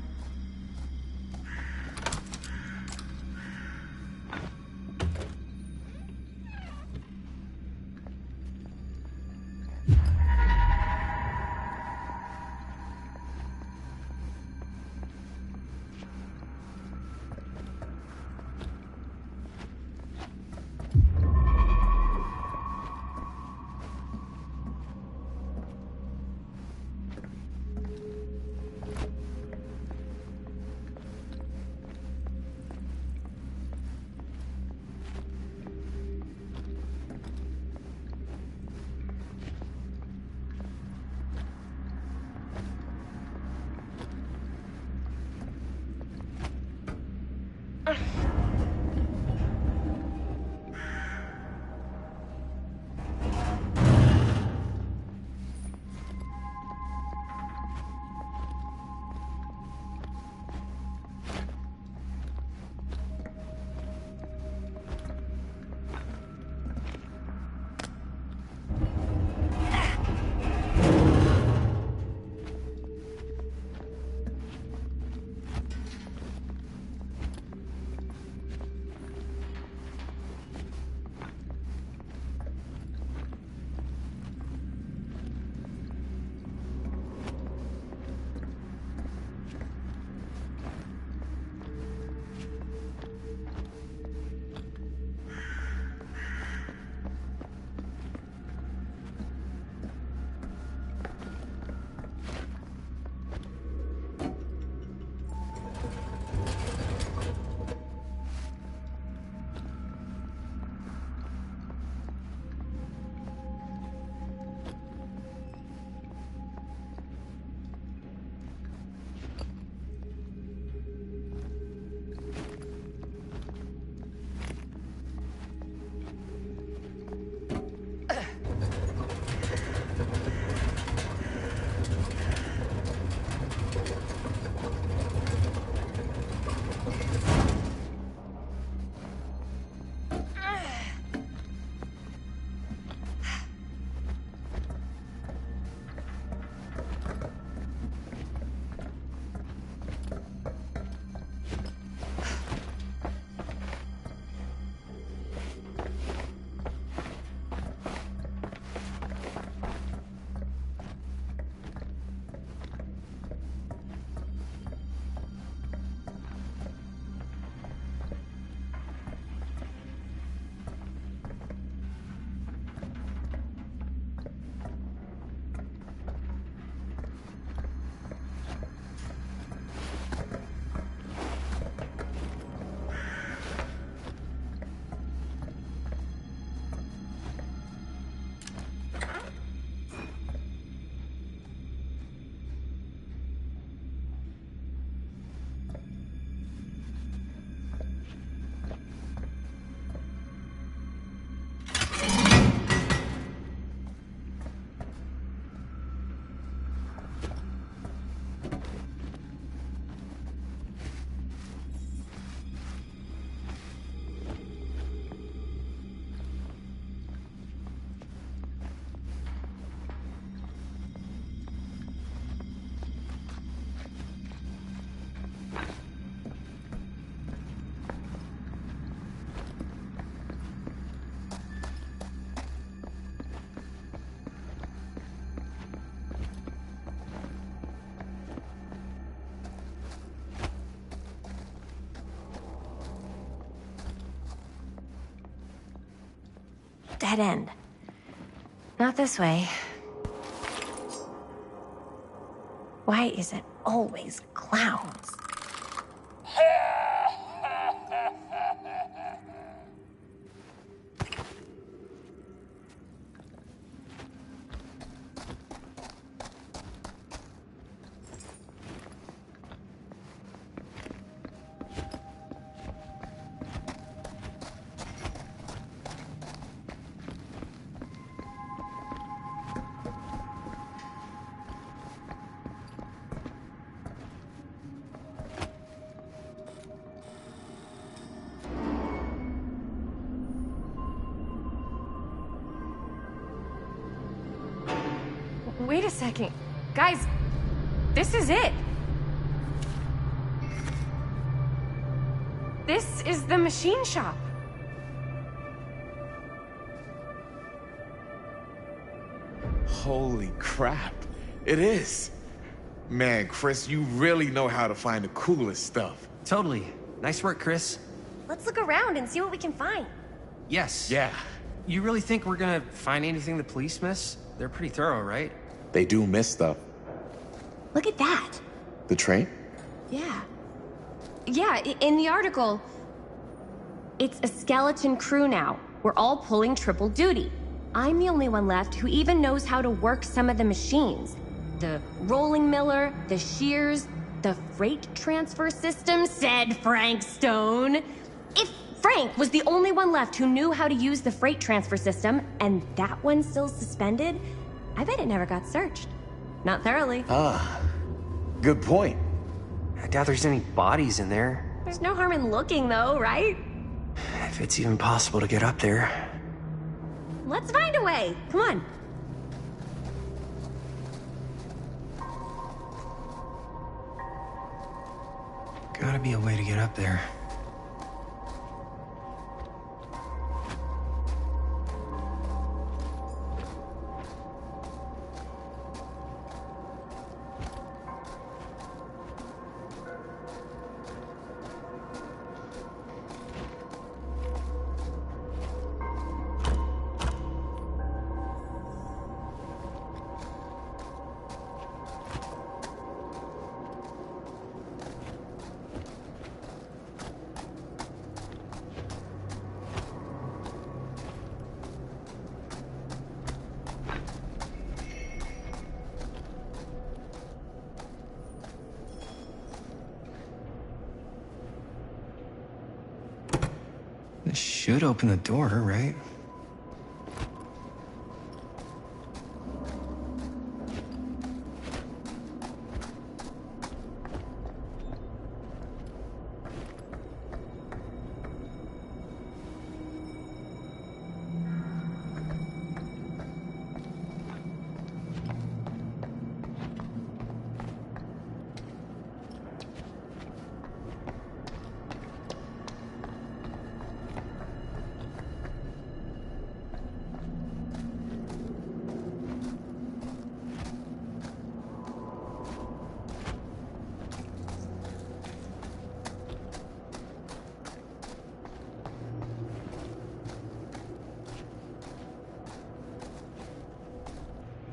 dead end. Not this way. Why is it always clowns? Wait a second. Guys, this is it. This is the machine shop.
Holy crap. It is. Man, Chris, you really know how to find the coolest stuff.
Totally. Nice work, Chris.
Let's look around and see what we can find.
Yes.
Yeah.
You really think we're gonna find anything the police miss? They're pretty thorough, right?
They do miss stuff.
Look at that.
The train?
Yeah. Yeah, in the article, it's a skeleton crew now. We're all pulling triple duty. I'm the only one left who even knows how to work some of the machines. The rolling miller, the shears, the freight transfer system, said Frank Stone. If Frank was the only one left who knew how to use the freight transfer system, and that one's still suspended, I bet it never got searched. Not thoroughly.
Ah, good point.
I doubt there's any bodies in there.
There's no harm in looking, though, right?
If it's even possible to get up there.
Let's find a way. Come on.
Gotta be a way to get up there. This should open the door, right?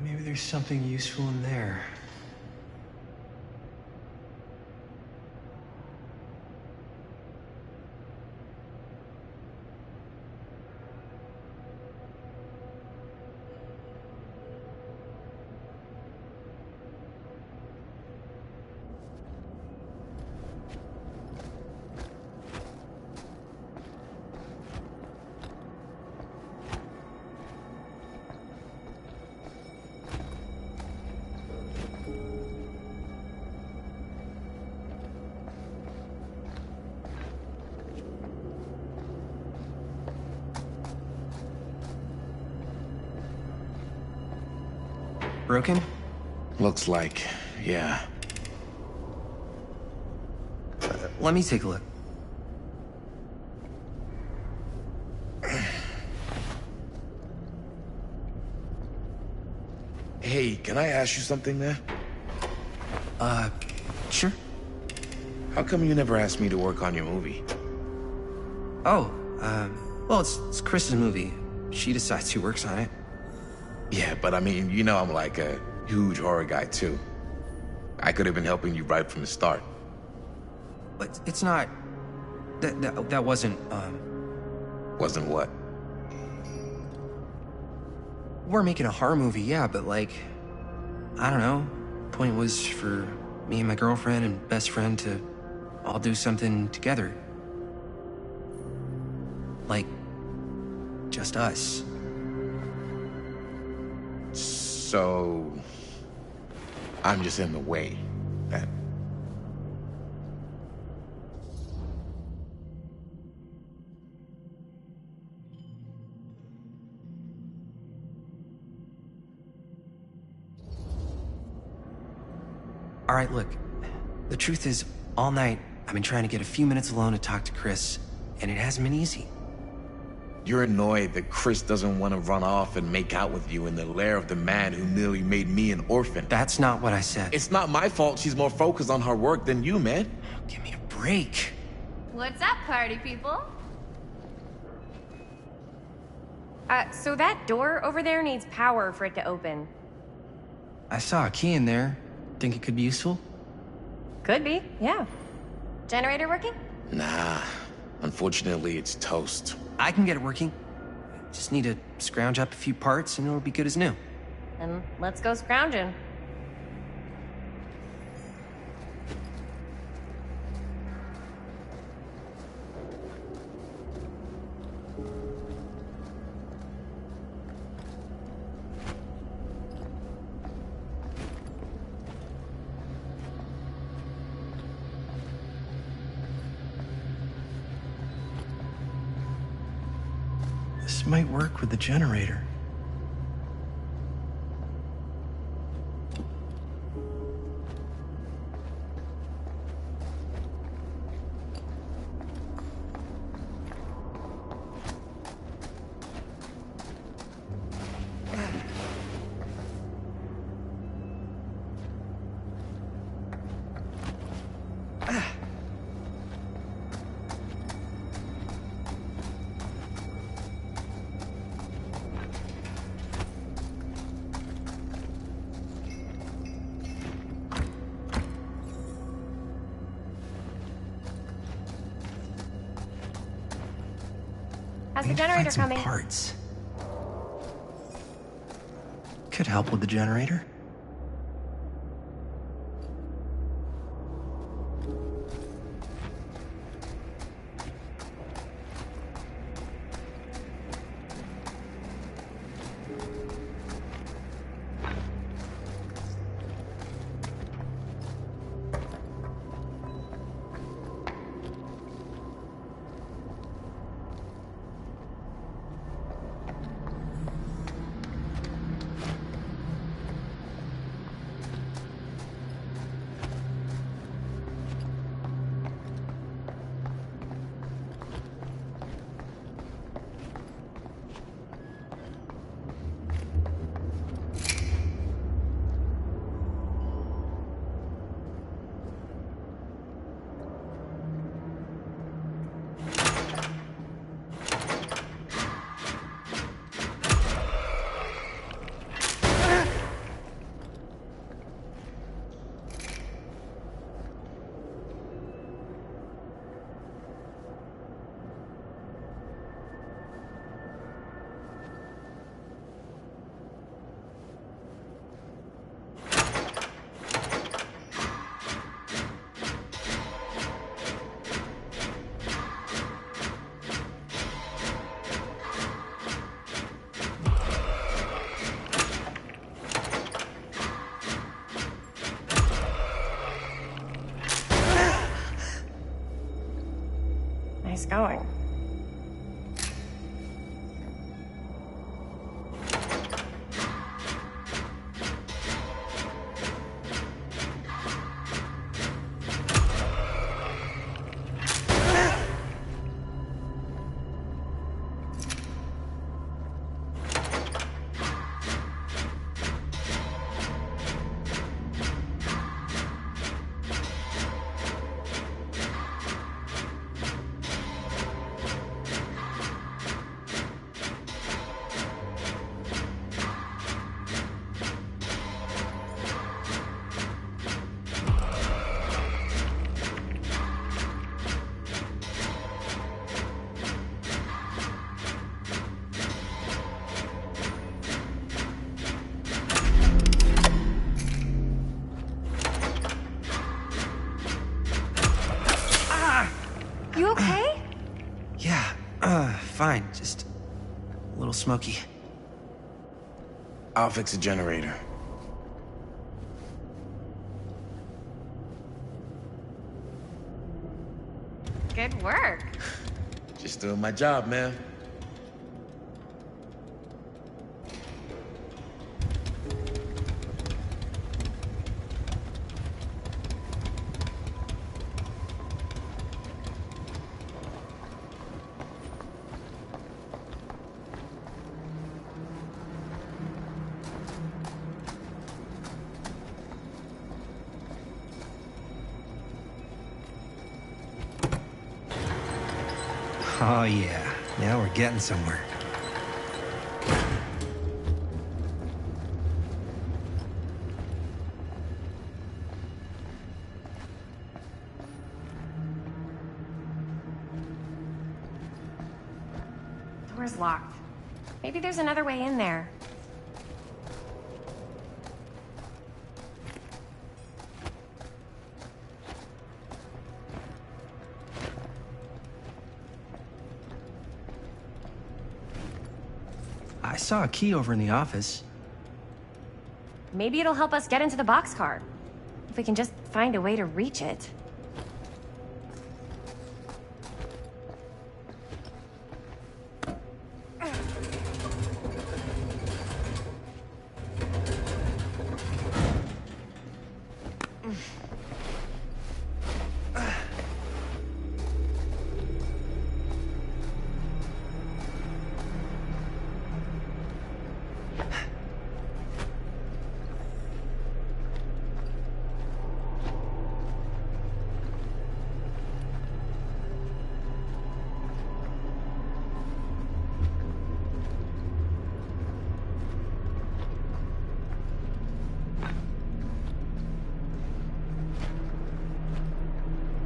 Maybe there's something useful in there. Broken?
Looks like, yeah.
Let me take a look.
Hey, can I ask you something, man?
Sure.
How come you never asked me to work on your movie?
Oh, well, it's Chris's movie. she decides who works on it.
Yeah, but I mean, you know I'm like a huge horror guy too. I could have been helping you right from the start.
But it's not... That wasn't,
Wasn't what?
We're making a horror movie, yeah, but like... I don't know. Point was for me and my girlfriend and best friend to all do something together. Like, just us.
So... I'm just in the way, then.
All right, look. The truth is, all night, I've been trying to get a few minutes alone to talk to Chris, and it hasn't been easy.
You're annoyed that Chris doesn't want to run off and make out with you in the lair of the man who nearly made me an orphan.
That's not what I said.
It's not my fault she's more focused on her work than you, man.
Give me a break.
What's up, party people? So that door over there needs power for it to open.
I saw a key in there. Think it could be useful?
Could be, yeah. Generator working?
Nah. Unfortunately, it's toast.
I can get it working. Just need to scrounge up a few parts and it'll be good as new.
Then let's go scrounging.
This might work with the generator.
How's the generator
Find some
coming?
parts. Could help with the generator.
Nice going.
Just a little smoky.
I'll fix a generator.
Good work.
Just doing my job, man.
Oh yeah, now we're getting somewhere.
Door's locked. Maybe there's another way in there.
I saw a key over in the office.
Maybe it'll help us get into the boxcar. If we can just find a way to reach it.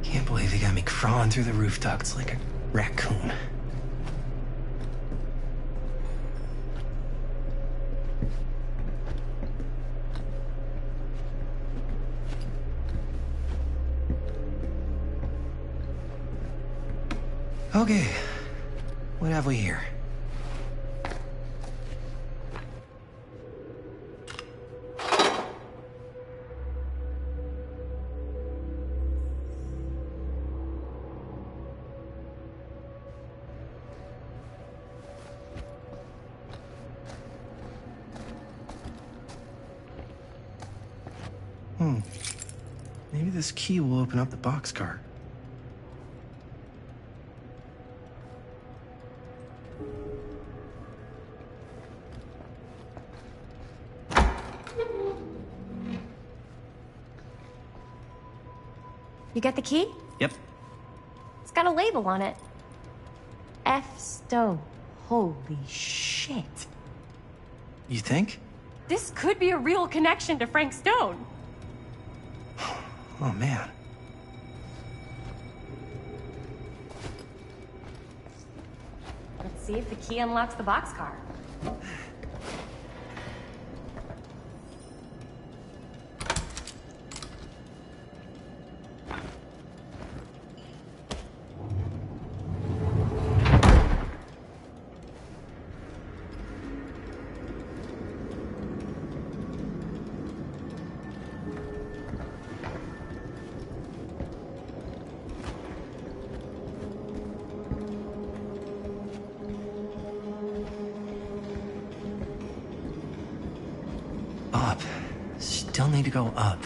Can't believe they got me crawling through the roof ducts like a raccoon. Okay, what have we here? Maybe this key will open up the boxcar.
You get the key?
Yep.
It's got a label on it. F. Stone. Holy shit.
You think?
This could be a real connection to Frank Stone.
Oh, man.
Let's see if the key unlocks the boxcar.
Up. Still need to go up.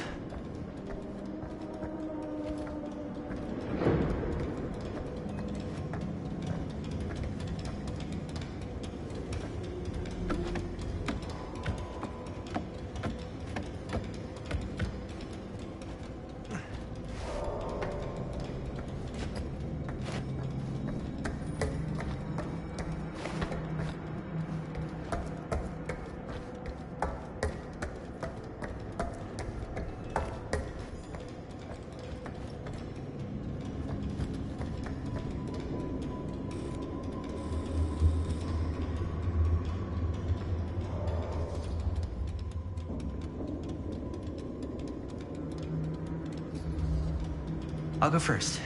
I'll go first.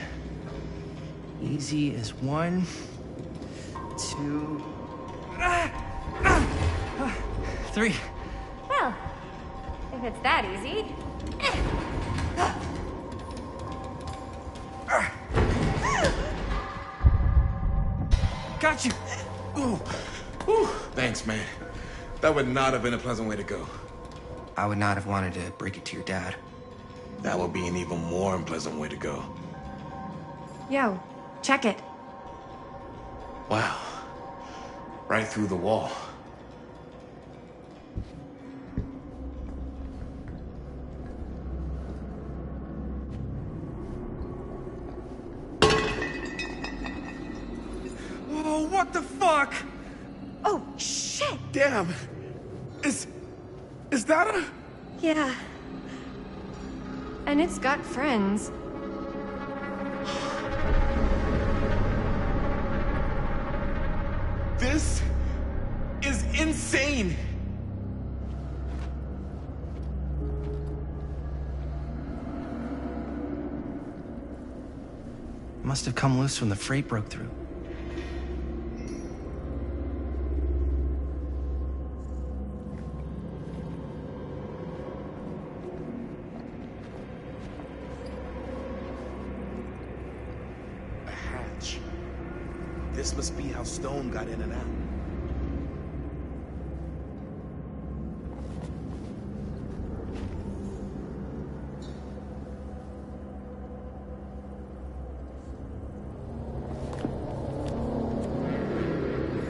Easy as one, 2, 3.
Well, if it's that easy.
Got you!
Ooh. Ooh. Thanks, man. That would not have been a pleasant way to go.
I would not have wanted to break it to your dad.
That would be an even more unpleasant way to go.
Yo, check it.
Wow. Right through the wall.
Oh, what the fuck?
Oh, shit!
Damn! Is that a...
Yeah. And it's got friends.
This is insane!
Must have come loose when the freight broke through.
A hatch. This must be how Stone got in and out.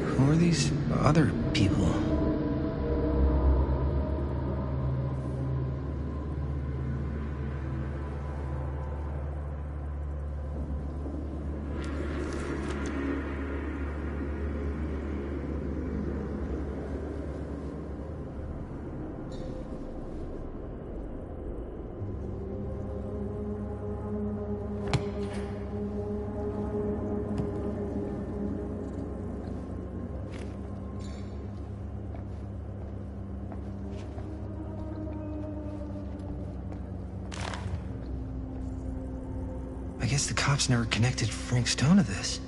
Who are these other people? I guess the cops never connected Frank Stone to this.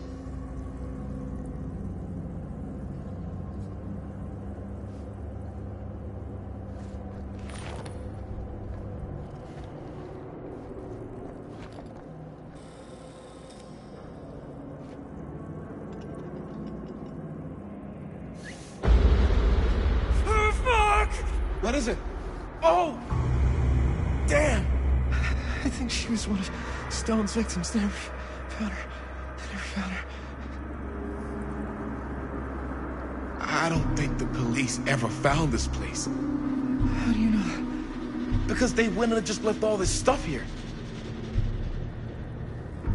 Oh, fuck! What is it? Oh! Damn!
I think she was one of Stone's victims. They never found her.
I don't think the police ever found this place.
How do you know that?
Because they went and just left all this stuff here.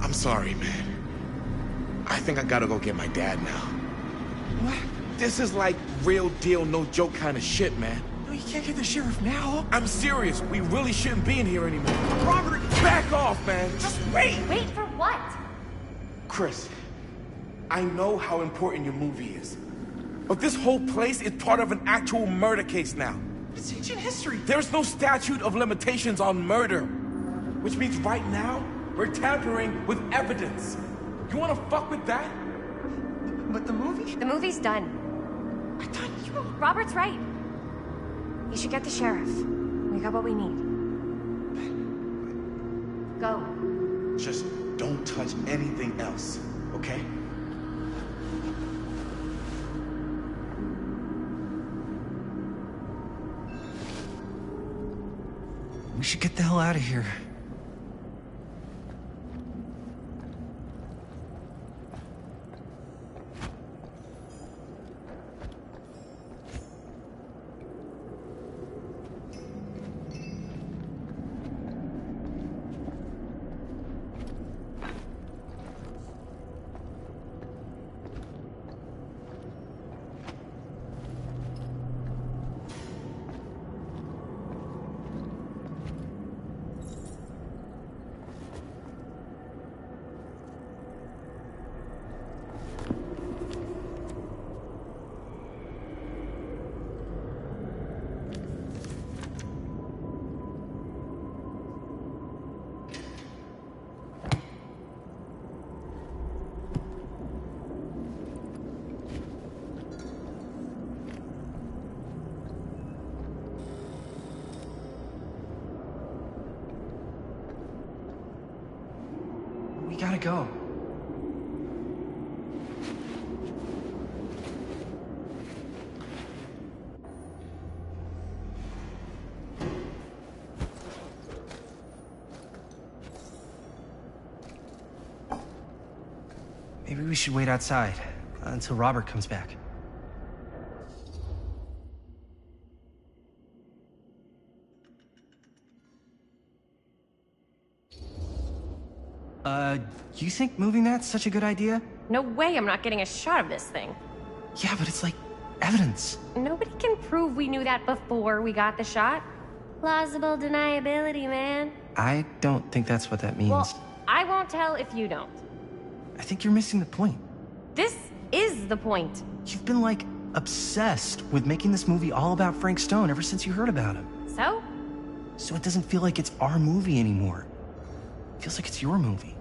I'm sorry, man. I think I gotta go get my dad now.
What?
This is like real deal, no joke kind of shit, man.
No, you can't get the sheriff now.
I'm serious. We really shouldn't be in here anymore. Robert, back off, man. Just wait.
Wait for what?
Chris, I know how important your movie is. But this whole place is part of an actual murder case now.
It's ancient history.
There's no statute of limitations on murder. Which means right now, we're tampering with evidence. You wanna fuck with that?
But the movie?
The movie's done.
I thought you...
Robert's right. You should get the sheriff. We got what we need. Go.
Just don't touch anything else, okay?
We should get the hell out of here. We gotta go. Maybe we should wait outside until Robert comes back. You think moving that's such a good idea?
No way I'm not getting a shot of this thing.
Yeah, but it's like evidence.
Nobody can prove we knew that before we got the shot. Plausible deniability, man.
I don't think that's what that means.
Well, I won't tell if you don't.
I think you're missing the point.
This is the point.
You've been, like, obsessed with making this movie all about Frank Stone ever since you heard about him.
So?
So it doesn't feel like it's our movie anymore. It feels like it's your movie.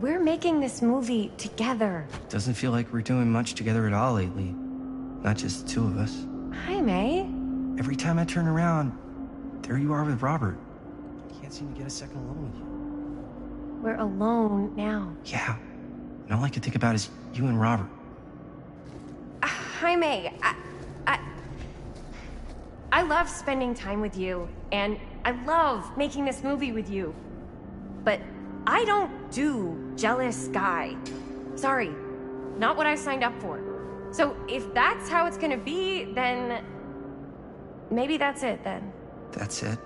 We're making this movie together.
Doesn't feel like we're doing much together at all lately. Not just the two of us.
Hi, May.
Every time I turn around, there you are with Robert. I can't seem to get a second alone with you.
We're alone now.
Yeah. And all I can think about is you and Robert.
Hi, May. I love spending time with you, and I love making this movie with you. But I don't do jealous guy. Sorry, not what I signed up for. So if that's how it's gonna be, then maybe that's it then.
That's it?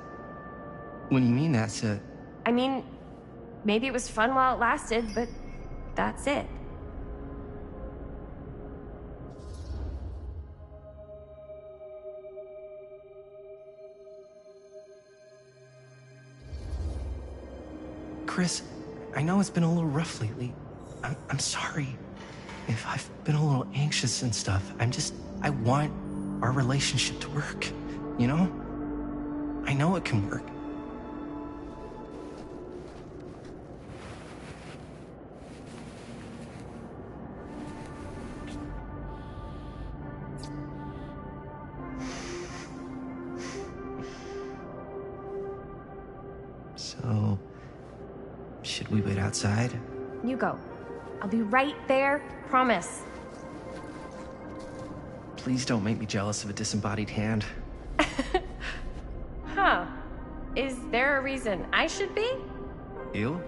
What do you mean that's it?
I mean, maybe it was fun while it lasted, but that's it.
Chris, I know it's been a little rough lately. I'm sorry if I've been a little anxious and stuff. I want our relationship to work, you know? I know it can work. So, should we wait outside?
You go. I'll be right there, promise.
Please don't make me jealous of a disembodied hand.
Huh. Is there a reason I should be?
You?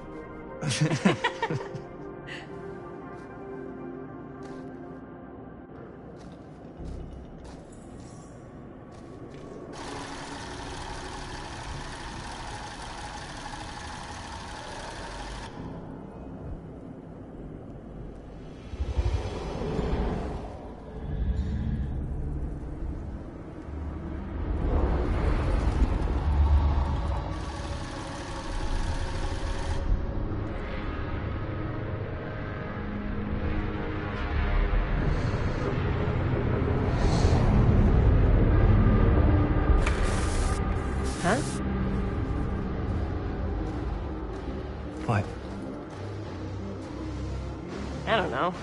Huh?
What?
I don't know.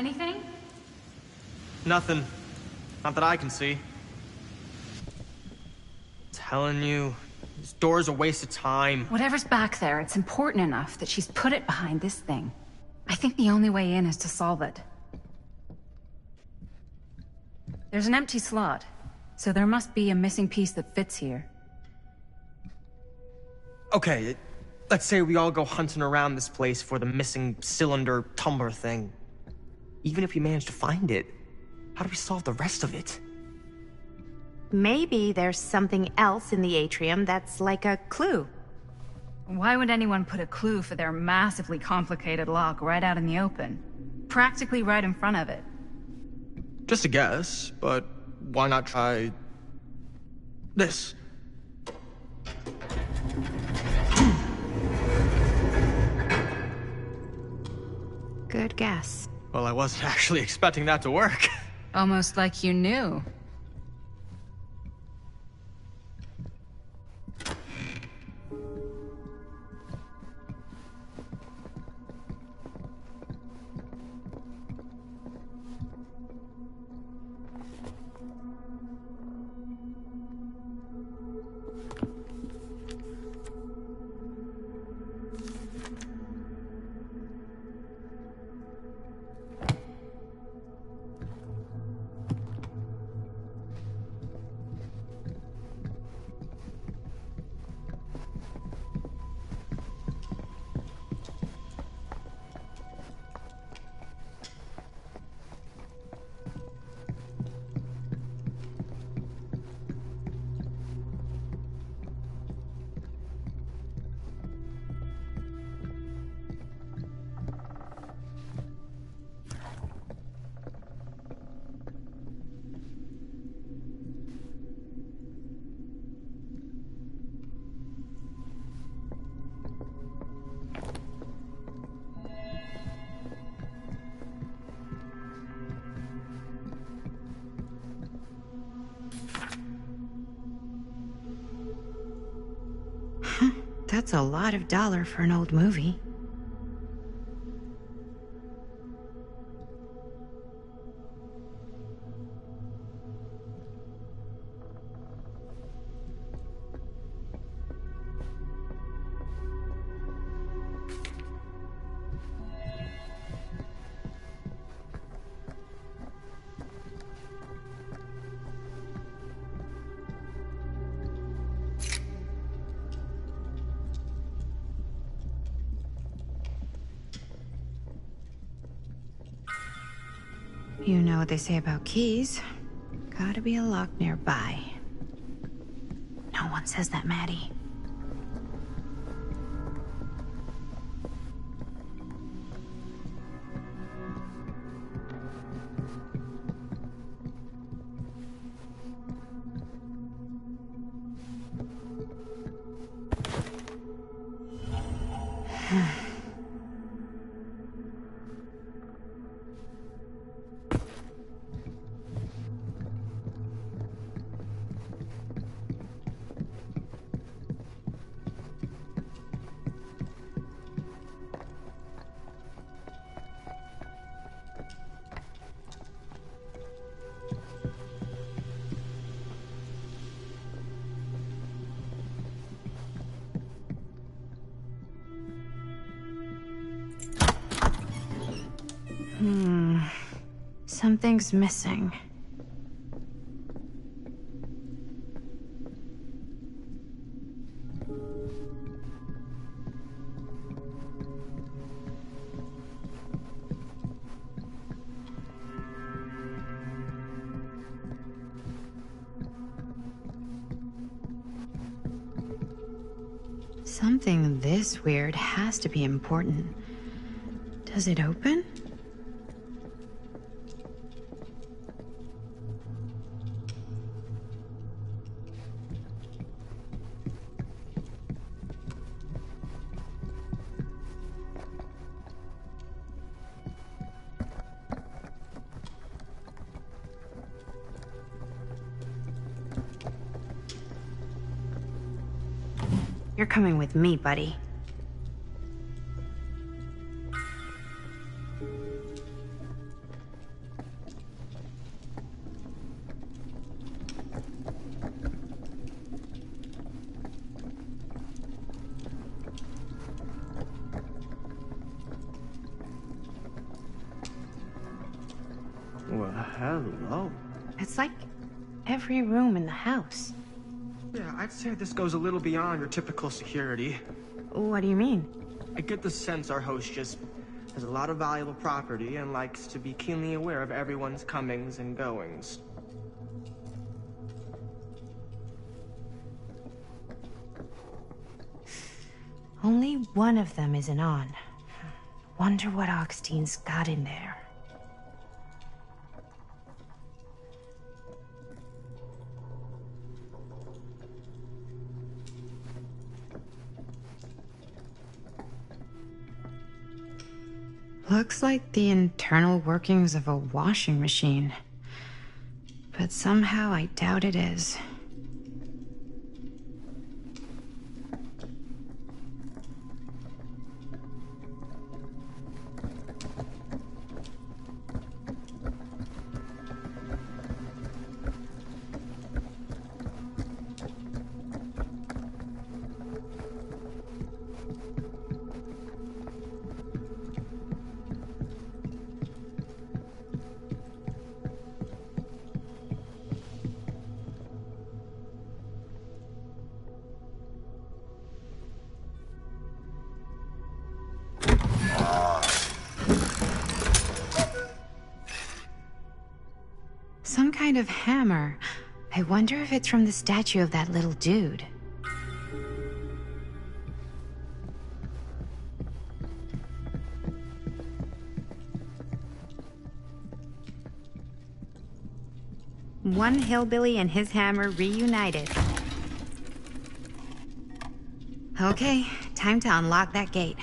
Anything?
Nothing. Not that I can see. Telling you, this door's a waste of time.
Whatever's back there, it's important enough that she's put it behind this thing. I think the only way in is to solve it. There's an empty slot, so there must be a missing piece that fits here.
Okay, let's say we all go hunting around this place for the missing cylinder tumbler thing. Even if we manage to find it, how do we solve the rest of it?
Maybe there's something else in the atrium that's like a clue.
Why would anyone put a clue for their massively complicated lock right out in the open? Practically right in front of it.
Just a guess, but why not try this?
Good guess.
Well, I wasn't actually expecting that to work.
Almost like you knew.
That's a lot of dollar for an old movie. You know what they say about keys. Gotta be a lock nearby. No one says that, Maddie. Something's missing. Something this weird has to be important. Does it open? You're coming with me, buddy.
Oh.
It's like every room in the house.
Yeah, I'd say this goes a little beyond your typical security.
What do you mean?
I get the sense our host just has a lot of valuable property and likes to be keenly aware of everyone's comings and goings.
Only one of them isn't on. Wonder what Augustyn's got in there. Looks like the internal workings of a washing machine. But somehow I doubt it is. Some kind of hammer. I wonder if it's from the statue of that little dude. One hillbilly and his hammer reunited. Okay, time to unlock that gate.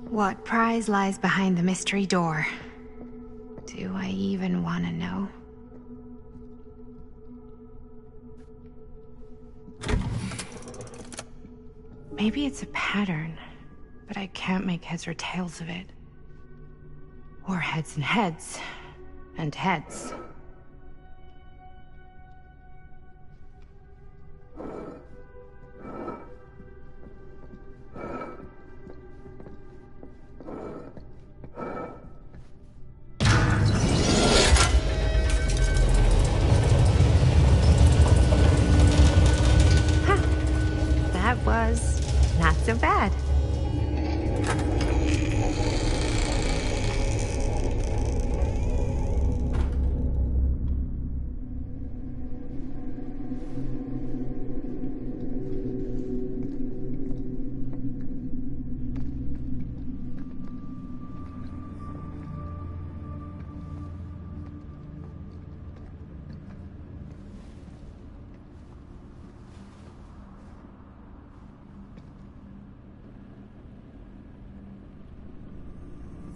What prize lies behind the mystery door? Do I even want to know? Maybe it's a pattern, but I can't make heads or tails of it. Or heads and heads, and heads. That was not so bad.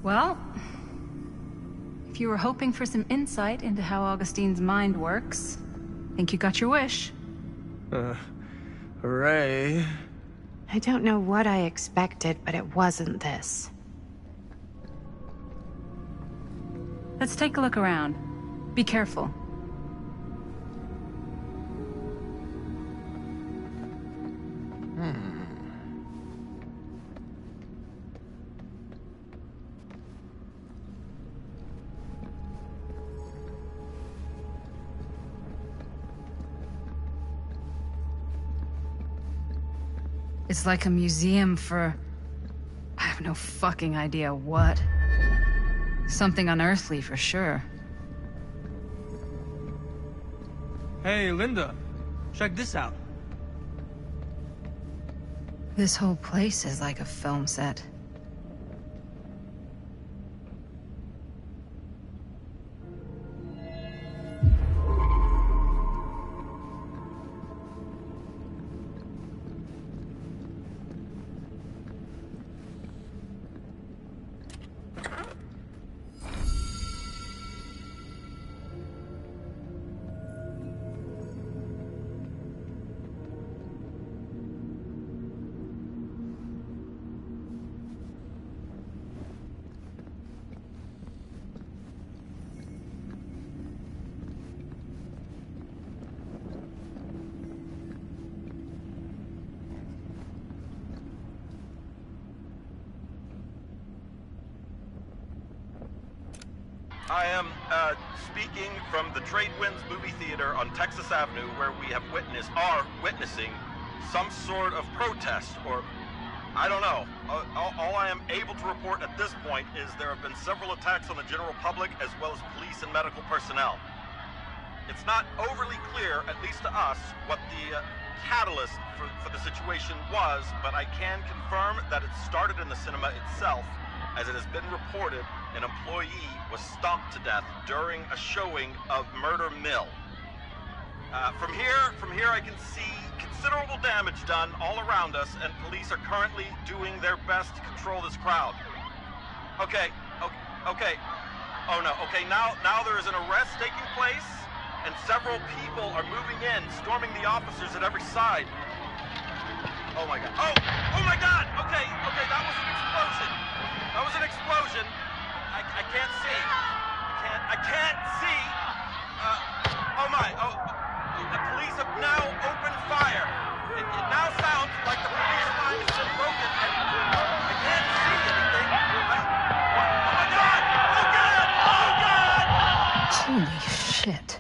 Well, if you were hoping for some insight into how Augustyn's mind works, I think you got your wish.
Hooray.
I don't know what I expected, but it wasn't this.
Let's take a look around. Be careful. It's like a museum for... I have no fucking idea what. Something unearthly for sure.
Hey, Linda. Check this out.
This whole place is like a film set.
I am speaking from the Trade Winds Movie Theater on Texas Avenue, where we are witnessing some sort of protest, or I don't know. All I am able to report at this point is there have been several attacks on the general public, as well as police and medical personnel. It's not overly clear, at least to us, what the catalyst for the situation was, but I can confirm that it started in the cinema itself, as it has been reported an employee was stomped to death during a showing of Murder Mill. From here I can see considerable damage done all around us, and police are currently doing their best to control this crowd. Okay. Oh no, okay, now there is an arrest taking place, and several people are moving in, storming the officers at every side. Oh my god. Oh my god! Okay, that was an explosion. I can't see. I can't see. The police have now opened fire. It now sounds like the police line has been broken, and I can't see anything. Oh my god! Oh god!
Holy shit.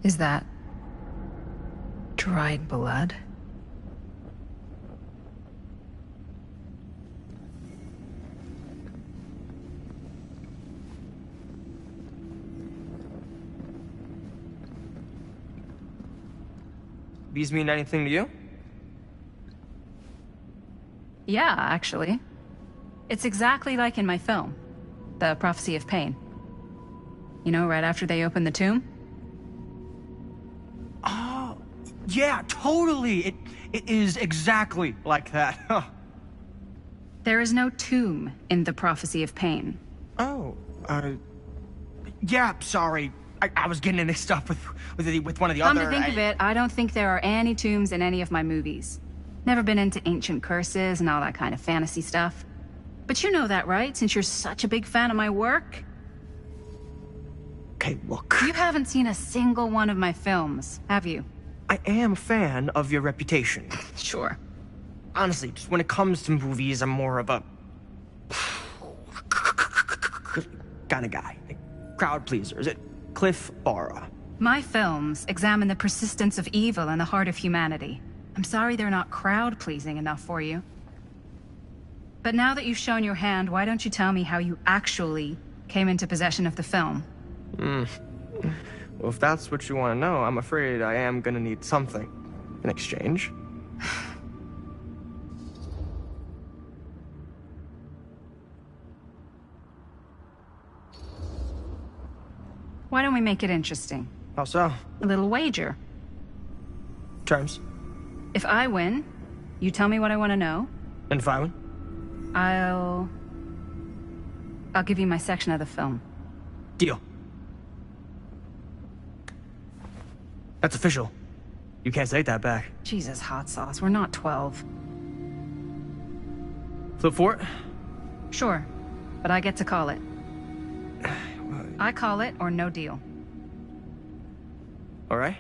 Is that dried blood?
These mean anything to you?
Yeah, actually. It's exactly like in my film, The Prophecy of Pain. You know, right after they open the tomb?
Oh, yeah, totally. It is exactly like that. Huh.
There is no tomb in The Prophecy of Pain.
Oh, yeah, sorry. I was getting mixed up with one of the other...
Come to think of it, I don't think there are any tombs in any of my movies. Never been into ancient curses and all that kind of fantasy stuff. But you know that, right? Since you're such a big fan of my work?
Okay, look.
You haven't seen a single one of my films, have you?
I am a fan of your reputation.
Sure.
Honestly, just when it comes to movies, I'm more of a... kind of guy. Crowd pleaser. Is it Cliff Barra?
My films examine the persistence of evil in the heart of humanity. I'm sorry they're not crowd-pleasing enough for you. But now that you've shown your hand, why don't you tell me how you actually came into possession of the film?
Well, if that's what you want to know, I'm afraid I am gonna need something in exchange.
Why don't we make it interesting?
How so?
A little wager.
Terms?
If I win, you tell me what I want to know.
And if I win?
I'll give you my section of the film.
Deal. That's official. You can't take that back.
Jesus, hot sauce. We're not 12.
Flip for it?
Sure, but I get to call it. I call it or no deal.
All right.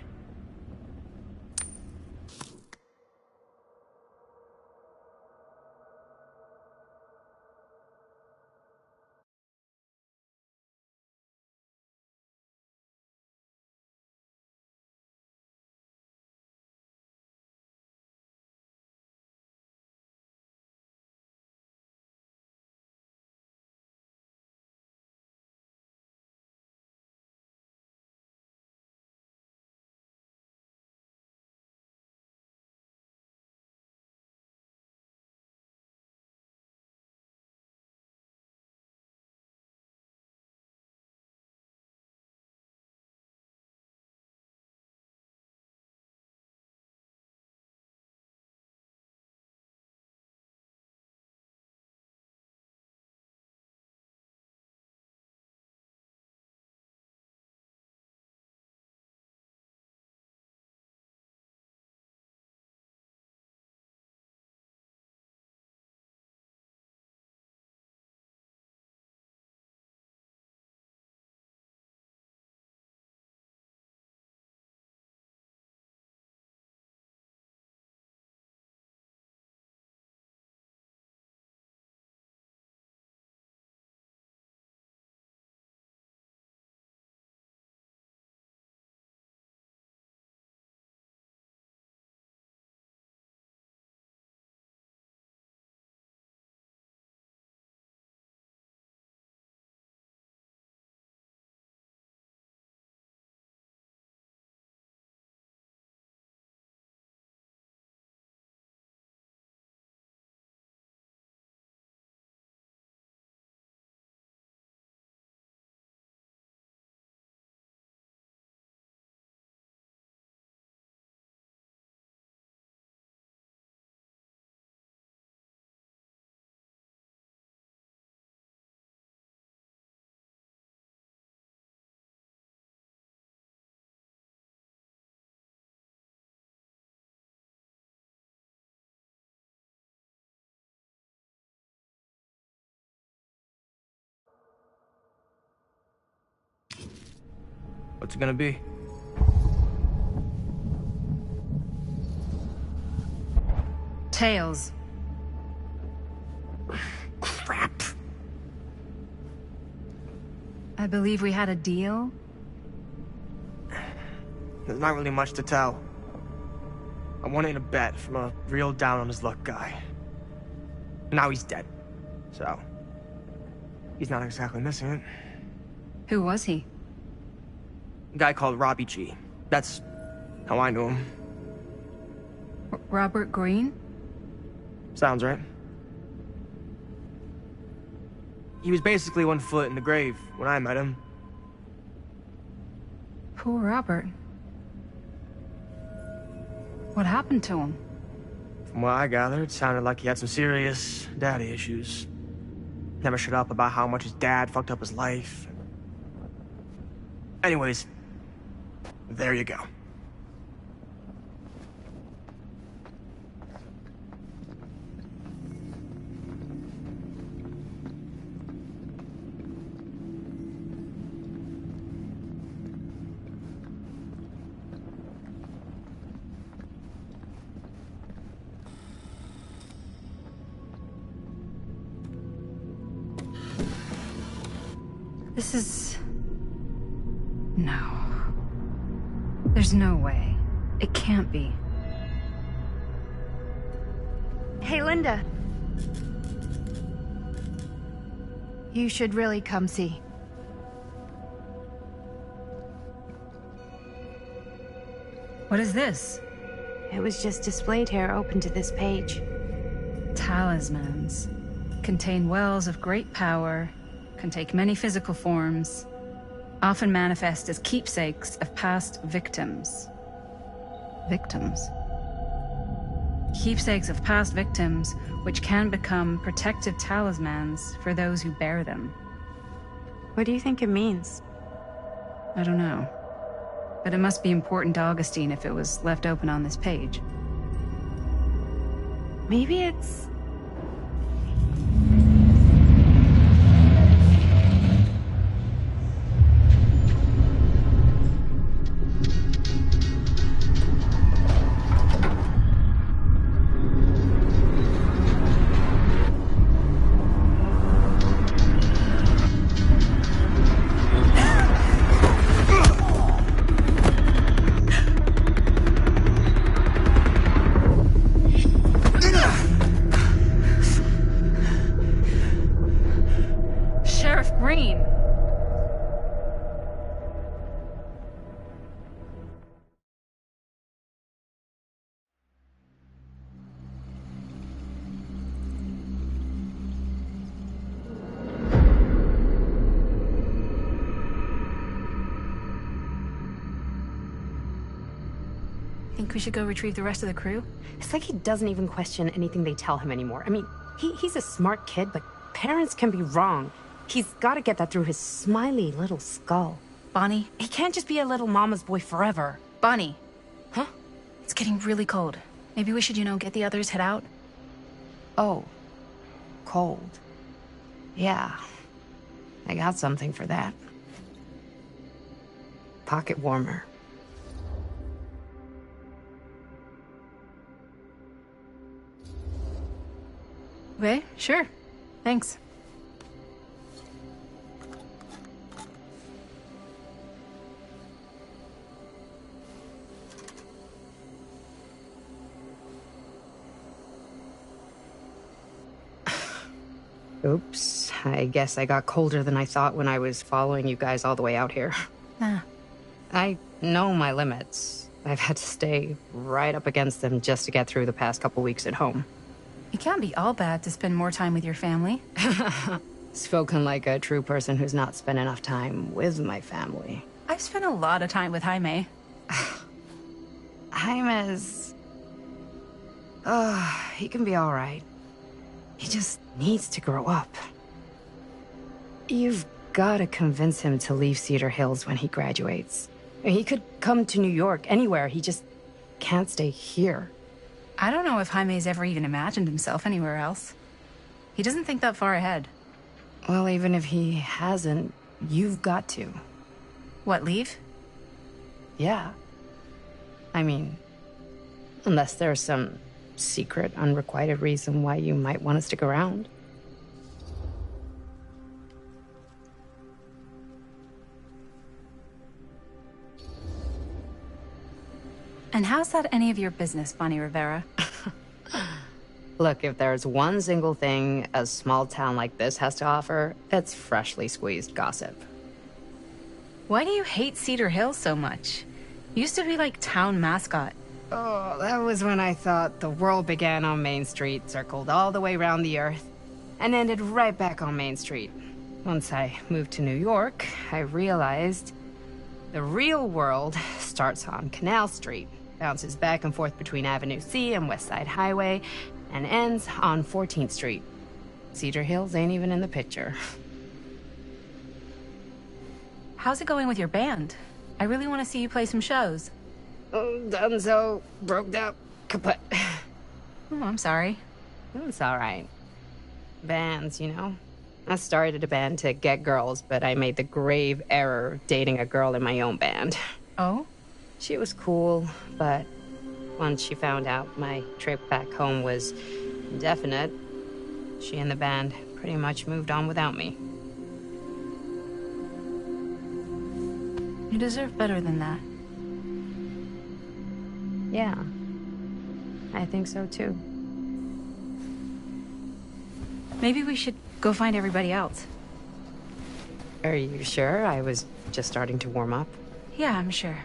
What's it gonna be?
Tails.
Crap.
I believe we had a deal.
There's not really much to tell. I won it in a bet from a real down-on-his-luck guy. Now he's dead. So, he's not exactly missing it.
Who was he?
A guy called Robbie G. That's how I knew him.
Robert Green?
Sounds right. He was basically 1 foot in the grave when I met him.
Poor Robert. What happened to him?
From what I gathered, it sounded like he had some serious daddy issues. Never shut up about how much his dad fucked up his life. Anyways, there you go.
This is... No. There's no way. It can't be.
Hey, Linda. You should really come see.
What is this?
It was just displayed here, open to this page.
Talismans. Contain wells of great power, can take many physical forms, often manifest as keepsakes of past victims. Victims? Keepsakes of past victims, which can become protective talismans for those who bear them.
What do you think it means?
I don't know. But it must be important to Augustine if it was left open on this page.
Maybe it's...
Sheriff Green! Think we should go retrieve the rest of the crew?
It's like he doesn't even question anything they tell him anymore. I mean, he's a smart kid, but parents can be wrong. He's got to get that through his smiley little skull.
Bonnie?
He can't just be a little mama's boy forever.
Bonnie.
Huh?
It's getting really cold. Maybe we should, get the others head out?
Oh. Cold. Yeah. I got something for that. Pocket warmer.
Okay, sure. Thanks.
Oops. I guess I got colder than I thought when I was following you guys all the way out here.
Nah.
I know my limits. I've had to stay right up against them just to get through the past couple weeks at home.
It can't be all bad to spend more time with your family.
Spoken like a true person who's not spent enough time with my family.
I've spent a lot of time with Jaime.
Jaime's... he can be all right. He just needs to grow up. You've got to convince him to leave Cedar Hills when he graduates. He could come to New York, anywhere. He just can't stay here.
I don't know if Jaime's ever even imagined himself anywhere else. He doesn't think that far ahead.
Well, even if he hasn't, you've got to.
What, leave?
Yeah. I mean, unless there's some secret, unrequited reason why you might want to stick around.
And how's that any of your business, Bonnie Rivera?
Look, if there's one single thing a small town like this has to offer, it's freshly squeezed gossip.
Why do you hate Cedar Hills so much? You used to be like town mascot.
Oh, that was when I thought the world began on Main Street, circled all the way around the earth, and ended right back on Main Street. Once I moved to New York, I realized the real world starts on Canal Street, bounces back and forth between Avenue C and West Side Highway, and ends on 14th Street. Cedar Hills ain't even in the picture.
How's it going with your band? I really want to see you play some shows.
Oh, done so. Broke up. Kaput.
Oh, I'm sorry.
It's all right. Bands, I started a band to get girls, but I made the grave error of dating a girl in my own band.
Oh?
She was cool, but once she found out my trip back home was indefinite, she and the band pretty much moved on without me.
You deserve better than that.
Yeah, I think so too.
Maybe we should go find everybody else.
Are you sure? I was just starting to warm up.
Yeah, I'm sure.